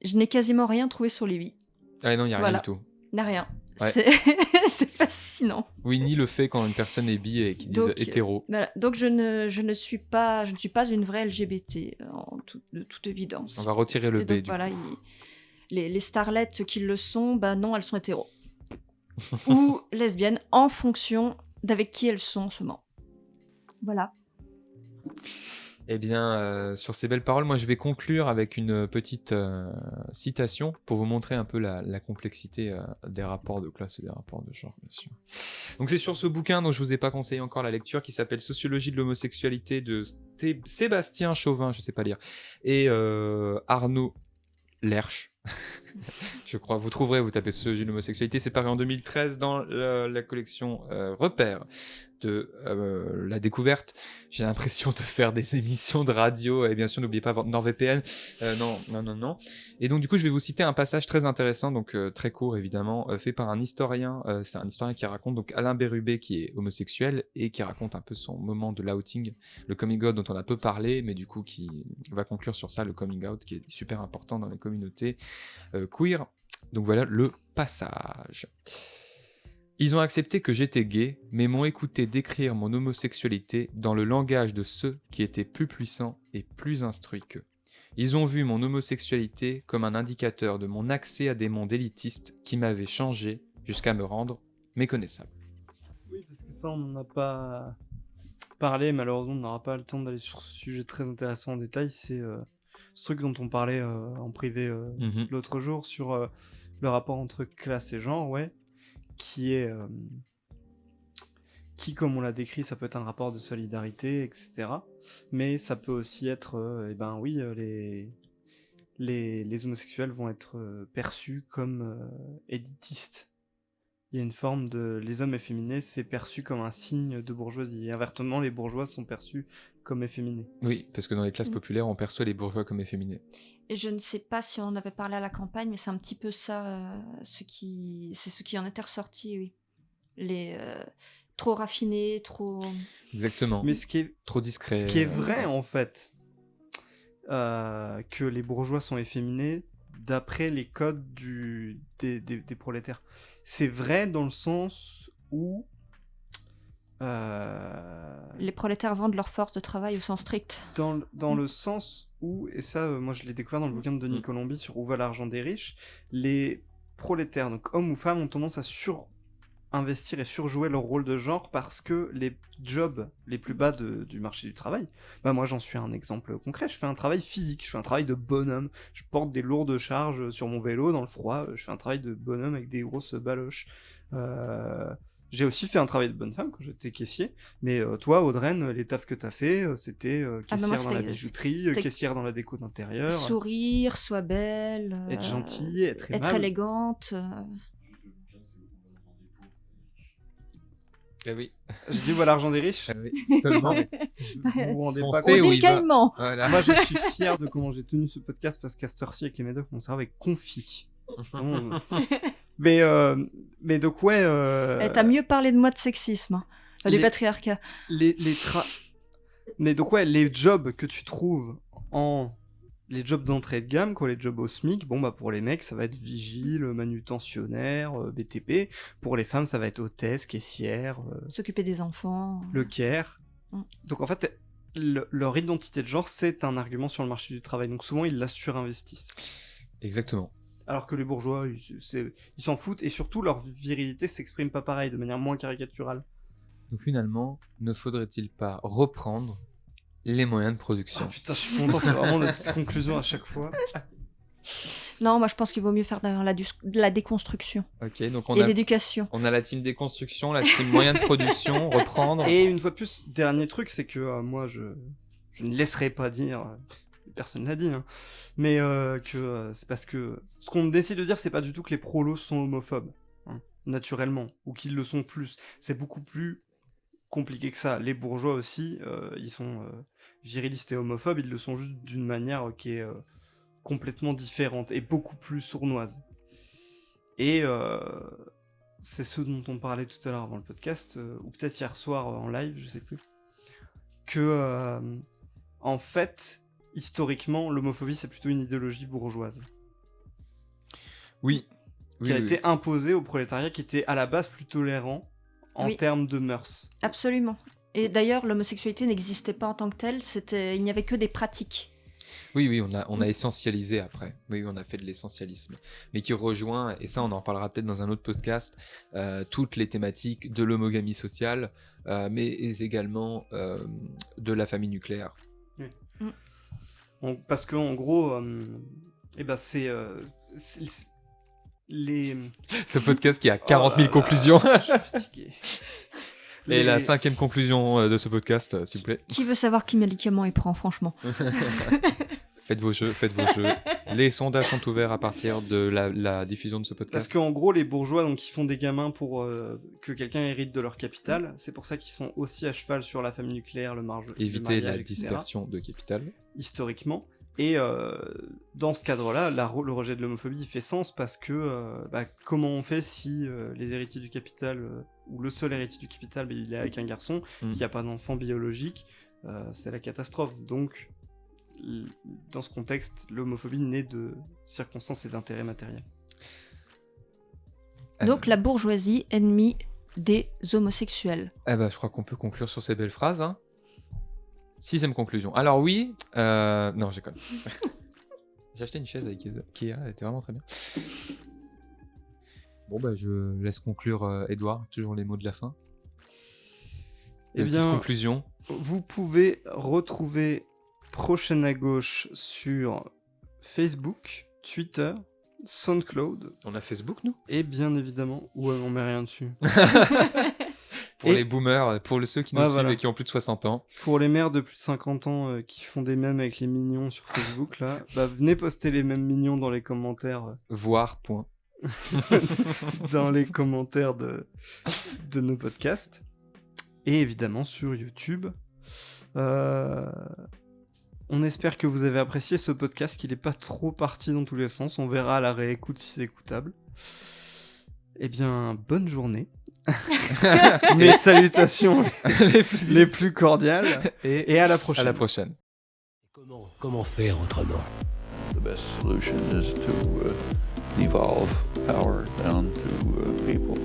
je n'ai quasiment rien trouvé sur les bi. Ah non, il n'y a rien Voilà. du tout. Il n'y a rien. Ouais. C'est fascinant. Oui, ni le fait quand une personne est bi et qui disent Donc, hétéro. Voilà. Donc je ne suis pas une vraie LGBT de toute évidence. On va retirer le Et B donc, du voilà, coup. les starlettes qui le sont, bah non, elles sont hétéros. Ou lesbiennes en fonction d'avec qui elles sont en ce moment. Voilà. Eh bien, sur ces belles paroles, moi je vais conclure avec une petite citation pour vous montrer un peu la complexité des rapports de classe et des rapports de genre, bien sûr. Donc c'est sur ce bouquin dont je vous ai pas conseillé encore la lecture, qui s'appelle Sociologie de l'homosexualité de Sébastien Chauvin, je sais pas lire, et Arnaud Lerche. Je crois, vous trouverez, vous tapez Sociologie de l'homosexualité, c'est paru en 2013 dans la collection Repères de la découverte. J'ai l'impression de faire des émissions de radio, et bien sûr n'oubliez pas votre NordVPN. Non. Et donc du coup je vais vous citer un passage très intéressant, donc très court évidemment, fait par un historien. C'est un historien qui raconte, donc Alain Bérubé, qui est homosexuel et qui raconte un peu son moment de l'outing, le coming out dont on a peu parlé, mais du coup qui va conclure sur ça, le coming out qui est super important dans les communautés queer. Donc voilà le passage. Ils ont accepté que j'étais gay, mais m'ont écouté décrire mon homosexualité dans le langage de ceux qui étaient plus puissants et plus instruits qu'eux. Ils ont vu mon homosexualité comme un indicateur de mon accès à des mondes élitistes qui m'avaient changé jusqu'à me rendre méconnaissable. Oui, parce que ça, on n'en a pas parlé. Malheureusement, on n'aura pas le temps d'aller sur ce sujet très intéressant en détail. C'est ce truc dont on parlait en privé l'autre jour sur le rapport entre classe et genre, ouais. Qui, comme on l'a décrit, ça peut être un rapport de solidarité, etc. Mais ça peut aussi être, les homosexuels vont être perçus comme élitistes. Il y a une forme de... Les hommes efféminés, c'est perçu comme un signe de bourgeoisie. Et inversement, les bourgeois sont perçus comme efféminés. Oui, parce que dans les classes populaires, on perçoit les bourgeois comme efféminés. Et je ne sais pas si on en avait parlé à la campagne, mais c'est un petit peu ça, ce qui en était ressorti, oui. Les trop raffinés, trop... Exactement. Mais ce qui est trop discret. Ce qui est vrai, en fait, que les bourgeois sont efféminés d'après les codes des prolétaires. C'est vrai dans le sens où... Les prolétaires vendent leur force de travail au sens strict. Dans le sens où, et ça, moi je l'ai découvert dans le bouquin de Denis Colombi sur Où va l'argent des riches, les prolétaires, donc hommes ou femmes, ont tendance à surinvestir et surjouer leur rôle de genre parce que les jobs les plus bas du marché du travail, bah moi j'en suis un exemple concret, je fais un travail physique, je fais un travail de bonhomme, je porte des lourdes charges sur mon vélo dans le froid, je fais un travail de bonhomme avec des grosses baloches. J'ai aussi fait un travail de bonne femme quand j'étais caissier, mais toi, Audreyne, les tafs que t'as fait, c'était caissière dans la bijouterie, caissière dans la déco d'intérieur. Sourire, sois belle. Être gentille, être aimable. Être élégante. Ah oui. J'ai dit, voilà l'argent des riches. Ah oui, seulement. Vous vous rendez On pas sait compte. où il va. Caïman. Voilà. Moi, je suis fier de comment j'ai tenu ce podcast parce qu'à cette heure-ci, avec les médocs, mon cerveau est confit. Mais Mais donc, ouais. T'as mieux parlé de moi de sexisme, hein. Du les- patriarcat. Mais donc, ouais, les jobs que tu trouves les jobs d'entrée de gamme, quoi, les jobs au SMIC, bon, bah, pour les mecs, ça va être vigile, manutentionnaire, BTP. Pour les femmes, ça va être hôtesse, caissière, S'occuper des enfants. le care. Mm. Donc, en fait, leur identité de genre, c'est un argument sur le marché du travail. Donc, souvent, ils la surinvestissent. Exactement. Alors que les bourgeois, ils s'en foutent, et surtout, leur virilité s'exprime pas pareil, de manière moins caricaturale. Donc finalement, ne faudrait-il pas reprendre les moyens de production? Ah putain, je suis content, c'est vraiment notre conclusion à chaque fois. Non, moi je pense qu'il vaut mieux faire de la déconstruction Ok, donc et d'éducation. on a la team déconstruction, la team moyens de production, reprendre. Et une fois de plus, dernier truc, c'est que moi, je ne laisserai pas dire, personne l'a dit, hein, mais que c'est parce que ce qu'on décide de dire, c'est pas du tout que les prolos sont homophobes, hein, naturellement, ou qu'ils le sont plus. C'est beaucoup plus compliqué que ça. Les bourgeois aussi, ils sont virilistes et homophobes, ils le sont juste d'une manière qui est complètement différente et beaucoup plus sournoise. Et c'est ce dont on parlait tout à l'heure avant le podcast, ou peut-être hier soir en live, je sais plus, que en fait, historiquement, l'homophobie c'est plutôt une idéologie bourgeoise Oui. qui a été imposée au prolétariat, qui était à la base plus tolérant en Oui. termes de mœurs. Absolument. Et d'ailleurs, l'homosexualité n'existait pas en tant que telle, il n'y avait que des pratiques. Oui, on a essentialisé après. Oui, on a fait de l'essentialisme. Mais qui rejoint, et ça on en parlera peut-être dans un autre podcast, toutes les thématiques de l'homogamie sociale, mais également de la famille nucléaire. Parce que en gros, c'est les... Ce podcast qui a 40 000 conclusions. Je suis fatigué. Et la 5e conclusion de ce podcast, s'il vous plaît. Qui veut savoir quel médicament il prend, franchement? Faites vos jeux. Les sondages sont ouverts à partir de la diffusion de ce Parce podcast. qu'en gros, les bourgeois, donc, ils font des gamins pour que quelqu'un hérite de leur capital. C'est pour ça qu'ils sont aussi à cheval sur la famille nucléaire, le Éviter mariage, la etc., dispersion de capital. historiquement. Et dans ce cadre-là, le rejet de l'homophobie il fait sens parce que comment on fait si les héritiers du capital, ou le seul héritier du capital, il est avec un garçon, qu'il n'y a pas d'enfant biologique, c'est la catastrophe. Donc, dans ce contexte, l'homophobie naît de circonstances et d'intérêts matériels. Donc la bourgeoisie ennemie des homosexuels. Je crois qu'on peut conclure sur ces belles phrases. Hein. 6e conclusion. Alors oui, non, j'ai connu. J'ai acheté une chaise avec Ikea, elle était vraiment très bien. Bon, je laisse conclure Edouard, toujours les mots de la fin. Eh Petite bien, conclusion. vous pouvez retrouver Prochaine à gauche sur Facebook, Twitter, SoundCloud. On a Facebook, nous? Et bien évidemment, ouais, on met rien dessus. Pour Et- les boomers, pour ceux qui nous Ouais, suivent voilà. et qui ont plus de 60 ans. Pour les mères de plus de 50 ans qui font des mèmes avec les mignons sur Facebook, là, venez poster les mêmes mignons dans les commentaires, Voir, point. dans les commentaires de nos podcasts. Et évidemment sur YouTube. On espère que vous avez apprécié ce podcast, qu'il n'est pas trop parti dans tous les sens. On verra à la réécoute si c'est écoutable. Eh bien, bonne journée. Mes salutations les plus cordiales. Et à la prochaine. À la prochaine. Comment faire autrement? The best solution is to devolve power down to people.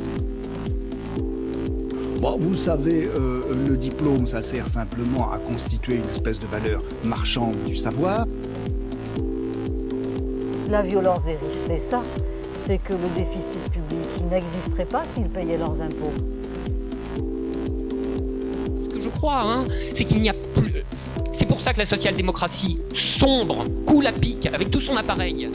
Bon, vous savez, le diplôme, ça sert simplement à constituer une espèce de valeur marchande du savoir. La violence des riches, c'est ça. C'est que le déficit public, il n'existerait pas s'ils payaient leurs impôts. Ce que je crois, c'est qu'il n'y a plus... C'est pour ça que la social-démocratie sombre, coule à pic, avec tout son appareil.